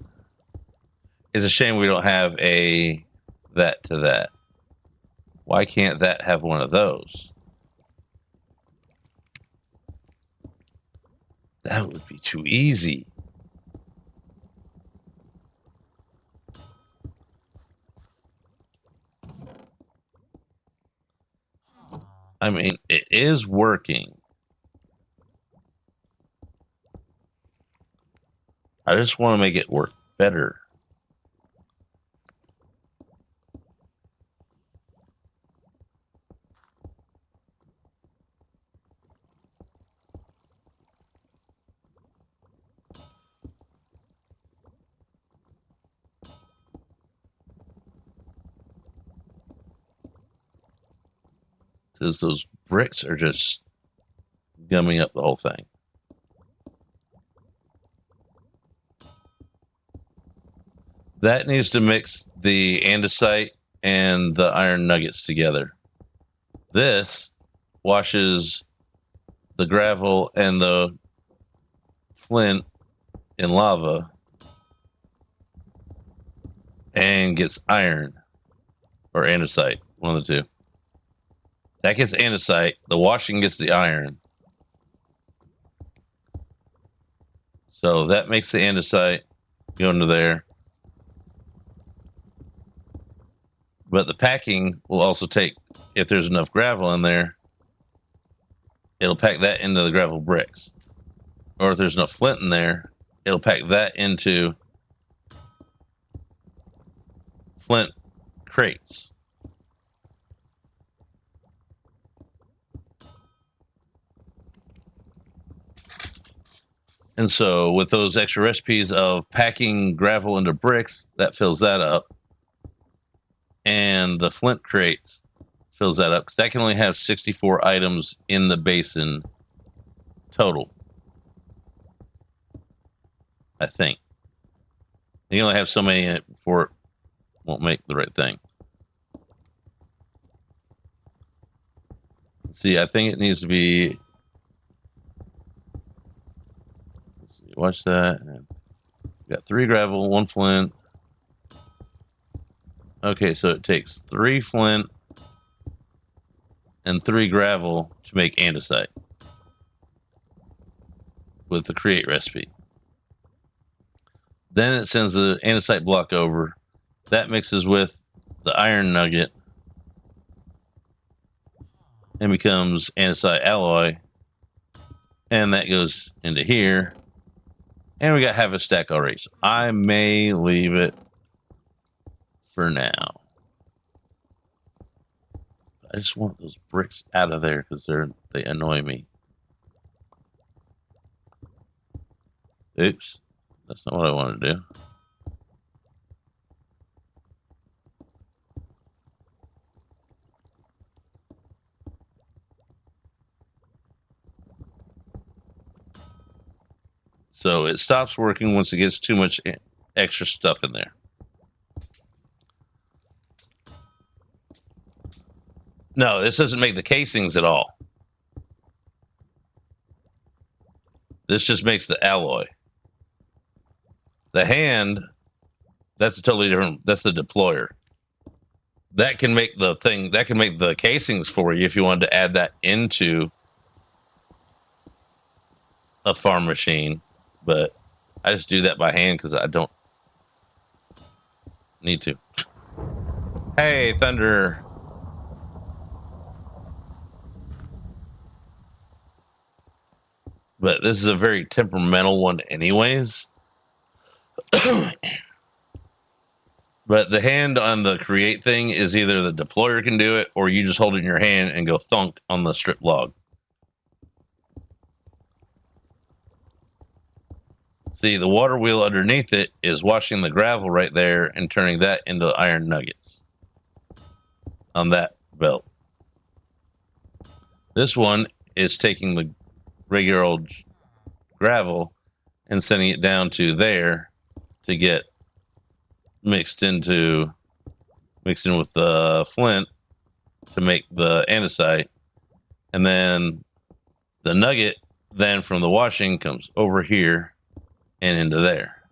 It's a shame we don't have a that to that. Why can't that have one of those? That would be too easy. I mean, it is working. I just want to make it work better. Because those bricks are just gumming up the whole thing. That needs to mix the andesite and the iron nuggets together. This washes the gravel and the flint in lava and gets iron or andesite, one of the two. That gets andesite. The washing gets the iron. So that makes the andesite go into there. But the packing will also take, if there's enough gravel in there, it'll pack that into the gravel bricks. Or if there's enough flint in there, it'll pack that into flint crates. And so with those extra recipes of packing gravel into bricks, that fills that up. And the flint crates fills that up, because that can only have 64 items in the basin total, I think. You only have so many in it before it won't make the right thing. See, I think it needs to be... Let's see, watch that. We got 3 gravel, 1 flint. Okay, so it takes 3 flint and 3 gravel to make andesite with the create recipe. Then it sends the andesite block over. That mixes with the iron nugget and becomes andesite alloy. And that goes into here. And we got half a stack already. So I may leave it for now. I just want those bricks out of there because they annoy me. Oops. That's not what I want to do. So it stops working once it gets too much extra stuff in there. No, this doesn't make the casings at all. This just makes the alloy. The hand, that's a totally different, that's the deployer. That can make the thing, that can make the casings for you if you wanted to add that into a farm machine. But I just do that by hand because I don't need to. Hey, Thunder. But this is a very temperamental one anyways. But the hand on the create thing is either the deployer can do it or you just hold it in your hand and go thunk on the strip log. See, the water wheel underneath it is washing the gravel right there and turning that into iron nuggets on that belt. This one is taking the regular old gravel and sending it down to there to get mixed in with the flint to make the andesite, and then the nugget then from the washing comes over here and into there.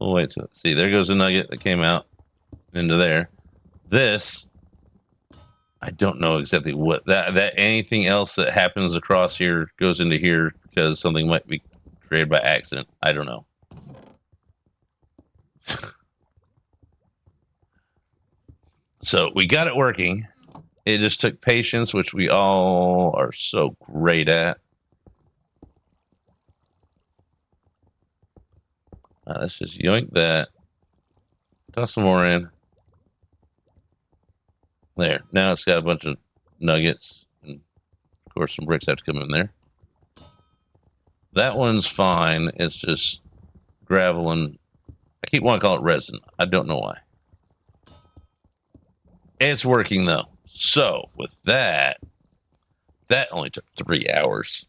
Oh wait, see, there goes the nugget that came out into there. This, I don't know exactly what that anything else that happens across here goes into here because something might be created by accident. I don't know. So we got it working. It just took patience, which we all are so great at. Let's just yoink that. Toss some more in. There. Now it's got a bunch of nuggets. And of course, some bricks have to come in there. That one's fine. It's just gravel and I keep wanting to call it resin. I don't know why. It's working though. So with that only took 3 hours.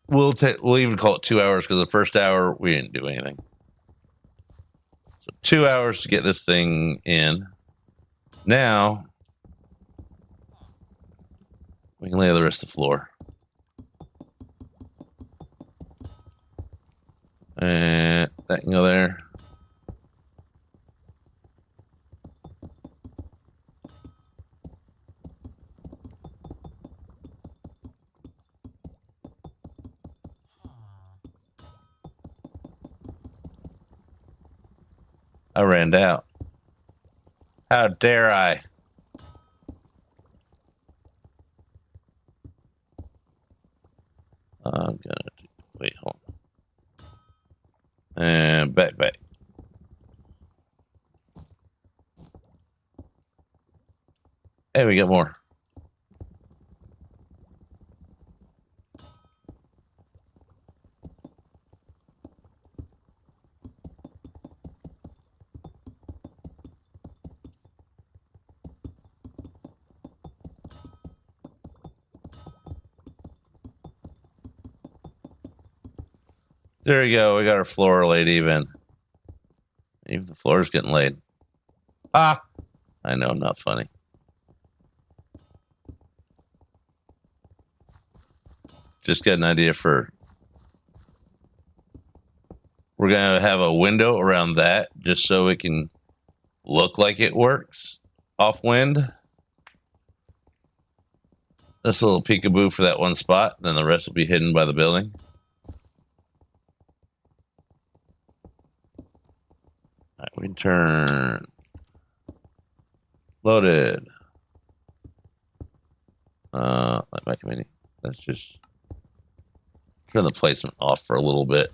We'll even call it 2 hours because the first hour we didn't do anything. So 2 hours to get this thing in. Now we can lay the rest of the floor. And that can go there. I ran out. How dare I? I'm gonna wait, hold on. And back. Hey, we got more. There you go. We got our floor laid even. Even the floor is getting laid. Ah! I know, not funny. Just got an idea for... We're going to have a window around that just so it can look like it works off wind. This little peekaboo for that one spot. Then the rest will be hidden by the building. All right, return. Loaded. Like my committee. Let's just turn the placement off for a little bit.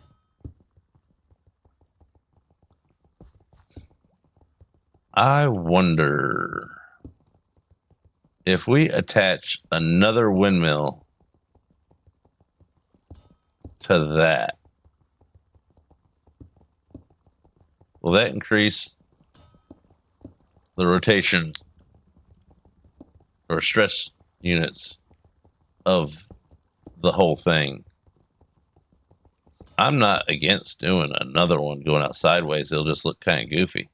I wonder if we attach another windmill to that, will that increase the rotation or stress units of the whole thing? I'm not against doing another one going out sideways. It'll just look kind of goofy.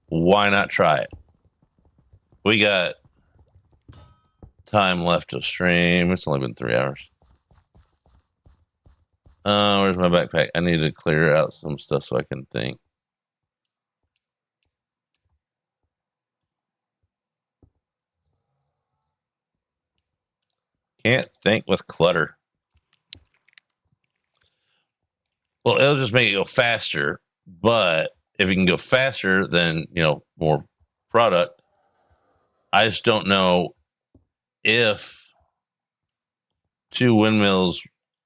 Why not try it? We got time left to stream. It's only been 3 hours. Where's my backpack? I need to clear out some stuff so I can think. Can't think with clutter. Well, it'll just make it go faster, but if you can go faster, then more product. I just don't know if 2 windmills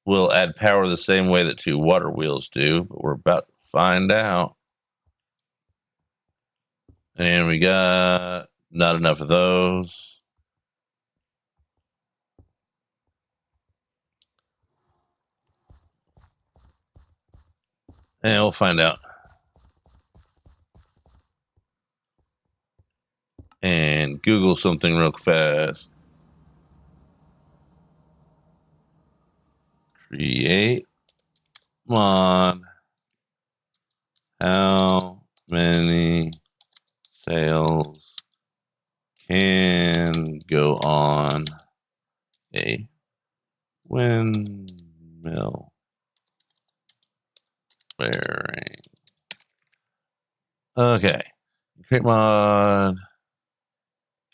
will add power the same way that 2 water wheels do, but we're about to find out. And we got not enough of those. And we'll find out. And Google something real fast. Create. Come on. How many sales can go on a windmill bearing? Okay. Create mod.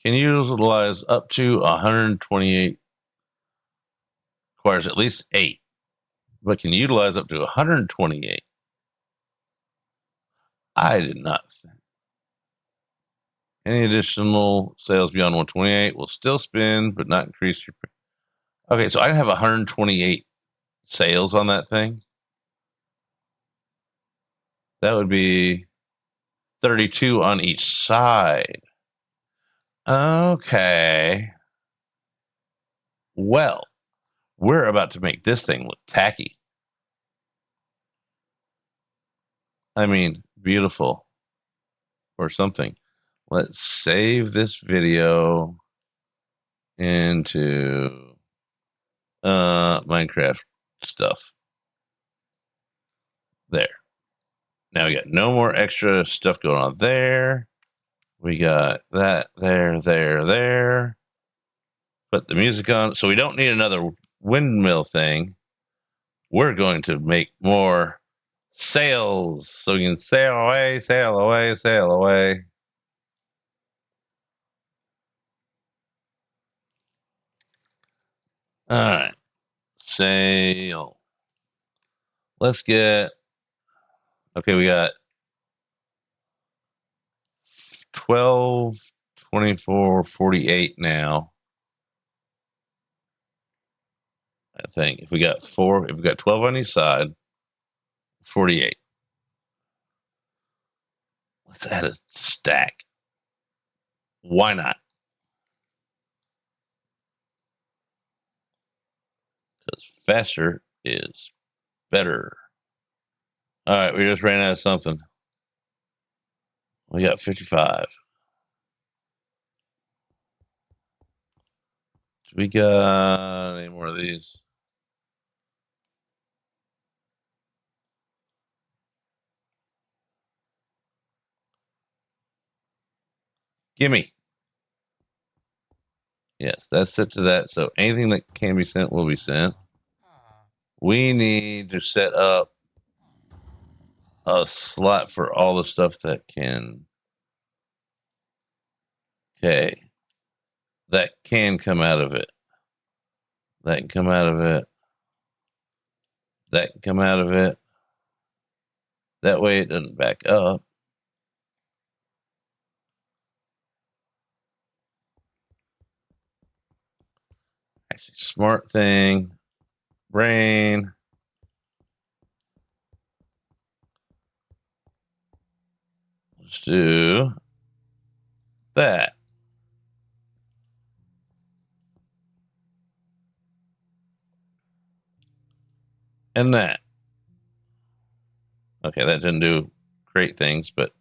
Can utilize up to 128. Requires at least 8, but can utilize up to 128. I did not think. Any additional sales beyond 128 will still spin, but not increase your. Okay, so I have 128 sales on that thing. That would be 32 on each side. Okay. Well, we're about to make this thing look tacky. I mean, beautiful or something. Let's save this video into Minecraft stuff. There. Now we got no more extra stuff going on there. We got that there. Put the music on. So we don't need another windmill thing. We're going to make more sails. So we can sail away, sail away, sail away. All right. Sail. Let's get. Okay, we got 12, 24, 48 now. I think if we got 12 on each side, 48. Let's add a stack. Why not? Because faster is better. All right, we just ran out of something. We got 55. Do we got any more of these? Gimme. Yes, that's set to that. So anything that can be sent will be sent. We need to set up a slot for all the stuff that can. Okay. That can come out of it. That can come out of it. That can come out of it. That way it doesn't back up. Actually, smart thing. rain. Let's do that. And that. Okay, that didn't do great things, but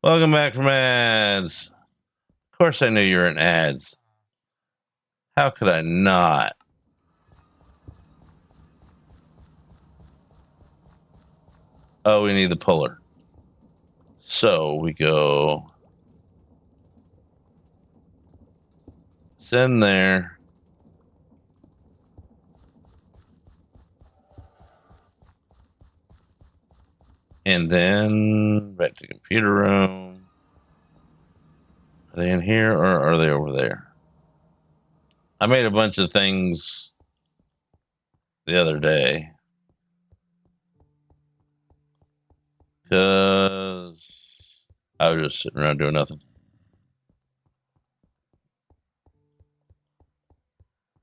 welcome back from ads. Of course I knew you were in ads. How could I not? Oh, we need the puller. So we go send there. And then back to computer room. Are they in here or are they over there? I made a bunch of things the other day because I was just sitting around doing nothing.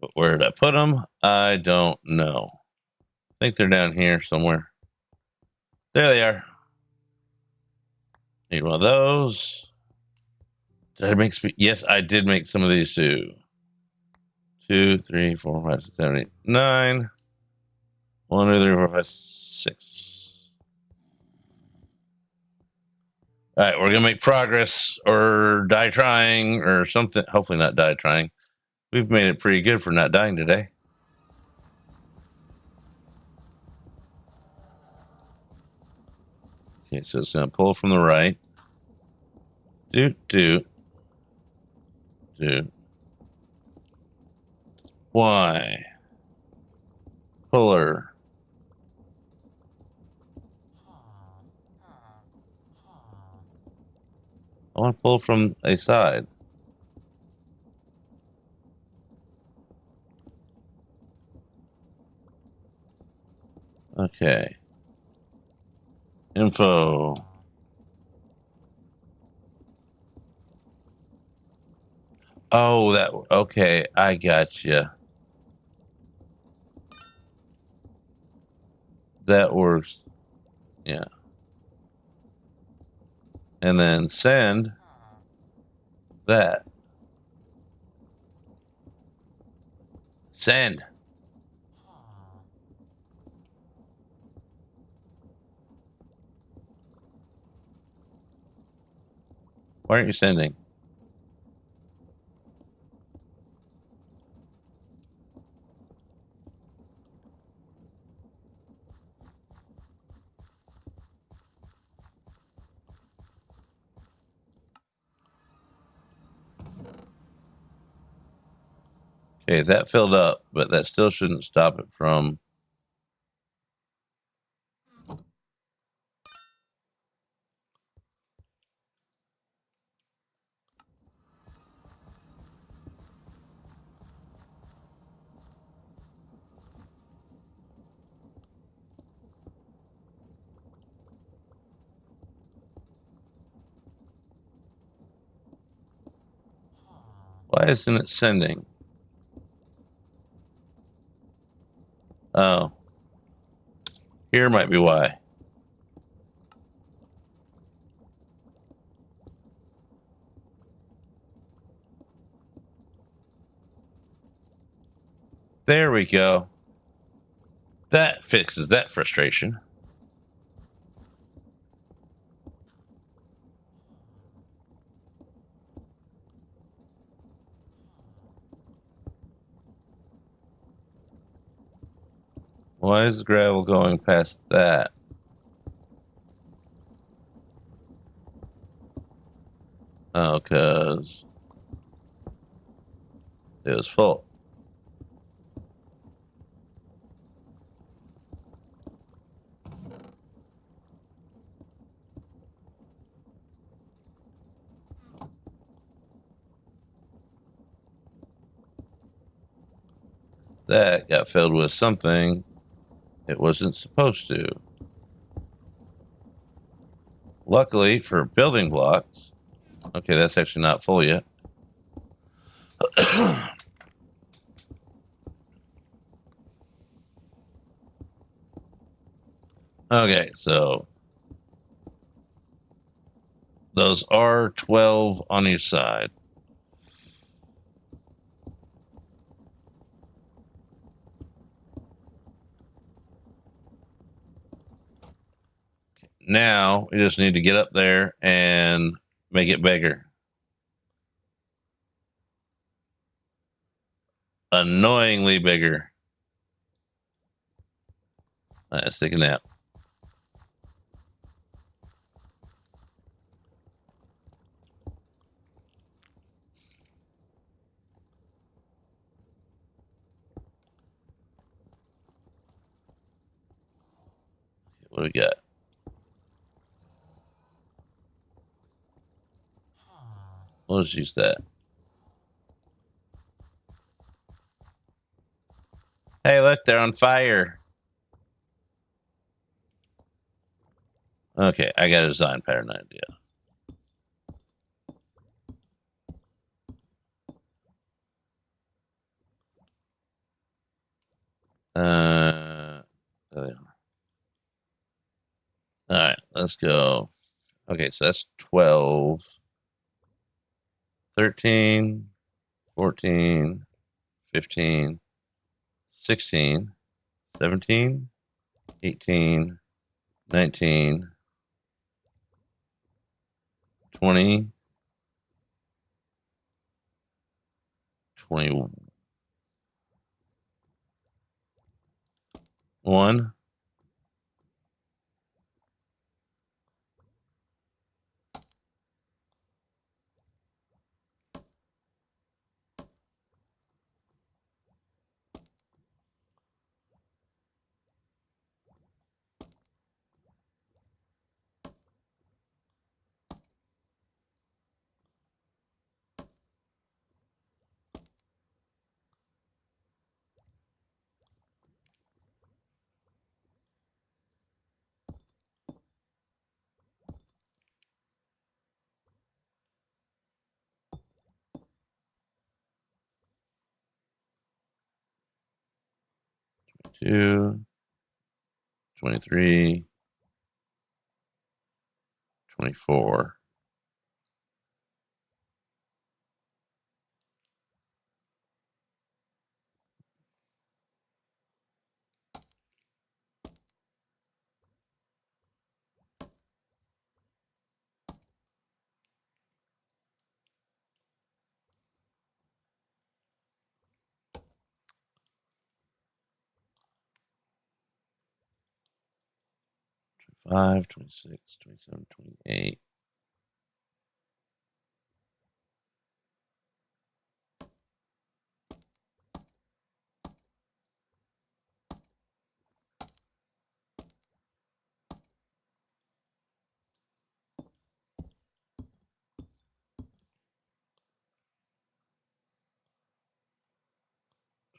But where did I put them? I don't know. I think they're down here somewhere. There they are. Need one of those. Did I make speed? Yes, I did make some of these too. 2, 3, 4, 5, 6, 7, 8, 9. 1, 2, 3, 4, 5, 6. All right, we're gonna make progress or die trying or something. Hopefully not die trying. We've made it pretty good for not dying today. Okay, so it's gonna pull from the right. Do. Y. Puller. I want to pull from a side. Okay. Info. Oh, that. Okay, I got you. That works. Yeah. And then send that. Send. Why aren't you sending? Okay, that filled up, but that still shouldn't stop it from. Why isn't it sending? Oh. Here might be why. There we go. That fixes that frustration. Why is the gravel going past that? Oh, because it was full. That got filled with something it wasn't supposed to. luckily for building blocks, okay, that's actually not full yet. Okay, so those are 12 on each side. Now we just need to get up there and make it bigger. Annoyingly bigger. Let's take a nap. What do we got? We'll just use that. Hey, look, they're on fire. Okay, I got a design pattern idea. There they are. All right, let's go. Okay, so that's 12, 13, 14, 15, 16, 17, 18, 19, 20, 21, 22, 23, 24. Five, 26, 27, 28.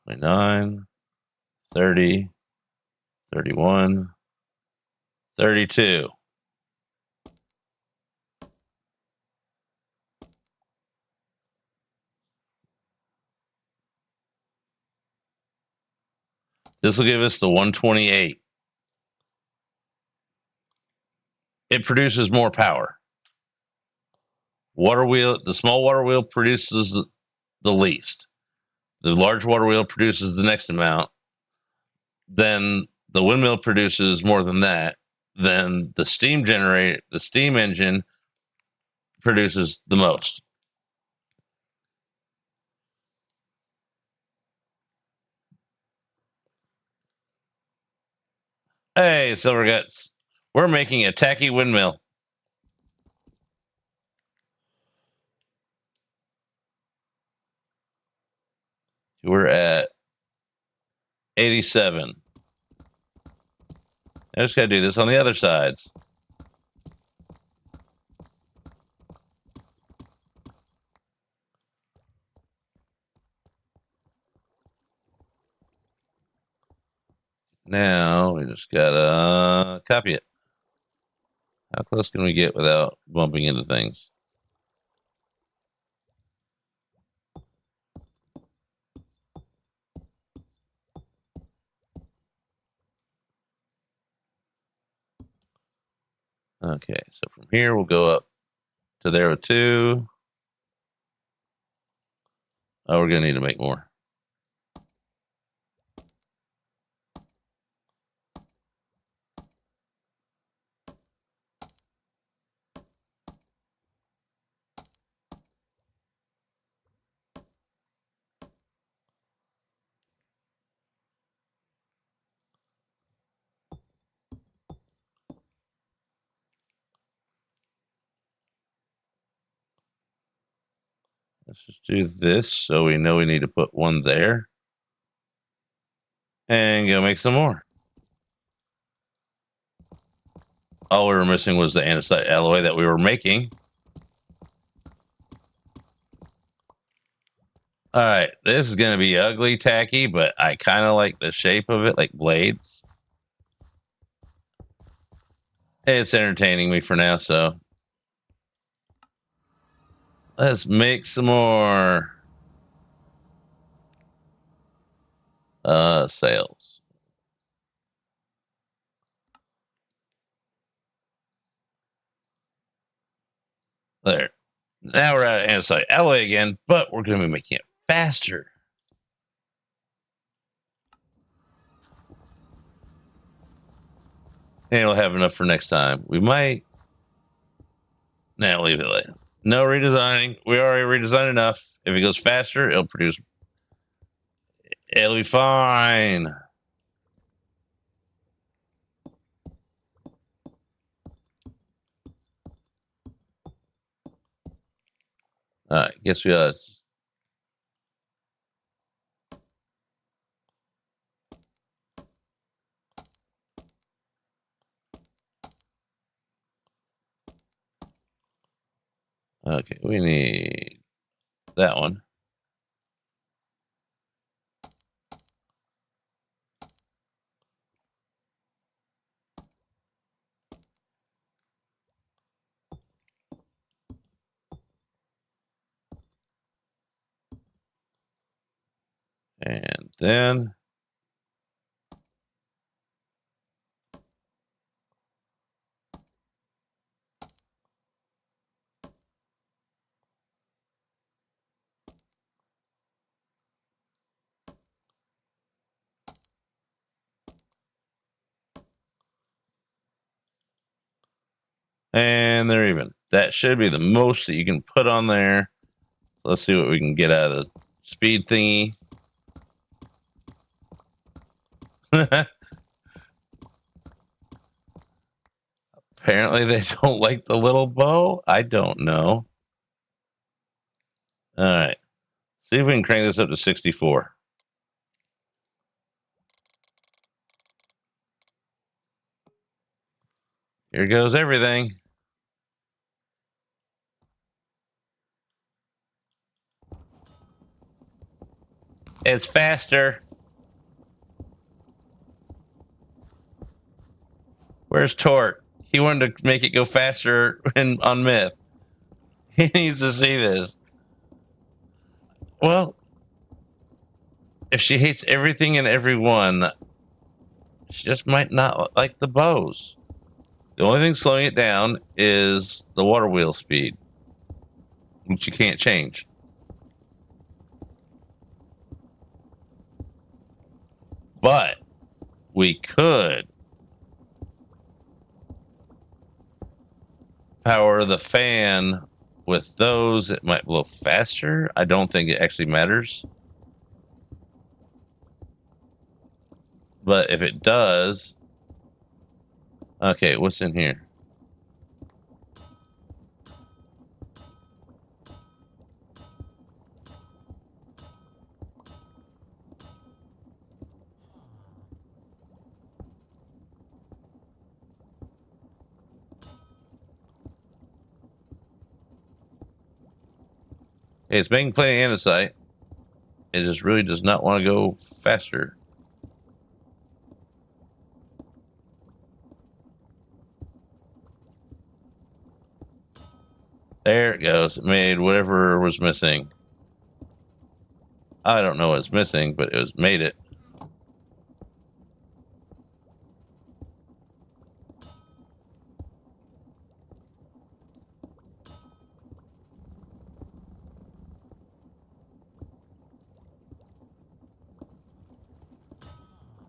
Twenty-nine, 30, 31, 32. This will give us the 128. It produces more power. Water wheel, the small water wheel produces the least. The large water wheel produces the next amount. Then the windmill produces more than that. Then the steam engine produces the most. Hey, Silver Guts, we're making a tacky windmill. We're at 87. I just got to do this on the other sides. Now we just got to copy it. How close can we get without bumping into things? Okay, so from here we'll go up to there with 2. Oh, we're gonna need to make more. Let's just do this so we know we need to put 1 there. And go make some more. All we were missing was the andesite alloy that we were making. All right, this is going to be ugly, tacky, but I kind of like the shape of it, like blades. It's entertaining me for now, so let's make some more sails. There. Now we're at andesite alloy again, but we're going to be making it faster. And we'll have enough for next time. We might. Now leave it like no redesigning. We already redesigned enough. If it goes faster, it'll produce. It'll be fine. All right, guess we got. Okay, we need that one. And then they're even. That should be the most that you can put on there. Let's see what we can get out of the speed thingy. Apparently they don't like the little bow. I don't know. All right. See if we can crank this up to 64. Here goes everything. It's faster. Where's Tort? He wanted to make it go faster on Myth. He needs to see this. Well, if she hates everything and everyone, she just might not like the bows. The only thing slowing it down is the water wheel speed, which you can't change. But we could power the fan with those. It might blow faster. I don't think it actually matters. But if it does... Okay, what's in here? It's making plenty of andesite. It just really does not want to go faster. There it goes. It made whatever was missing. I don't know what's missing, but it was made it.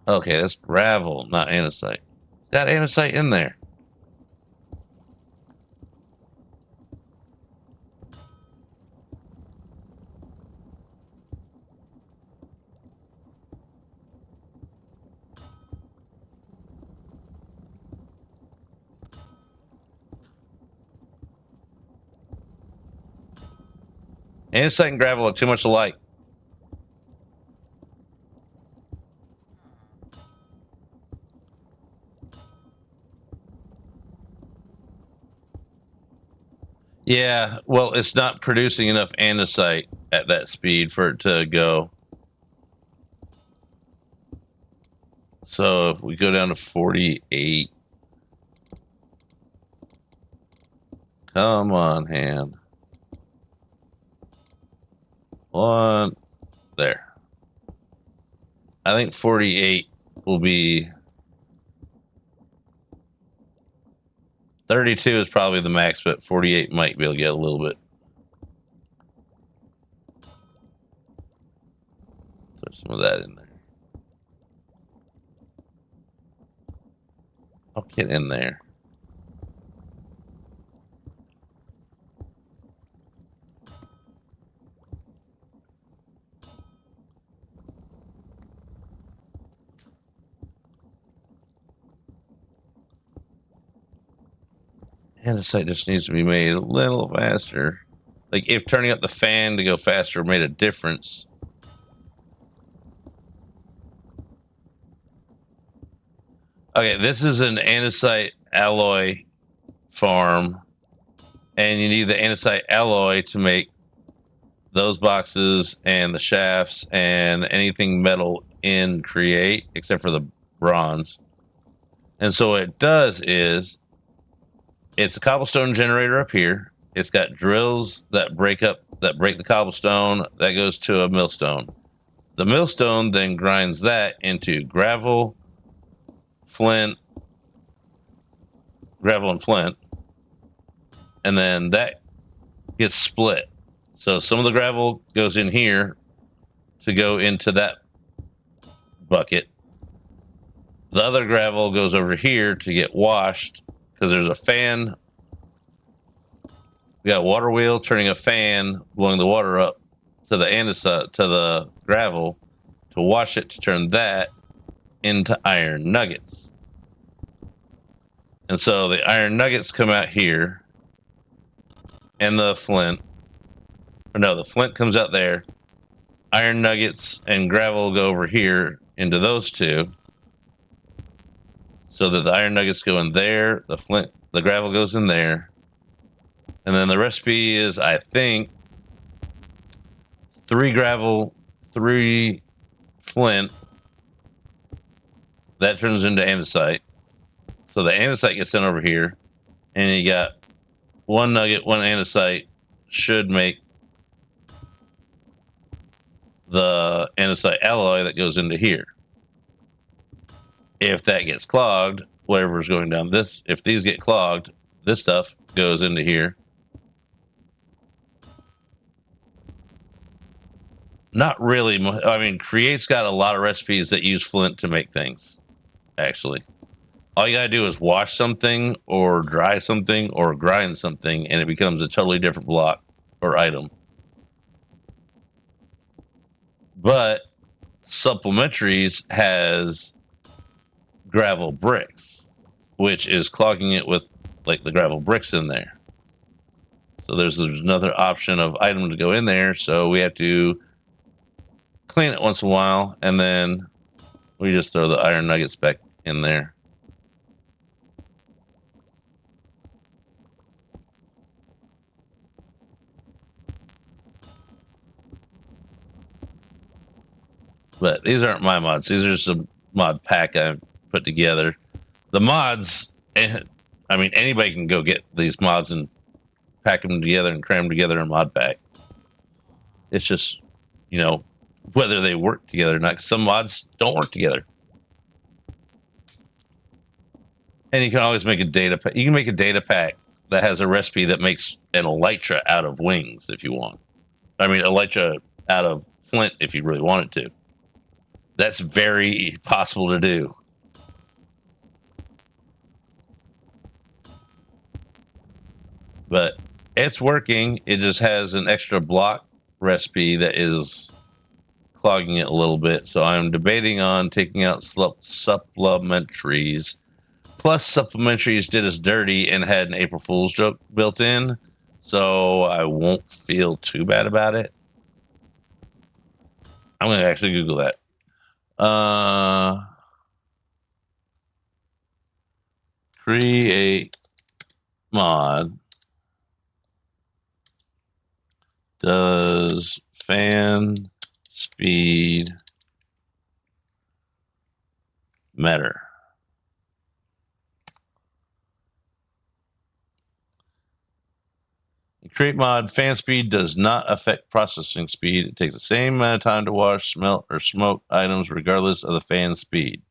Okay, that's gravel, not andesite. It's got andesite in there. Andesite and gravel are too much alike. Yeah, well, it's not producing enough andesite at that speed for it to go. So if we go down to 48. Come on, hand. One. There. I think 48 will be... 32 is probably the max, but 48 might be able to get a little bit. Throw some of that in there. I'll get in there. Andesite just needs to be made a little faster. Like if turning up the fan to go faster made a difference. Okay, this is an andesite alloy farm, and you need the andesite alloy to make those boxes and the shafts and anything metal in Create, except for the bronze. And so what it does is, it's a cobblestone generator up here. It's got drills that break the cobblestone. That goes to a millstone. The millstone then grinds that into gravel, flint, gravel and flint. And then that gets split. So some of the gravel goes in here to go into that bucket. The other gravel goes over here to get washed, because there's a fan. We got a water wheel turning a fan, blowing the water up to the andesite, to the gravel, to wash it, to turn that into iron nuggets. And so the iron nuggets come out here, and the flint. Or no, the flint comes out there. Iron nuggets and gravel go over here into those two. So that the iron nuggets go in there, the gravel goes in there. And then the recipe is, I think, 3 gravel, 3 flint. That turns into andesite. So the andesite gets sent over here. And you got 1 nugget, 1 andesite should make the andesite alloy that goes into here. If that gets clogged, whatever's going down this, if these get clogged, this stuff goes into here. Not really. I mean, Create's got a lot of recipes that use flint to make things, actually. All you gotta do is wash something or dry something or grind something, and it becomes a totally different block or item. But Supplementaries has gravel bricks, which is clogging it with like the gravel bricks in there. So there's another option of item to go in there. So we have to clean it once in a while, and then we just throw the iron nuggets back in there. But these aren't my mods. These are just a mod pack I put together. The mods, I mean, anybody can go get these mods and pack them together and cram them together in a mod pack. It's just, you know, whether they work together or not. 'Cause some mods don't work together. And you can always make a data pack. You can make a data pack that has a recipe that makes an elytra out of wings if you want. I mean, elytra out of flint if you really wanted to. That's very possible to do. But it's working. It just has an extra block recipe that is clogging it a little bit. So I'm debating on taking out supplementaries. Plus, supplementaries did us dirty and had an April Fool's joke built in. So I won't feel too bad about it. I'm going to actually Google that. Create mod. Does fan speed matter? In create mod, fan speed does not affect processing speed. It takes the same amount of time to wash, smelt, or smoke items regardless of the fan speed.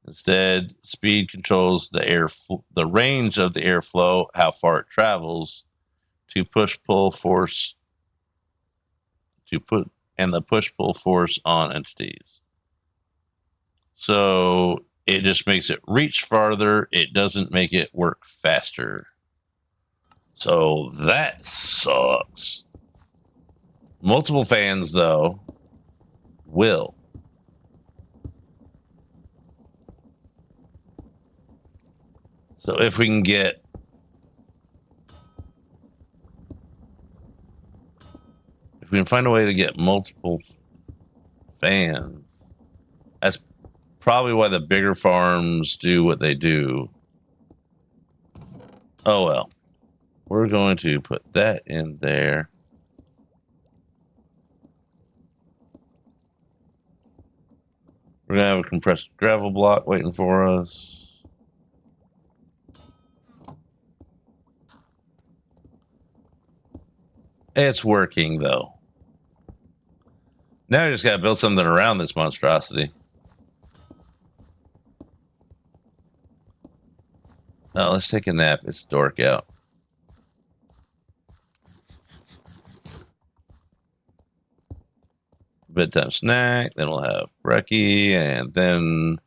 Instead, speed controls the range of the airflow, how far it travels, to push-pull force, and the push-pull force on entities. So it just makes it reach farther. It doesn't make it work faster. So that sucks. Multiple fans, though, will. So if we can get find a way to get multiple fans, that's probably why the bigger farms do what they do. Oh well. We're going to put that in there. We're going to have a compressed gravel block waiting for us. It's working, though. Now we just got to build something around this monstrosity. Oh, let's take a nap. It's dark out. Bedtime snack. Then we'll have brekkie, and then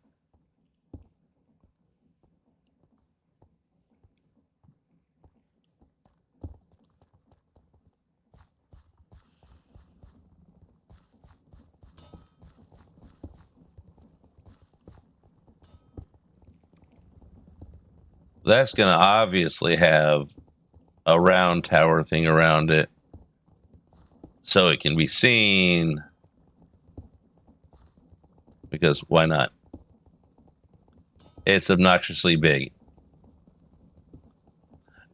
that's going to obviously have a round tower thing around it so it can be seen. Because why not? It's obnoxiously big.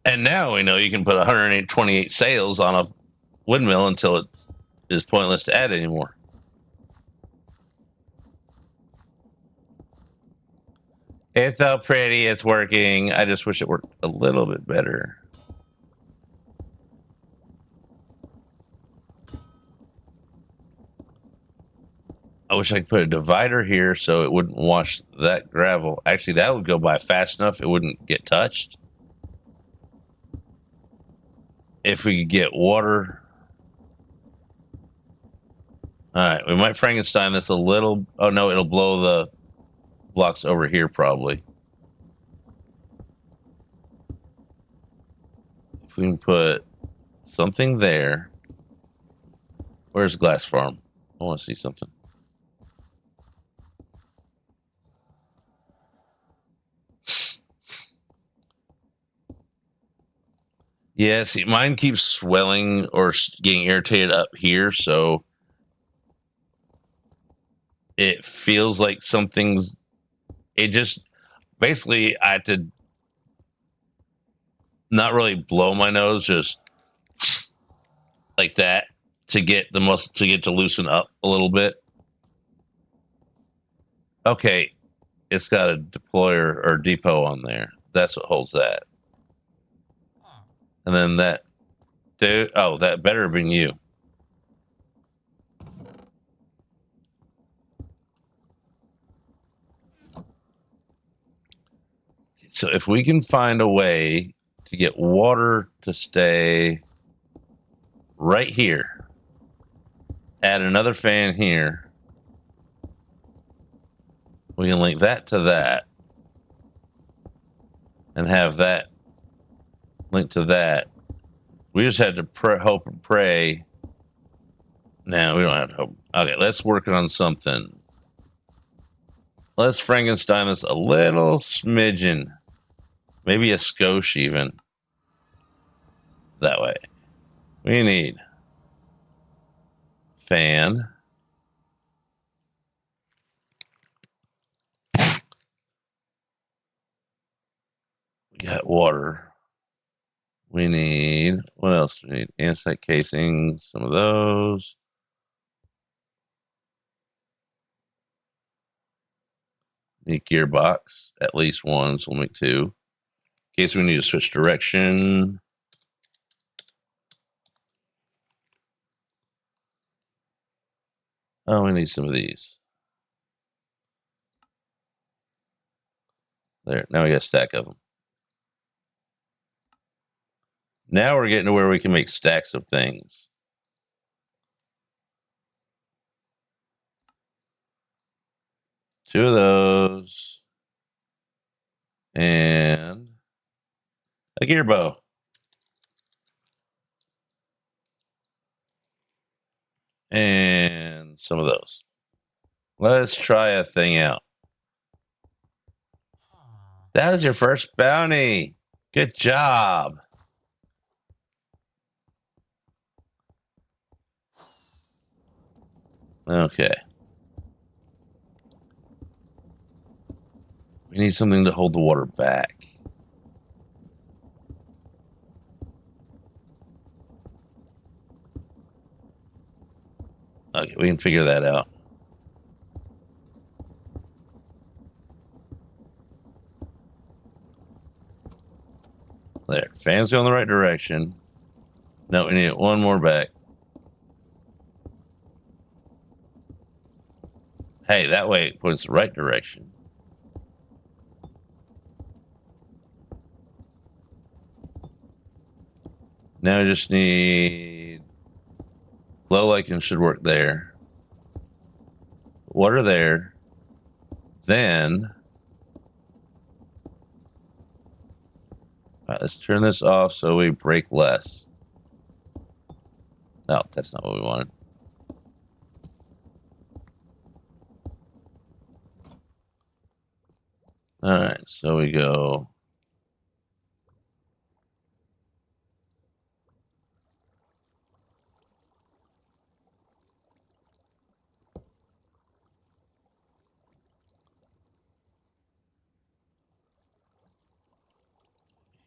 And now we know you can put 128 sails on a windmill until it is pointless to add anymore. It's so pretty. It's working. I just wish it worked a little bit better. I wish I could put a divider here so it wouldn't wash that gravel. Actually, that would go by fast enough it wouldn't get touched. If we could get water. All right, we might Frankenstein this a little. Oh, no, it'll blow the blocks over here probably. If we can put something there. Where's Glass Farm? I want to see something. Yeah, see, mine keeps swelling or getting irritated up here, so it feels like something's. It just basically I had to not really blow my nose, just like that to get the muscle to loosen up a little bit. Okay, it's got a deployer or depot on there. That's what holds that. And then that dude, oh, that better have been you. So if we can find a way to get water to stay right here, add another fan here, we can link that to that and have that linked to that. We just had to hope and pray. No, we don't have to hope. Okay, let's work on something. Let's Frankenstein this a little smidgen. Maybe a skosh even. That way. We need fan. We got water. We need, what else do we need? Andesite casings, some of those. Need gearbox, at least one, so we'll make two. In case we need to switch direction. Oh, we need some of these. There, now we got a stack of them. Now we're getting to where we can make stacks of things. Two of those. And a gear bow. And some of those. Let's try a thing out. That was your first bounty. Good job. Okay. We need something to hold the water back. Okay, we can figure that out. There. Fans go in the right direction. No, we need one more back. Hey, that way it points the right direction. Now I just need glow lichen should work there. Water there. Then let's turn this off so we break less. No, that's not what we wanted. All right, so we go.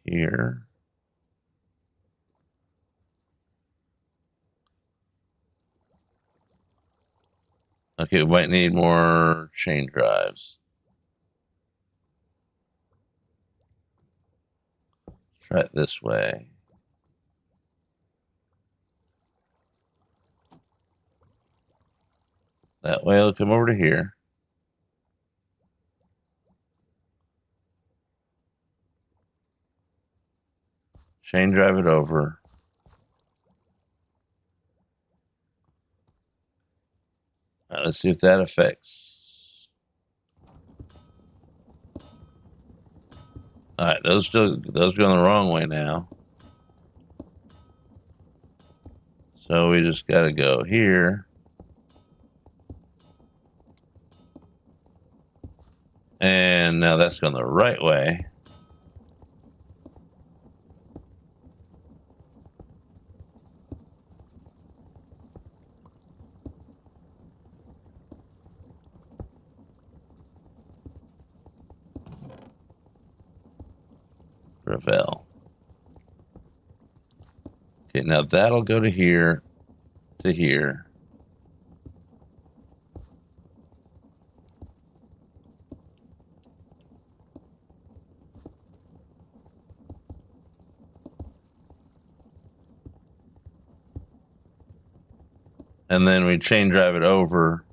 Here. Okay, we might need more chain drives. Try it this way. That way it'll come over to here. Chain drive it over. Let's see if that affects. All right, those going the wrong way now. So we just got to go here. And now that's going the right way. Ravel. Okay, now that'll go to here, to here. and then we chain drive it over,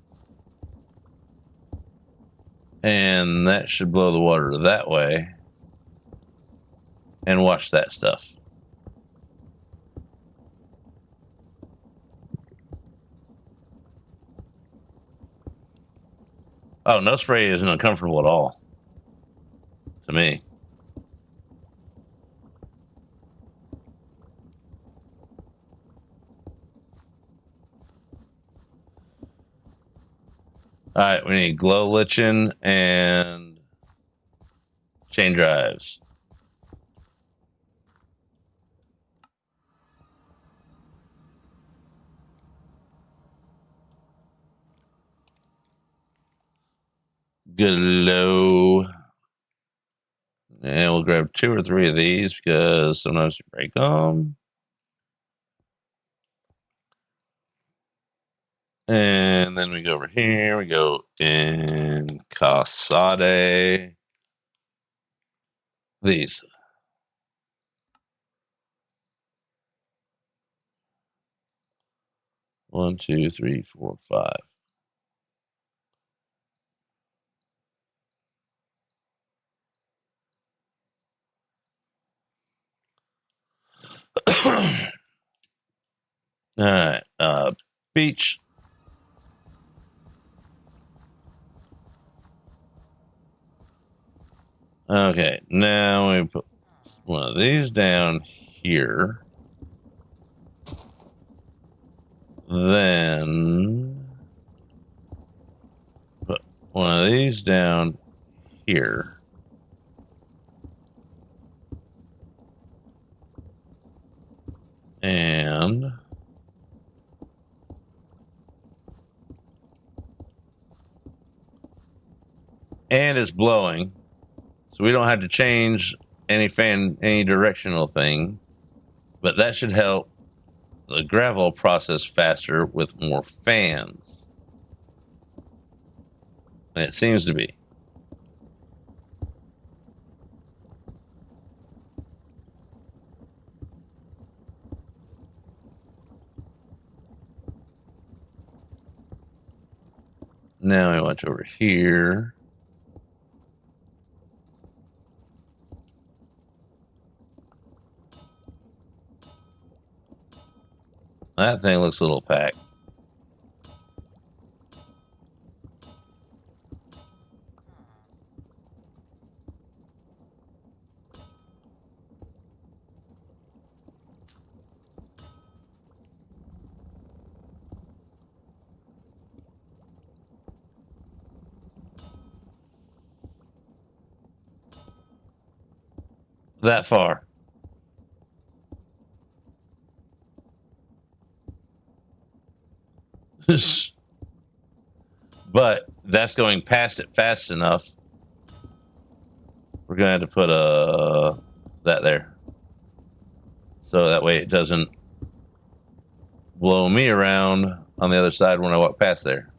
and that should blow the water that way and wash that stuff. Oh, no spray isn't uncomfortable at all to me. All right, we need glow lichen and chain drives. Glow. And we'll grab 2 or 3 of these because sometimes you break them. And then we go over here. We go in Casade. These. One, two, three, four, 5. All right. Beach. Okay. Now we put one of these down here. Then put one of these down here. And it's blowing, so we don't have to change any directional thing, but that should help the gravel process faster with more fans. And it seems to be. Now I watch over here. That thing looks a little packed. That far. But that's going past it fast enough. We're gonna have to put that there, so that way it doesn't blow me around on the other side when I walk past there.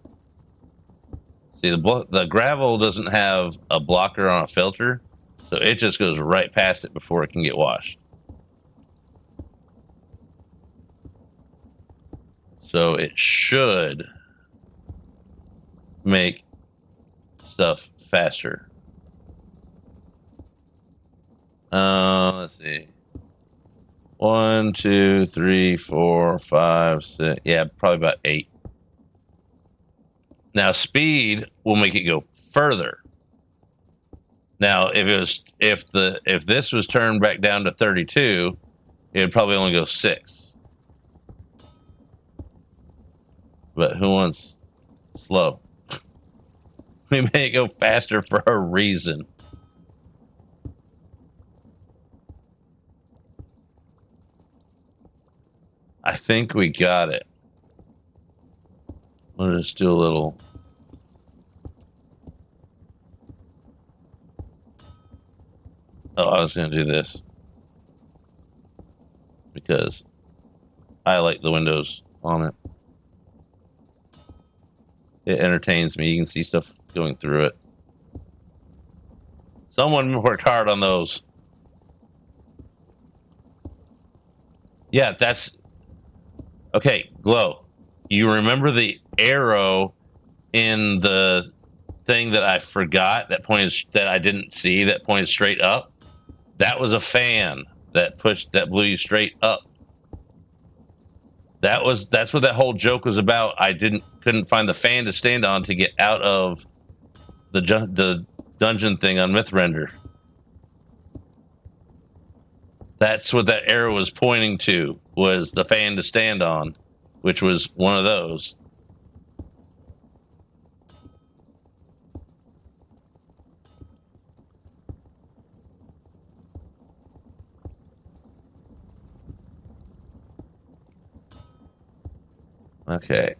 See, the gravel doesn't have a blocker on a filter, so it just goes right past it before it can get washed. So it should make stuff faster. Let's see. 1, 2, 3, 4, 5, 6. Yeah, probably about 8. Now speed will make it go further. Now, if this was turned back down to 32, it would probably only go 6. But who wants slow? We may go faster for a reason. I think we got it. We'll just do a little. Oh, I was going to do this because I like the windows on it. It entertains me. You can see stuff going through it. Someone worked hard on those. Yeah, that's okay. Glow. you remember the arrow in the thing that I forgot that pointed that I didn't see that pointed straight up? That was a fan that blew you straight up. That's what that whole joke was about. I couldn't find the fan to stand on to get out of the dungeon thing on Mythrender. That's what that arrow was pointing to, was the fan to stand on, which was one of those. Okay.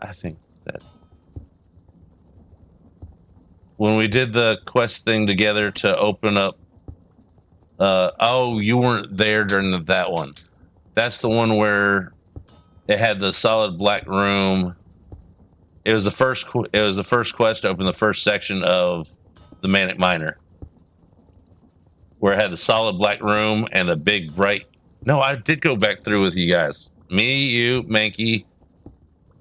I think that when we did the quest thing together to open up oh, you weren't there during that one. That's the one where it had the solid black room. It was the first quest to open the first section of the Manic Miner, where it had the solid black room and the big bright. No, I did go back through with you guys. Me, you, Mankey,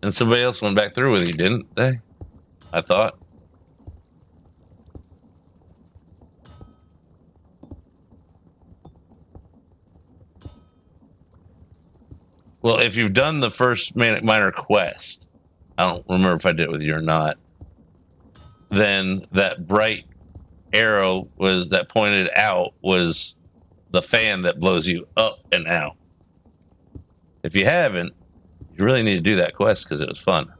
and somebody else went back through with you, didn't they? I thought. Well, if you've done the first Manic Miner quest, I don't remember if I did it with you or not, then that bright arrow that pointed out was the fan that blows you up and out. If you haven't, you really need to do that quest because it was fun.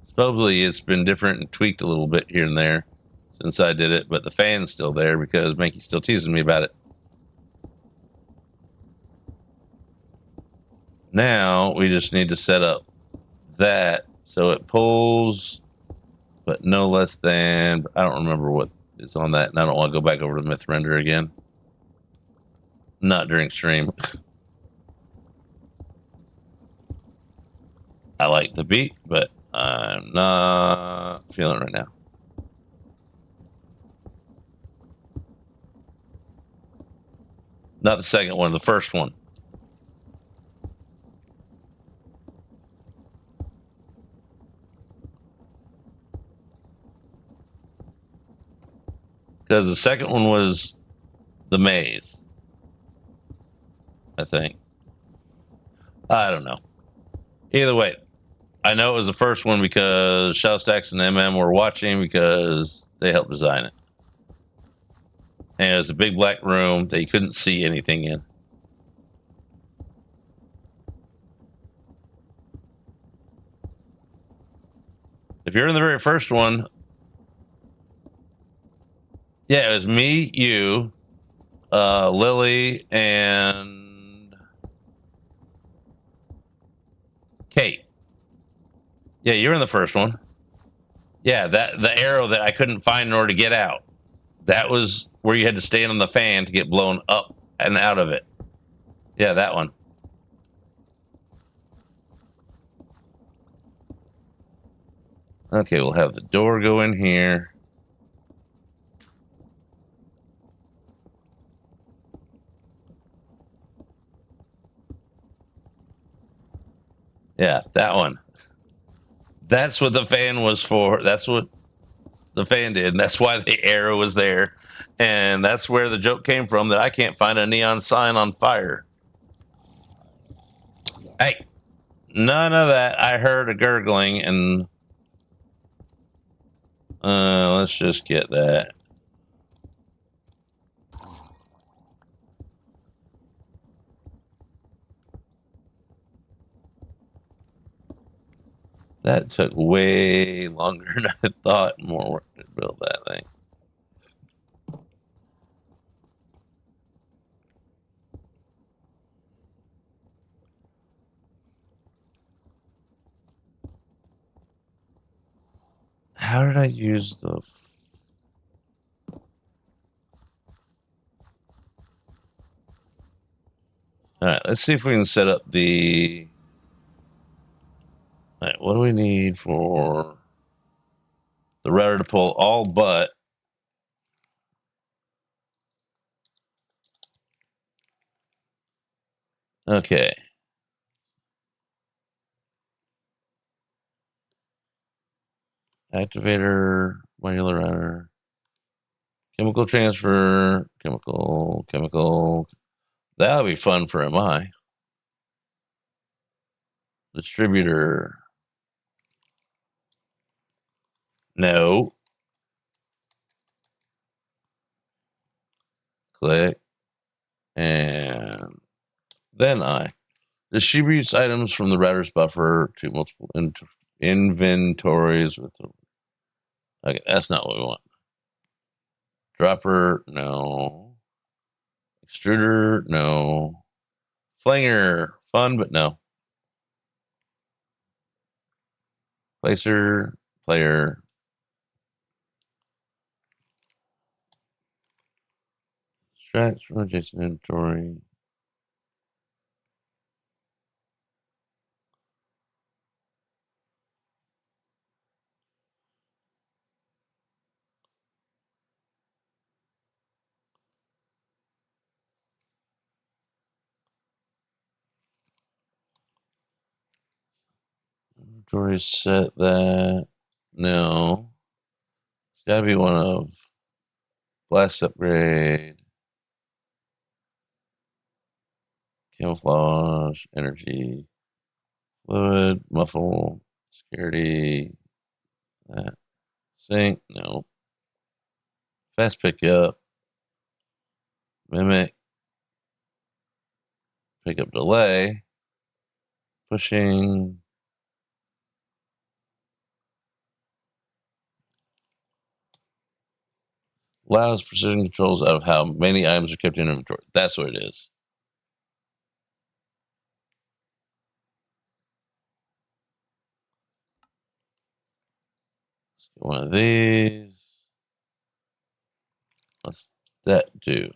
Supposedly it's been different and tweaked a little bit here and there since I did it, but the fan's still there because Mankey's still teasing me about it. Now we just need to set up that so it pulls, but no less than. I don't remember what is on that, and I don't want to go back over to Mythrender again. Not during stream. I like the beat, but I'm not feeling it right now. Not the second one, the first one. Because the second one was the maze, I think. I don't know. Either way, I know it was the first one because Shellstacks and MM were watching because they helped design it. And it was a big black room that you couldn't see anything in. If you're in the very first one, yeah, it was me, you, Lily, and Kate. Yeah, you're in the first one. Yeah, the arrow that I couldn't find in order to get out. That was where you had to stand on the fan to get blown up and out of it. Yeah, that one. Okay, we'll have the door go in here. Yeah, that one. That's what the fan was for. That's what the fan did. And that's why the arrow was there. And that's where the joke came from that I can't find a neon sign on fire. Hey, none of that. I heard a gurgling and let's just get that. That took way longer than I thought. More work to build that thing. How did I use the... All right, let's see if we can set up the... All right, what do we need for the router to pull all but... Okay. Activator, modular router, chemical transfer, chemical. That'll be fun for MI. Distributor. No. Click. And then I. Distributes items from the router's buffer to multiple inventories with the. Okay, that's not what we want. Dropper, no. Extruder, no. Flanger, fun, but no. Placer, player. Extracts from adjacent inventory. Inventory set that. No. It's got to be one of blast upgrade, camouflage, energy, fluid, muffle, security, that. Sync, no. Fast pickup, mimic, pickup delay, pushing. Allows precision controls of how many items are kept in inventory. That's what it is. Let's get one of these. What's that do?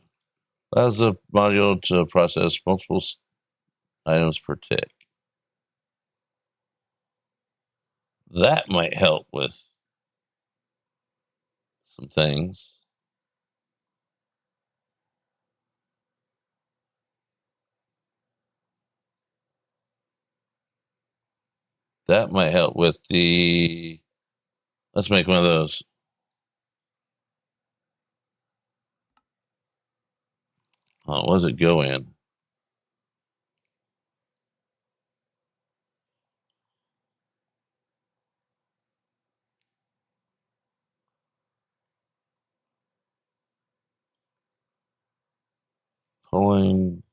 Allows the module to process multiple items per tick. That might help with some things. That might help with the. Let's make one of those. Oh, what does it go in? Pulling.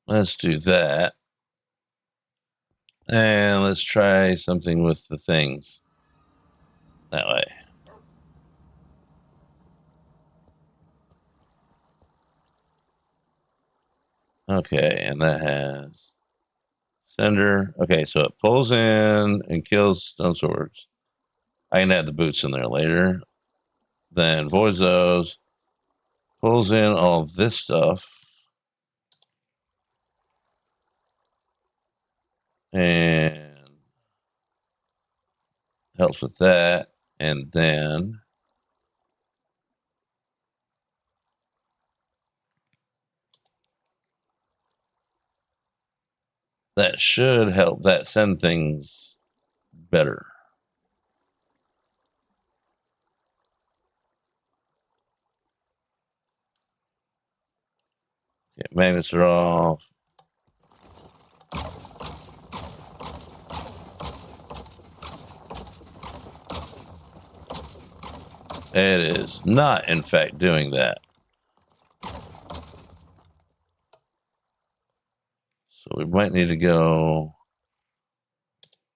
Let's do that. And let's try something with the things. That way. Okay, and that has sender. Okay, so it pulls in and kills stone swords. I can add the boots in there later. Then voids those. Pulls in all this stuff. And helps with that. And then that should help that send things better. Okay, magnets are off. It is not, in fact, doing that. So we might need to go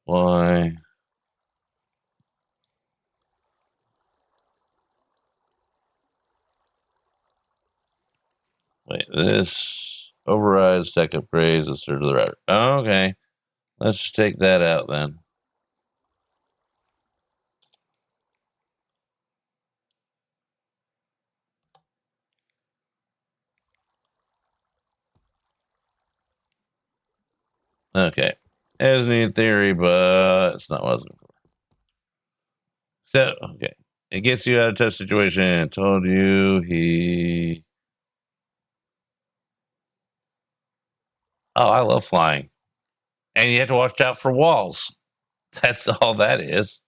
Y. Wait, this overrides tech upgrades, assert to the router. Okay, let's just take that out then. Okay, as neat theory, but it's not what I was looking for. So, okay. It gets you out of tough situation. Told you he... Oh, I love flying. And you have to watch out for walls. That's all that is.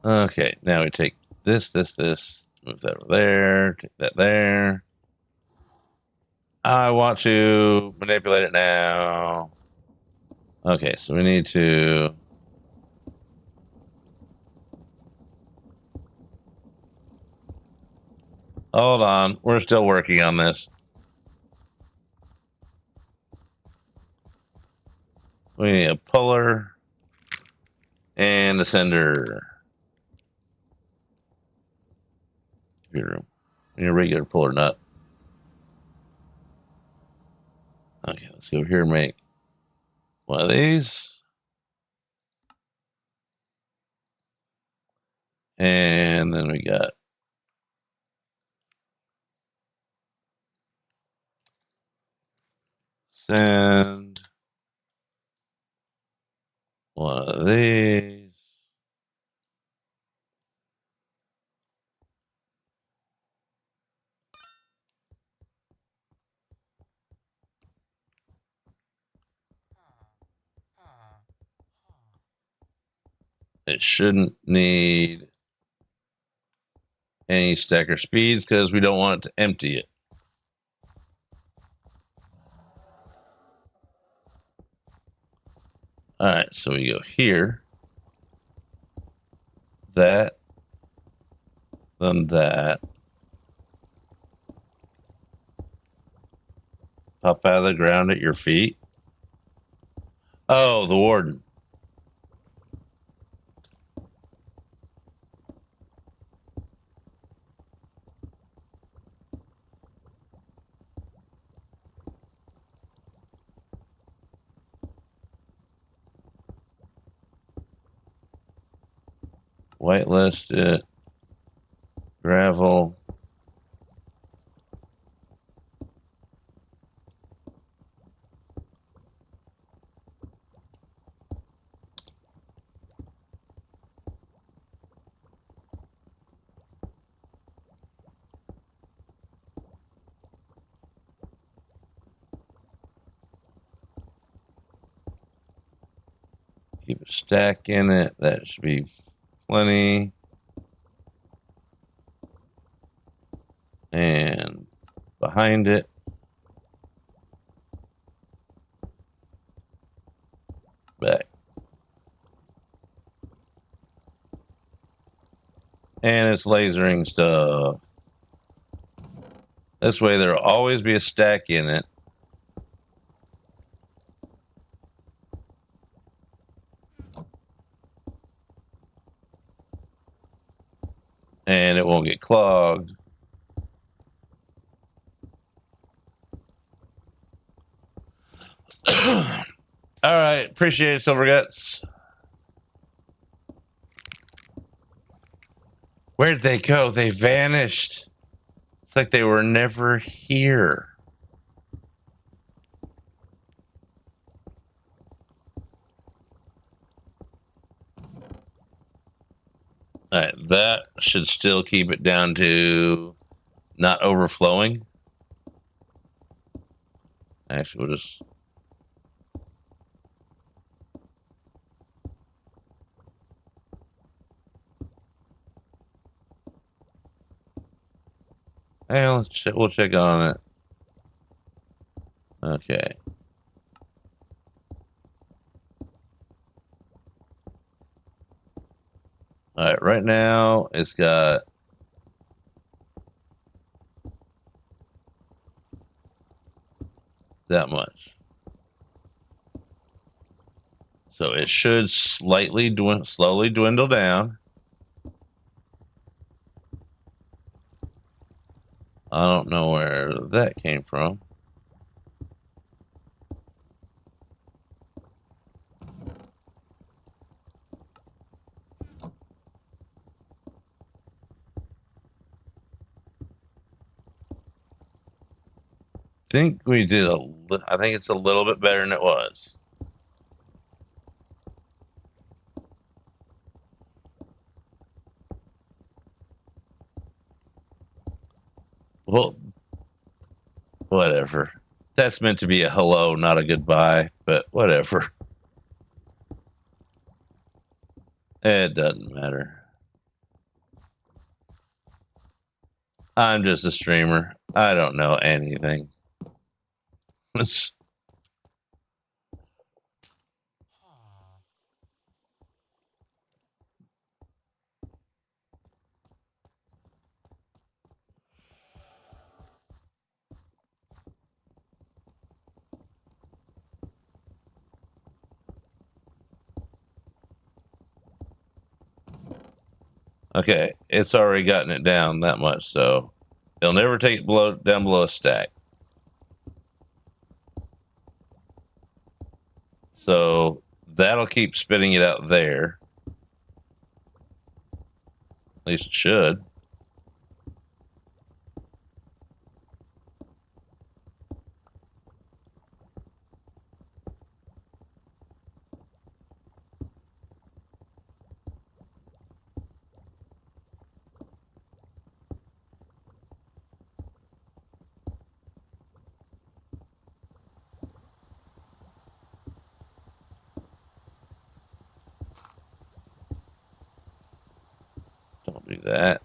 Okay, now we take this, move that over there, take that there. I want to manipulate it now. Okay, so we need to... Hold on, we're still working on this. We need a puller and a sender. Your regular puller nut. Okay, let's go over here and make one of these. And then we got send one of these. It shouldn't need any stacker speeds because we don't want it to empty it. All right, so we go here, that, then that. Pop out of the ground at your feet. Oh, the warden. Whitelist it. Gravel. Keep a stack in it. That should be plenty. And behind it, back. And it's lasering stuff. This way there'll always be a stack in it. And it won't get clogged. All right, appreciate it, Silver Guts. Where'd they go? They vanished. It's like they were never here. All right, that should still keep it down to not overflowing. Actually, we'll just... Hey, we'll check on it. Okay. All right, right now it's got that much. So it should slowly dwindle down. I don't know where that came from. I think we did I think it's a little bit better than it was. Well, whatever. That's meant to be a hello, not a goodbye, but whatever. It doesn't matter. I'm just a streamer. I don't know anything. Okay, it's already gotten it down that much, so it'll never take it down below a stack. So that'll keep spitting it out there. At least it should. Don't do that.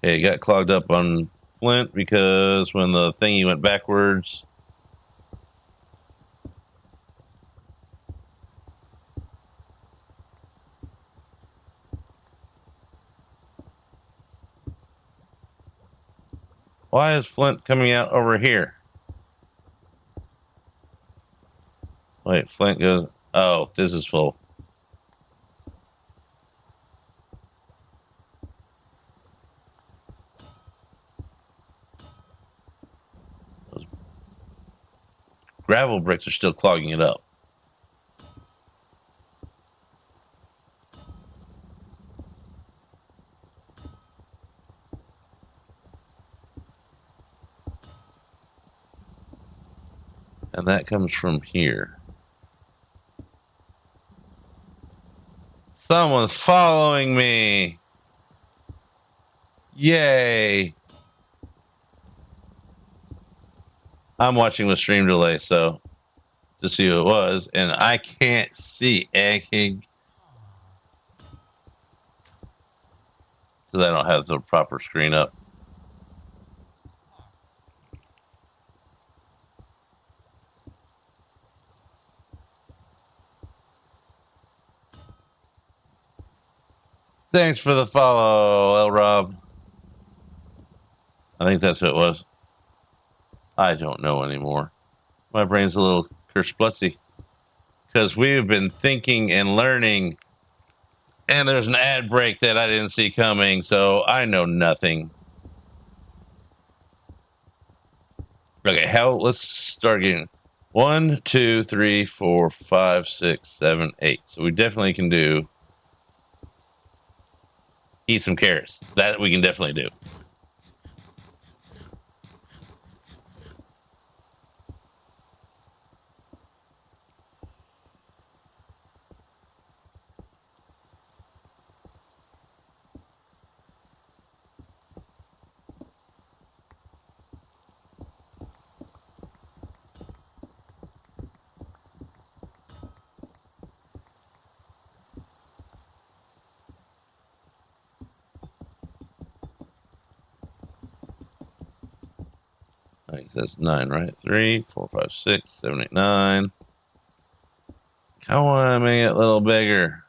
It got clogged up on Flint because when the thingy went backwards, why is Flint coming out over here? Wait, Flint goes, oh, this is full. Those gravel bricks are still clogging it up. And that comes from here. Someone's following me. Yay. I'm watching with stream delay, so to see who it was, and I can't see anything because I don't have the proper screen up. Thanks for the follow, L Rob. I think that's who it was. I don't know anymore. My brain's a little kersplutsy because we've been thinking and learning, and there's an ad break that I didn't see coming, so I know nothing. Okay, let's start again. 1, 2, 3, 4, 5, 6, 7, 8. So we definitely can do eat some carrots. That we can definitely do. I think that's 9, right? 3, 4, 5, 6, 7, 8, 9. I want to make it a little bigger.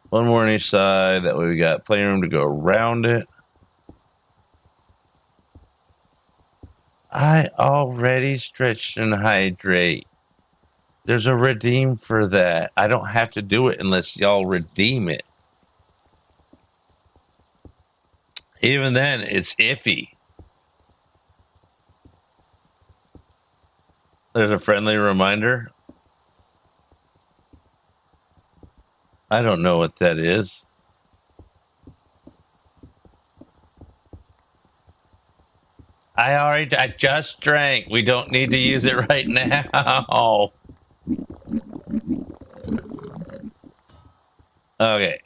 One more on each side. That way we got playroom to go around it. I already stretched and hydrate. There's a redeem for that. I don't have to do it unless y'all redeem it. Even then, it's iffy. There's a friendly reminder. I don't know what that is. I just drank. We don't need to use it right now. Okay.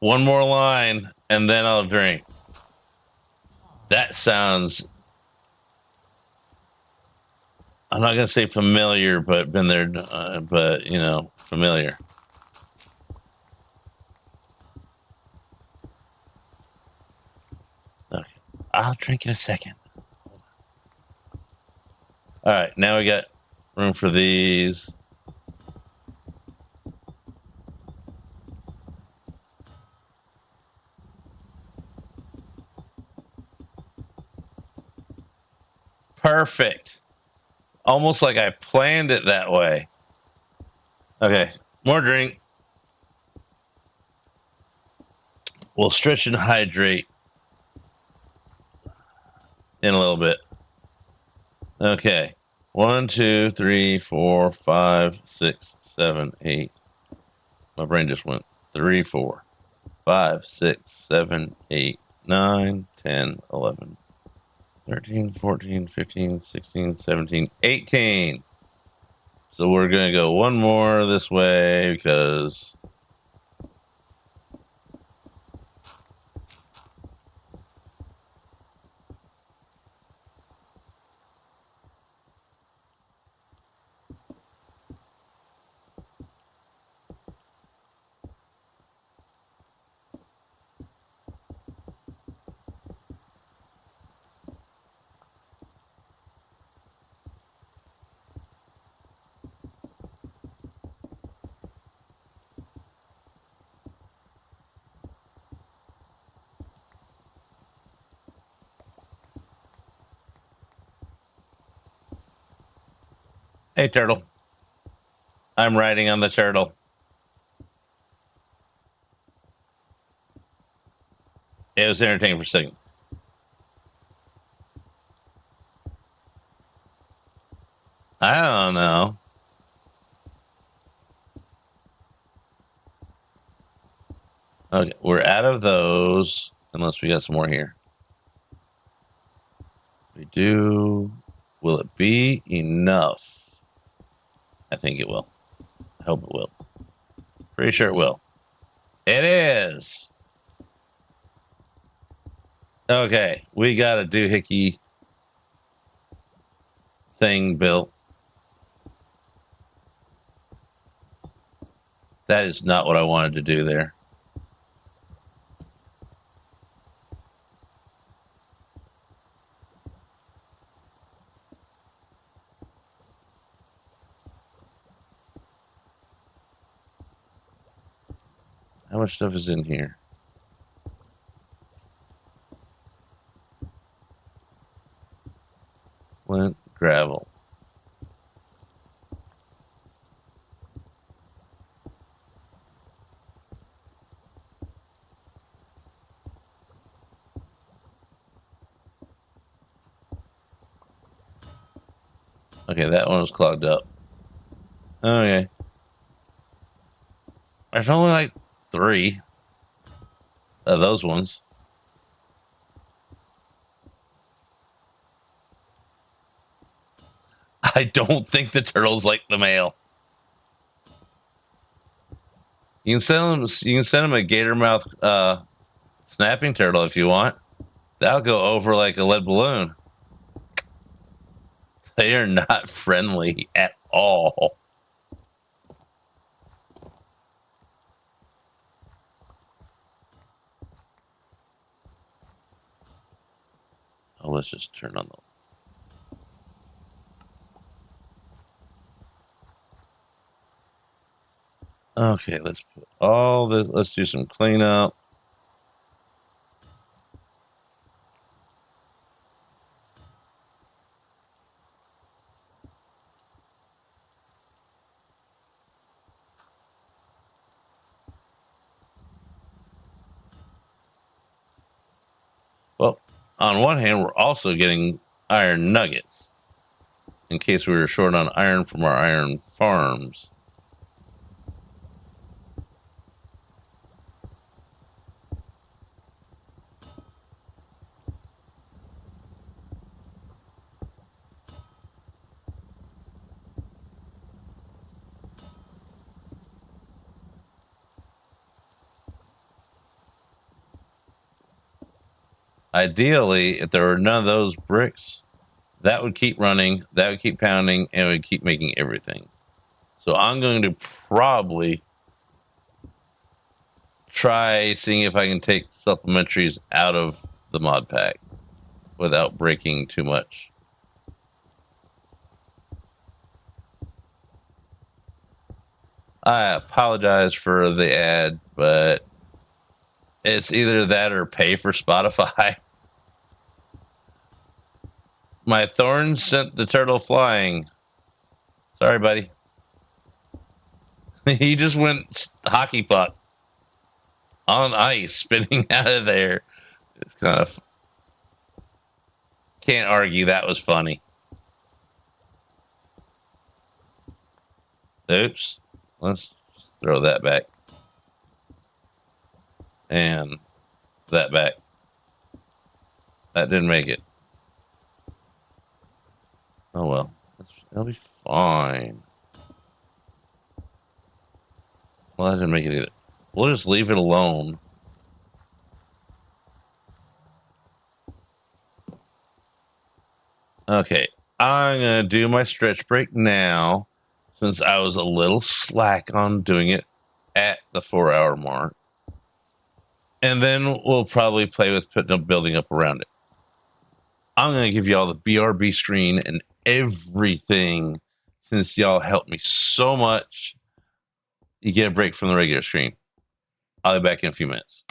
One more line and then I'll drink. That sounds, I'm not going to say familiar, but been there, but you know, familiar. Okay. I'll drink in a second. All right. Now we got room for these. Perfect. Almost like I planned it that way. Okay. More drink. We'll stretch and hydrate in a little bit. Okay. 1, 2, 3, 4, 5, 6, 7, 8. My brain just went 3, 4, 5, 6, 7, 8, 9, 10, 11, 13, 14, 15, 16, 17, 18. So we're going to go one more this way because hey, turtle. I'm riding on the turtle. It was entertaining for a second. I don't know. Okay, we're out of those unless we got some more here. We do. Will it be enough? I think it will. I hope it will. Pretty sure it will. It is. Okay, we got a doohickey thing built. That is not what I wanted to do there. How much stuff is in here? Flint, gravel. Okay, that one was clogged up. Okay. There's only like 3 of those ones. I don't think the turtles like the mail. You can send them a gator mouth snapping turtle if you want. That'll go over like a lead balloon. They are not friendly at all. Oh, let's just turn on the. Okay, let's put all this. Let's do some cleanup. Well, on one hand, we're also getting iron nuggets in case we were short on iron from our iron farms. Ideally, if there were none of those bricks, that would keep running, that would keep pounding, and it would keep making everything. So I'm going to probably try seeing if I can take supplementaries out of the mod pack without breaking too much. I apologize for the ad, but it's either that or pay for Spotify. My thorns sent the turtle flying. Sorry, buddy. He just went hockey puck on ice, spinning out of there. It's kind of can't argue that was funny. Oops. Let's throw that back. And that back. That didn't make it. Oh well. It'll be fine. Well, that didn't make it either. We'll just leave it alone. Okay. I'm going to do my stretch break now since I was a little slack on doing it at the 4-hour mark. And then we'll probably play with putting a building up around it. I'm going to give y'all the BRB screen and everything since y'all helped me so much. You get a break from the regular screen. I'll be back in a few minutes.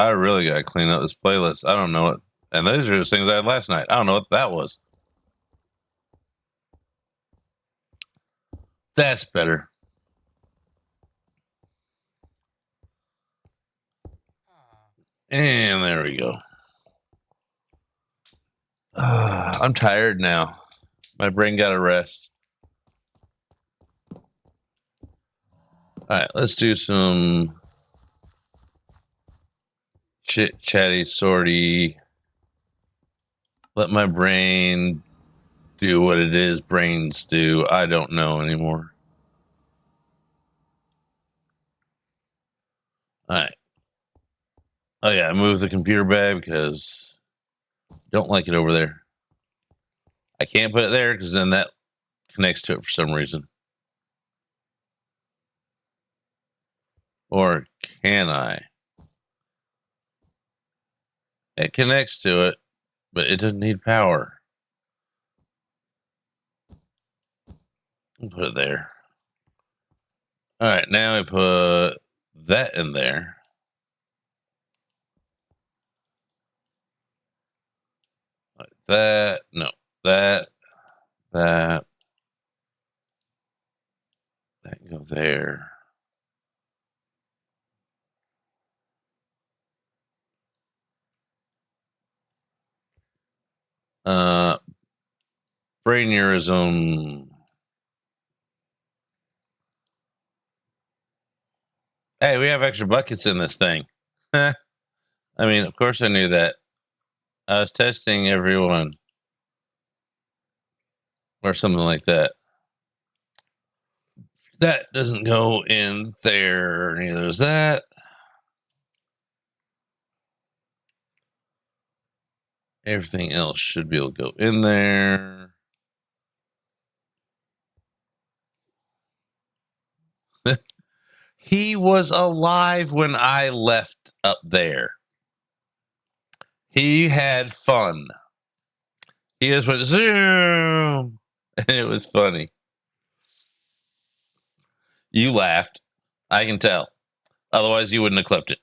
I really gotta clean up this playlist. I don't know what, and those are just things I had last night. I don't know what that was. That's better. And there we go. I'm tired now. My brain got a rest. All right, let's do some chit chatty sorty. Let my brain do what it is brains do. I don't know anymore. All right. Oh yeah, I moved the computer bag because I don't like it over there. I can't put it there because then that connects to it for some reason. Or can I? It connects to it, but it doesn't need power. I'll put it there. All right, now I put that in there. Like that. No, that can go there. Brainerism. Hey, we have extra buckets in this thing. I mean, of course I knew that. I was testing everyone. Or something like that. That doesn't go in there. Neither does that. Everything else should be able to go in there. He was alive when I left up there. He had fun. He just went zoom, and it was funny. You laughed. I can tell. Otherwise, you wouldn't have clipped it.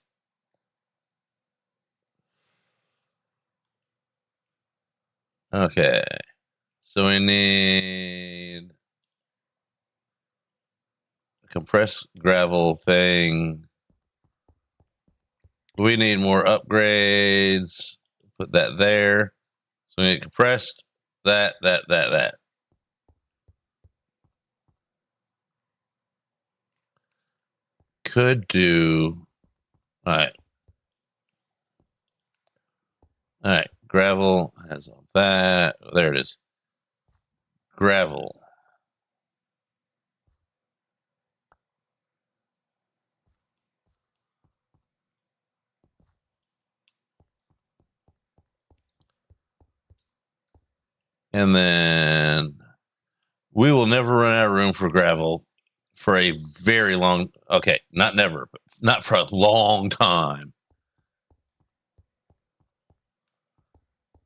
Okay. So we need a compressed gravel thing. We need more upgrades. Put that there. So we need compressed. That. Could do. All right. All right. Gravel has all that. There it is. Gravel. And then we will never run out of room for gravel for a very long. Okay, not never, but not for a long time.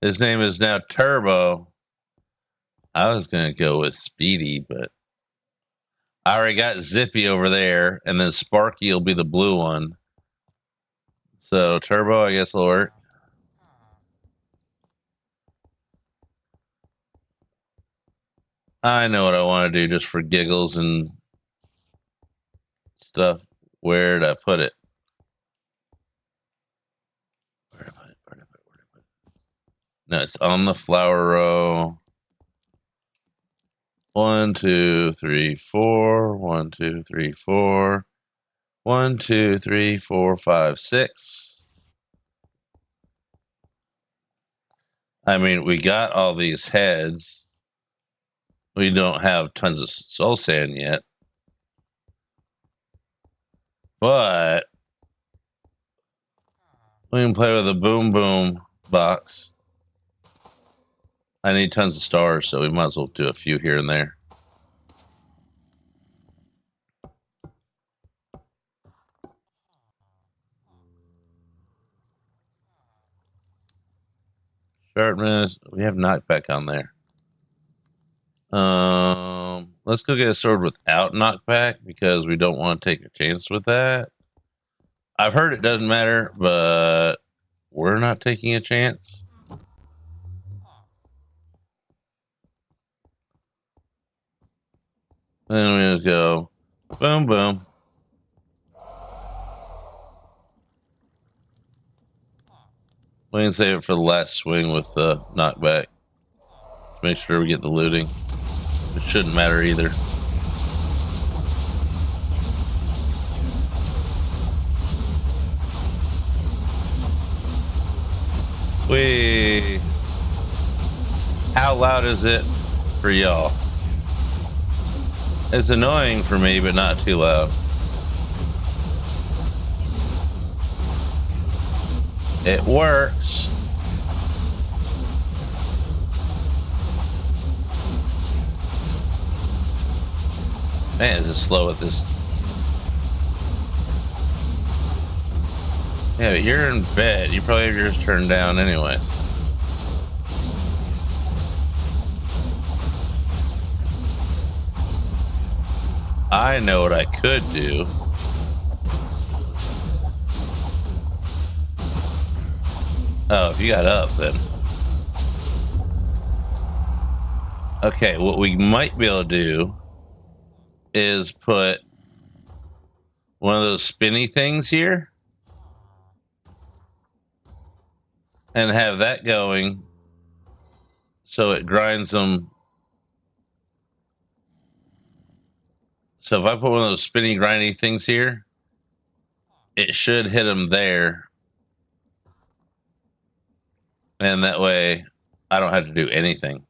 His name is now Turbo. I was going to go with Speedy, but I already got Zippy over there, and then Sparky will be the blue one. So Turbo, I guess, will work. I know what I want to do just for giggles and stuff. Where did I put it? Where did I put it? No, it's on the flower row. 1, 2, 3, 4. 1, 2, 3, 4. 1, 2, 3, 4, 5, 6. I mean, we got all these heads. We don't have tons of soul sand yet. But we can play with a boom boom box. I need tons of stars, so we might as well do a few here and there. Sharpness. We have knockback on there. Let's go get a sword without knockback because we don't want to take a chance with that. I've heard it doesn't matter, but we're not taking a chance. Then we just go boom, boom. We can save it for the last swing with the knockback. Make sure we get the looting. It shouldn't matter either. How loud is it for y'all? It's annoying for me, but not too loud. It works. Man, is it slow at this? Yeah, but you're in bed. You probably have yours turned down anyways. I know what I could do. Oh, if you got up, then. Okay, what we might be able to do is put one of those spinny things here and have that going so it grinds them. So if I put one of those spinny, grindy things here, it should hit them there. And that way I don't have to do anything.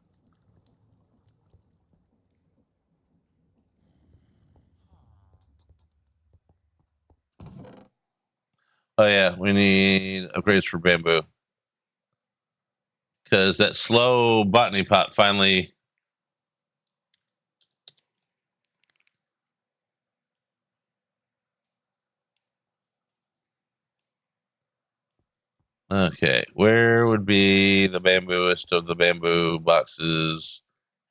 Oh yeah, we need upgrades for bamboo. Because that slow botany pot finally... Okay, where would be the bambooist of the bamboo boxes?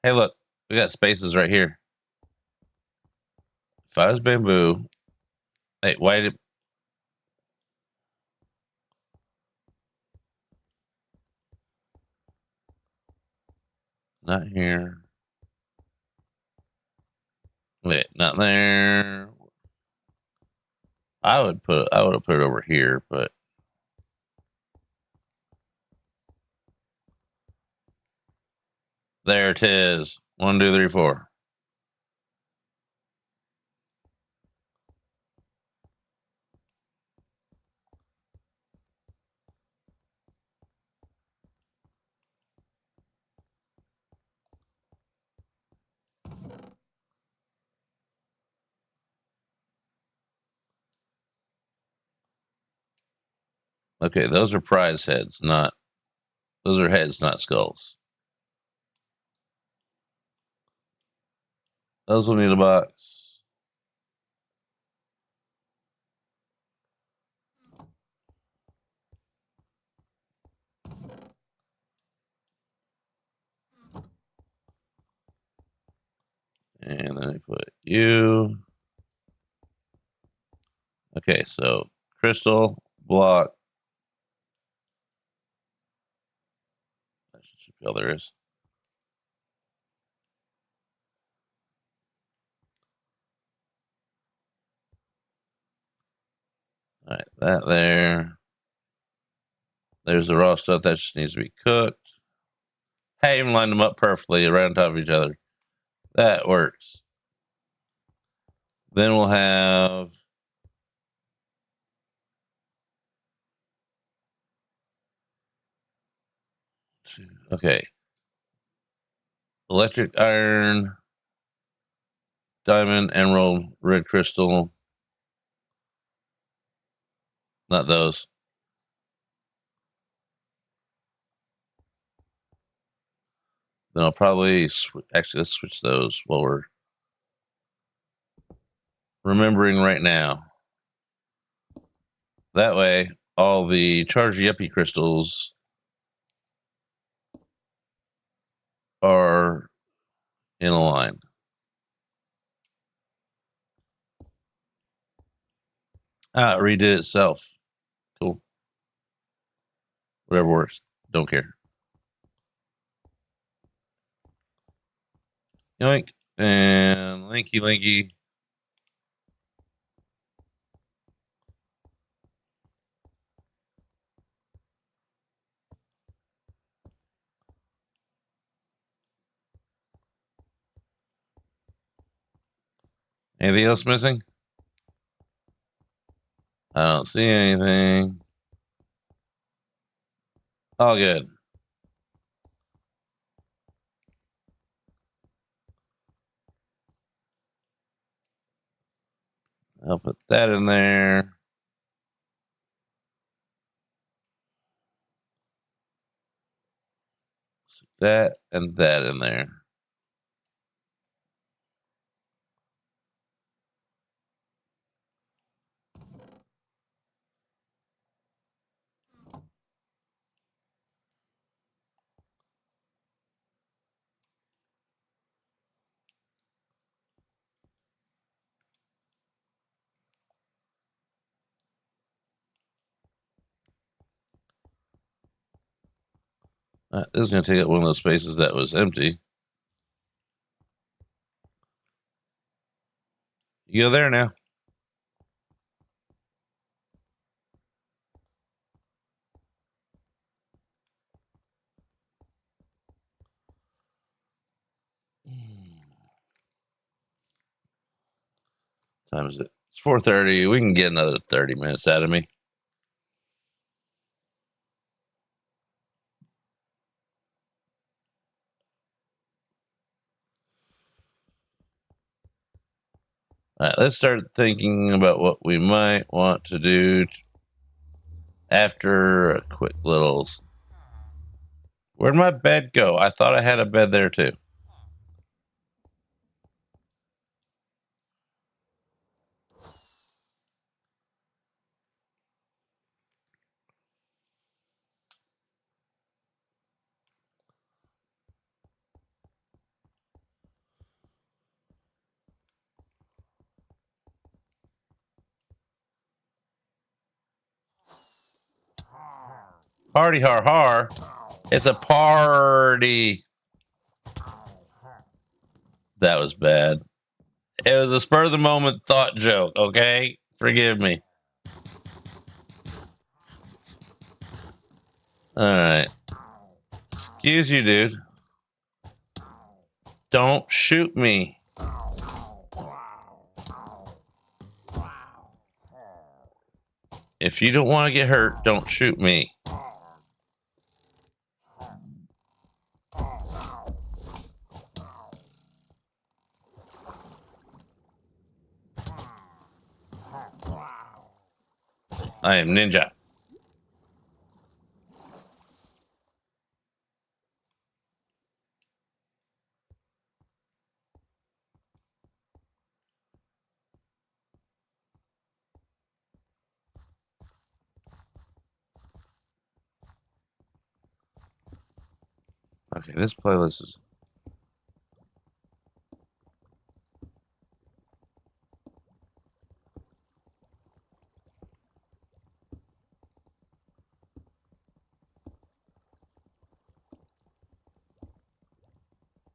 Hey, look, we got spaces right here. If I was bamboo... Hey, why did... Not here. Wait, not there. I would have put it over here, but there it is. 1, 2, 3, 4. Okay, those are prize heads, not... Those are heads, not skulls. Those will need a box. And then I put you. Okay, so crystal, block. That should be all there is. All right, that there. There's the raw stuff that just needs to be cooked. Hey, even lined them up perfectly right on top of each other. That works. Then we'll have... Okay. Electric iron, diamond, emerald, red crystal. Not those. Then I'll probably actually let's switch those while we're remembering right now. That way, all the charged yuppie crystals are in a line. Ah, it redid itself. Cool. Whatever works. Don't care. Yoink. And linky. Anything else missing? I don't see anything. All good. I'll put that in there. Stick that and that in there. This is going to take up one of those spaces that was empty. You go there now. Time is it? It's 4:30. We can get another 30 minutes out of me. All right, let's start thinking about what we might want to do after a quick little. Where'd my bed go? I thought I had a bed there too. Party har har. It's a party. That was bad. It was a spur of the moment thought joke, okay? Forgive me. All right. Excuse you, dude. Don't shoot me. If you don't want to get hurt, don't shoot me. I am ninja. Okay, this playlist is.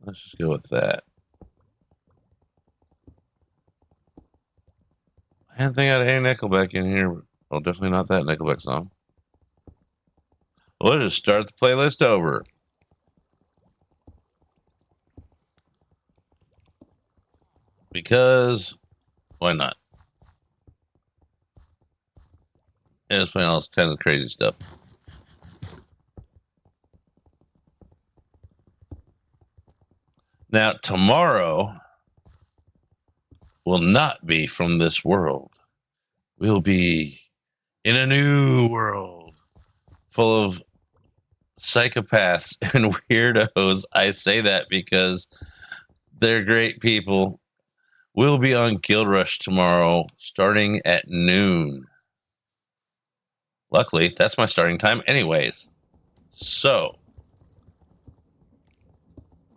Let's just go with that. I didn't think I had any Nickelback in here. Well, definitely not that Nickelback song. We'll just start the playlist over. Because why not? Yeah, it's playing all this kind of crazy stuff. Now, tomorrow will not be from this world. We'll be in a new world full of psychopaths and weirdos. I say that because they're great people. We'll be on Guild Rush tomorrow starting at noon. Luckily, that's my starting time anyways. So,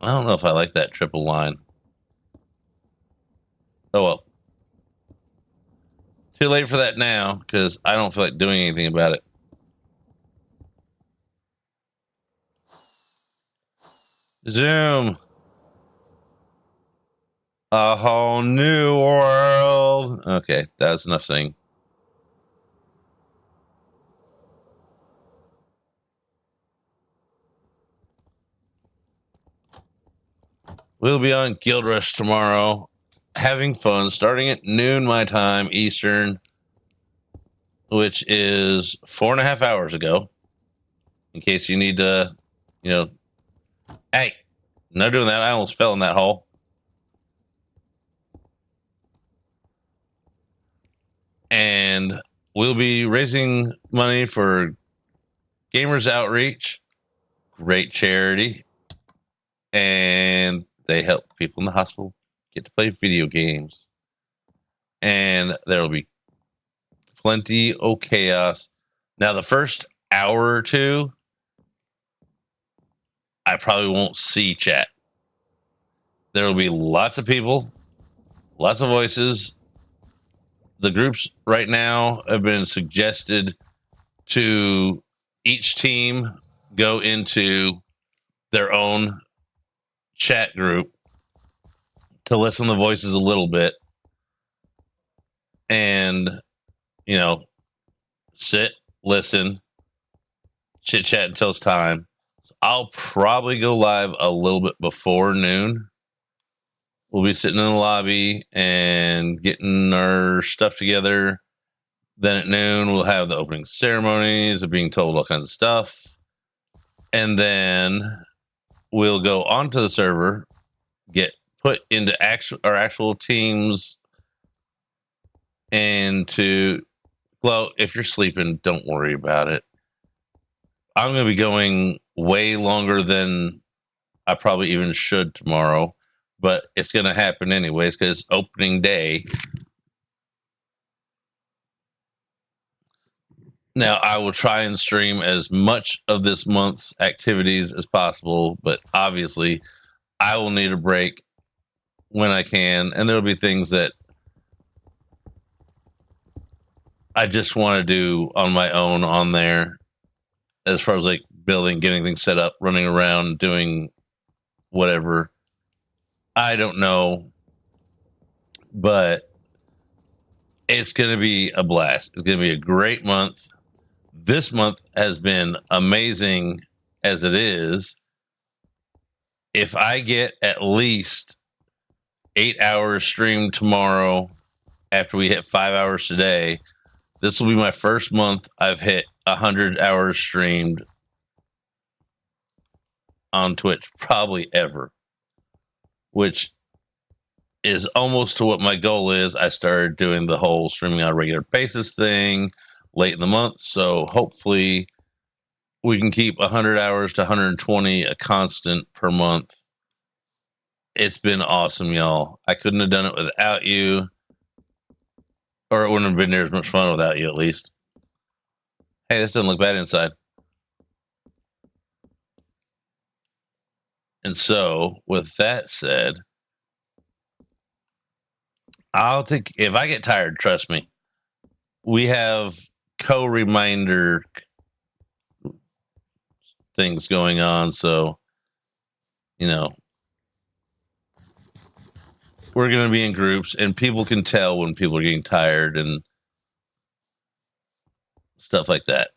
I don't know if I like that triple line. Oh well. Too late for that now because I don't feel like doing anything about it. Zoom. A whole new world. Okay, that's enough saying. We'll be on Guild Rush tomorrow, having fun, starting at noon my time, Eastern, which is 4.5 hours ago. In case you need to, hey, no doing that. I almost fell in that hole. And we'll be raising money for Gamers Outreach, great charity, and they help people in the hospital get to play video games. And there'll be plenty of chaos. Now, the first hour or two, I probably won't see chat. There will be lots of people, lots of voices. The groups right now have been suggested to each team go into their own chat group to listen to the voices a little bit and, sit, listen, chit chat until it's time. So I'll probably go live a little bit before noon. We'll be sitting in the lobby and getting our stuff together. Then at noon, we'll have the opening ceremonies of being told all kinds of stuff. And then we'll go onto the server, get put into our actual teams, and to Glow, if you're sleeping, don't worry about it. I'm going to be going way longer than I probably even should tomorrow, but it's going to happen anyways because opening day. Now, I will try and stream as much of this month's activities as possible, but obviously, I will need a break when I can, and there'll be things that I just want to do on my own on there, as far as like building, getting things set up, running around, doing whatever. I don't know, but it's going to be a blast. It's going to be a great month. This month has been amazing as it is. If I get at least 8 hours streamed tomorrow after we hit 5 hours today, this will be my first month I've hit 100 hours streamed on Twitch, probably ever, which is almost to what my goal is. I started doing the whole streaming on a regular basis thing late in the month, so hopefully we can keep 100 hours to 120 a constant per month. It's been awesome, y'all. I couldn't have done it without you, or it wouldn't have been near as much fun without you, at least. Hey, this doesn't look bad inside. And so, with that said, if I get tired, trust me, we have co-reminder things going on. So, we're going to be in groups, and people can tell when people are getting tired and stuff like that.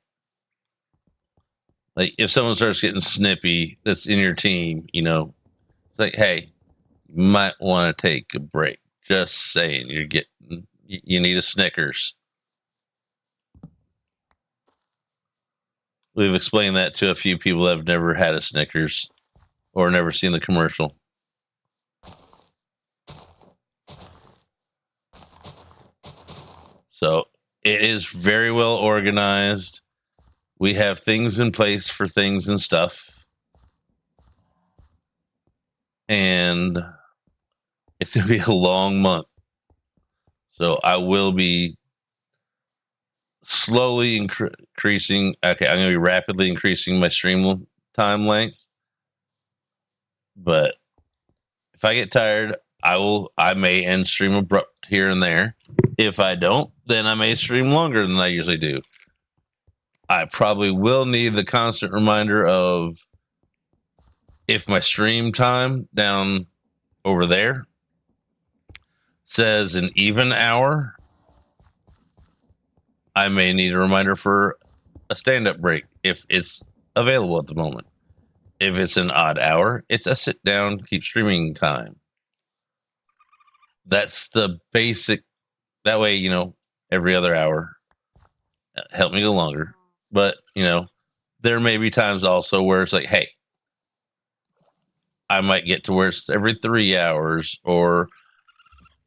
Like if someone starts getting snippy that's in your team, it's like, hey, you might want to take a break. Just saying, you need a Snickers. We've explained that to a few people that have never had a Snickers or never seen the commercial. So it is very well organized. We have things in place for things and stuff. And it's going to be a long month. So I will be slowly increasing. Okay, I'm going to be rapidly increasing my stream time length. But if I get tired, I may end stream abrupt here and there. If I don't, then I may stream longer than I usually do. I probably will need the constant reminder of if my stream time down over there says an even hour, I may need a reminder for a stand-up break if it's available at the moment. If it's an odd hour, it's a sit down, keep streaming time. That's the basic. That way, every other hour help me go longer. But, there may be times also where it's like, hey, I might get to where it's every 3 hours, or,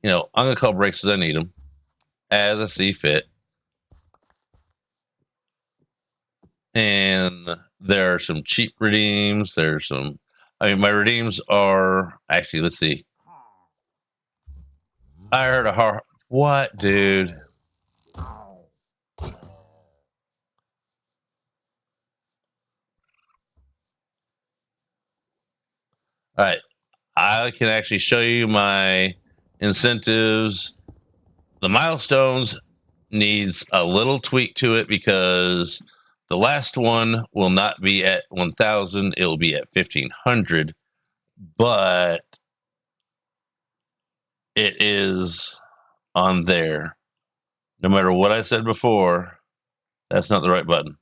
I'm going to call breaks as I need them, as I see fit. And there are some cheap redeems. My redeems are, actually, let's see. I heard what, dude? All right. I can actually show you my incentives. The milestones needs a little tweak to it because the last one will not be at 1,000. It will be at 1,500. But it is on there. No matter what I said before, that's not the right button.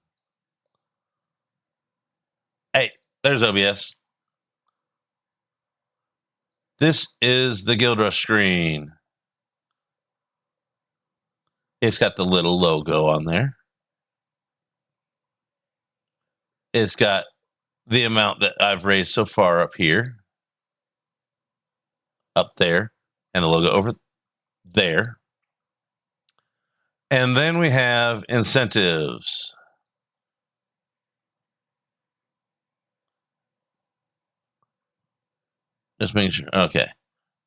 Hey, there's OBS. This is the Guild Rush screen. It's got the little logo on there. It's got the amount that I've raised so far up here, up there, and the logo over there. And then we have incentives. Just making sure. Okay.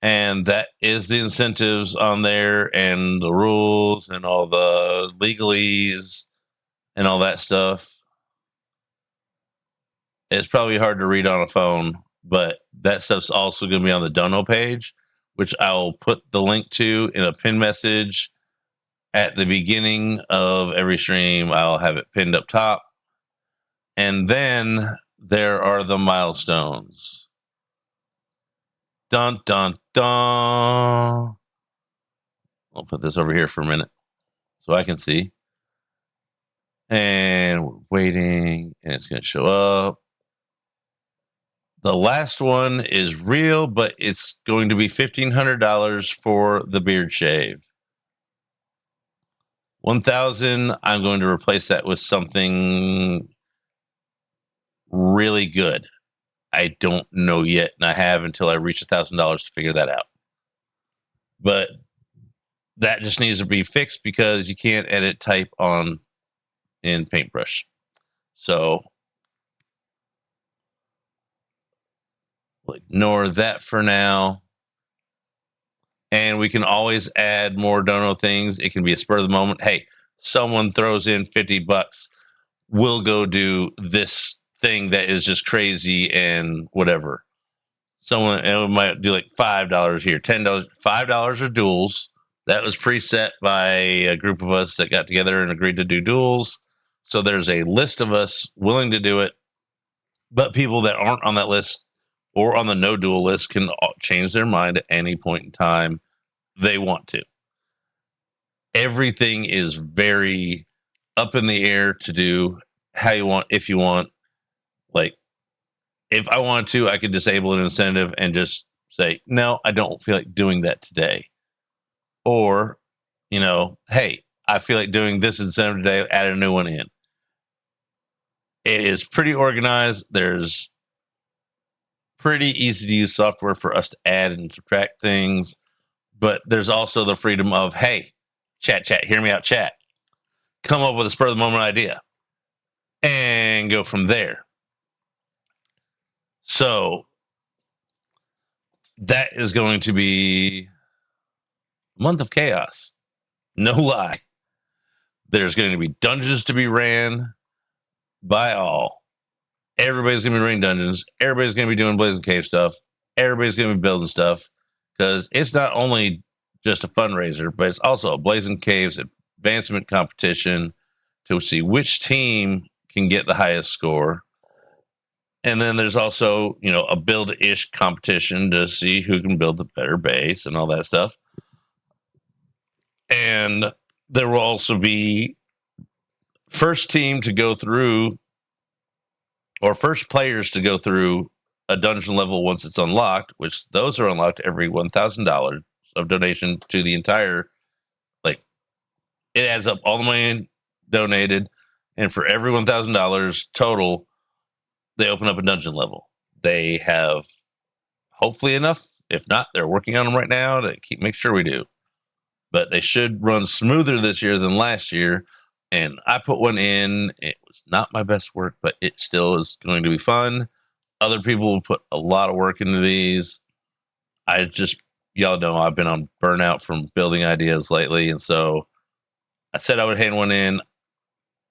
And that is the incentives on there, and the rules and all the legalese and all that stuff. It's probably hard to read on a phone, but that stuff's also going to be on the Dono page, which I'll put the link to in a pin message at the beginning of every stream. I'll have it pinned up top. And then there are the milestones. Dun, dun, dun. I'll put this over here for a minute so I can see. And we're waiting, and it's going to show up. The last one is real, but it's going to be $1,500 for the beard shave. 1,000, I'm going to replace that with something really good. I don't know yet, and I have until I reach $1,000 to figure that out. But that just needs to be fixed because you can't edit type in Paintbrush. So we'll ignore that for now. And we can always add more Dono things. It can be a spur of the moment. Hey, someone throws in $50. We'll go do this thing that is just crazy and whatever. Someone might do like $5 here, $10, $5 are duels. That was preset by a group of us that got together and agreed to do duels. So there's a list of us willing to do it, but people that aren't on that list or on the no duel list can change their mind at any point in time they want to. Everything is very up in the air to do how you want, if you want. Like, if I wanted to, I could disable an incentive and just say, no, I don't feel like doing that today. Or, hey, I feel like doing this incentive today, add a new one in. It is pretty organized. There's pretty easy to use software for us to add and subtract things. But there's also the freedom of, hey, chat, hear me out, chat. Come up with a spur of the moment idea and go from there. So that is going to be a month of chaos. No lie. There's going to be dungeons to be ran by all. Everybody's going to be running dungeons. Everybody's going to be doing Blazing Cave stuff. Everybody's going to be building stuff because it's not only just a fundraiser, but it's also a Blazing Caves advancement competition to see which team can get the highest score. And then there's also, a build-ish competition to see who can build the better base and all that stuff. And there will also be first team to go through, or first players to go through a dungeon level once it's unlocked, which those are unlocked every $1,000 of donation to the entire, it adds up all the money donated. And for every $1,000 total, they open up a dungeon level. They have hopefully enough. If not, they're working on them right now to make sure we do. But they should run smoother this year than last year. And I put one in. It was not my best work, but it still is going to be fun. Other people will put a lot of work into these. Y'all know I've been on burnout from building ideas lately. And so I said I would hand one in.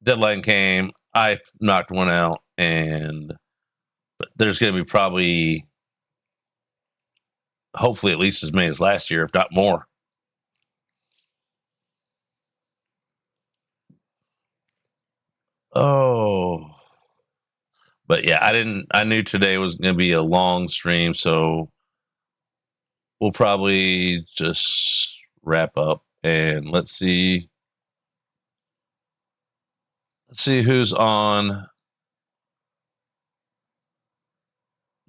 Deadline came. I knocked one out. But there's going to be probably, hopefully, at least as many as last year, if not more. Oh, but yeah, I knew today was going to be a long stream, so we'll probably just wrap up and let's see who's on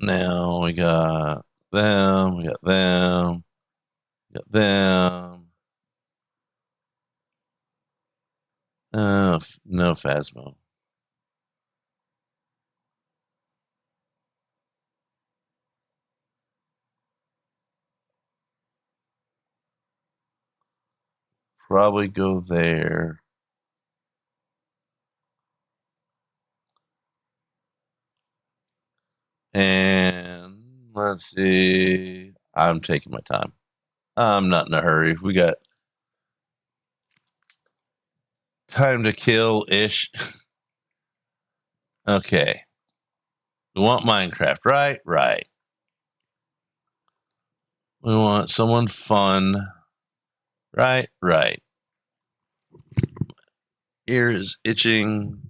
now. We got them, we got them, we got them. No Phasmo. Probably go there. And let's see. I'm taking my time. I'm not in a hurry. We got time to kill ish. Okay. We want Minecraft, right? Right. We want someone fun. Right? Right. Ear is itching.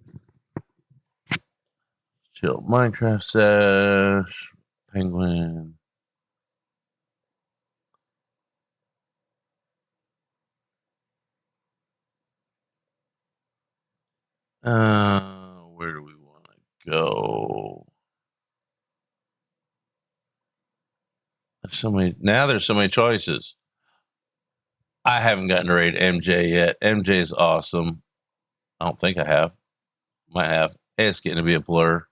Chill Minecraft sesh. Penguin. Where do we want to go? There's so many choices. I haven't gotten to raid MJ yet. MJ is awesome. I don't think I have. Might have. Hey, it's getting to be a blur.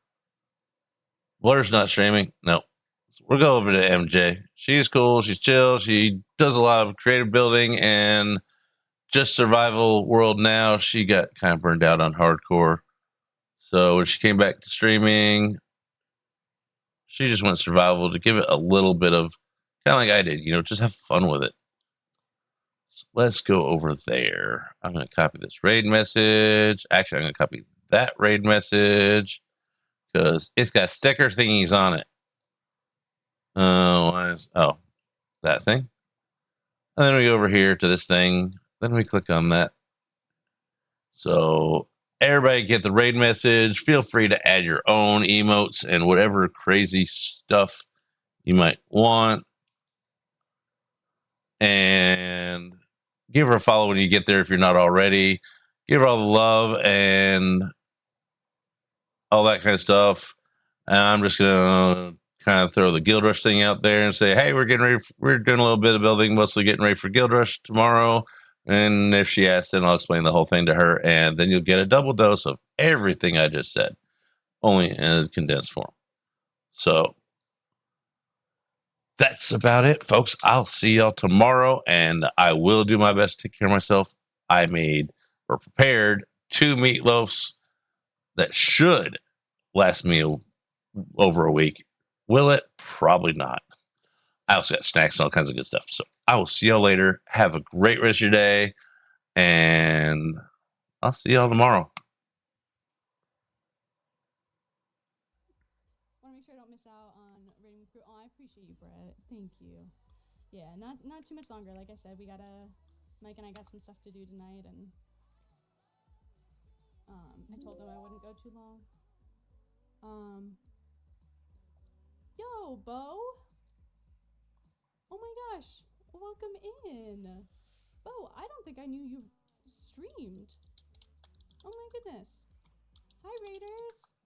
Blur's not streaming. No. So we'll go over to MJ. She's cool. She's chill. She does a lot of creative building and just survival world now. She got kind of burned out on hardcore. So when she came back to streaming, she just went survival to give it a little bit of kind of like I did, just have fun with it. So let's go over there. I'm going to copy this raid message. Actually, I'm going to copy that raid message because it's got sticker thingies on it. That thing. And then we go over here to this thing. Then we click on that. So everybody get the raid message. Feel free to add your own emotes and whatever crazy stuff you might want. And give her a follow when you get there if you're not already. Give her all the love and all that kind of stuff. And I'm just going to kind of throw the Guild Rush thing out there and say, hey, we're getting ready. We're doing a little bit of building, mostly getting ready for Guild Rush tomorrow. And if she asks, then I'll explain the whole thing to her. And then you'll get a double dose of everything I just said, only in a condensed form. So that's about it, folks. I'll see y'all tomorrow, and I will do my best to take care of myself. I prepared 2 meatloafs that should last me over a week. Will it? Probably not. I also got snacks and all kinds of good stuff. So I will see y'all later. Have a great rest of your day, and I'll see y'all tomorrow. Want to make sure I don't miss out on raiding crew. Oh, I appreciate you, Brett. Thank you. Yeah, not have too much longer. Like I said, Mike and I got some stuff to do tonight, and I told him I wouldn't go too long. Yo, Bo. Oh my gosh, welcome in. Bo, I don't think I knew you streamed. Oh my goodness. Hi, Raiders.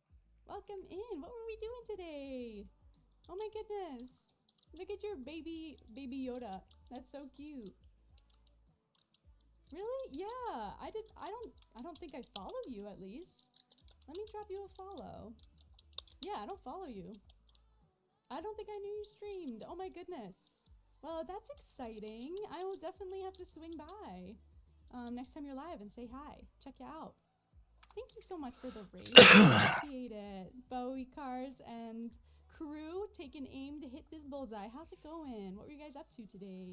Welcome in. What were we doing today? Oh my goodness. Look at your baby Yoda. That's so cute. Really? Yeah. I don't think I follow you at least. Let me drop you a follow. Yeah, I don't follow you. I don't think I knew you streamed. Oh my goodness. Well, that's exciting. I will definitely have to swing by next time you're live and say hi. Check you out. Thank you so much for the raid. Appreciate it. Bowie Cars and crew taking aim to hit this bullseye. How's it going? What were you guys up to today?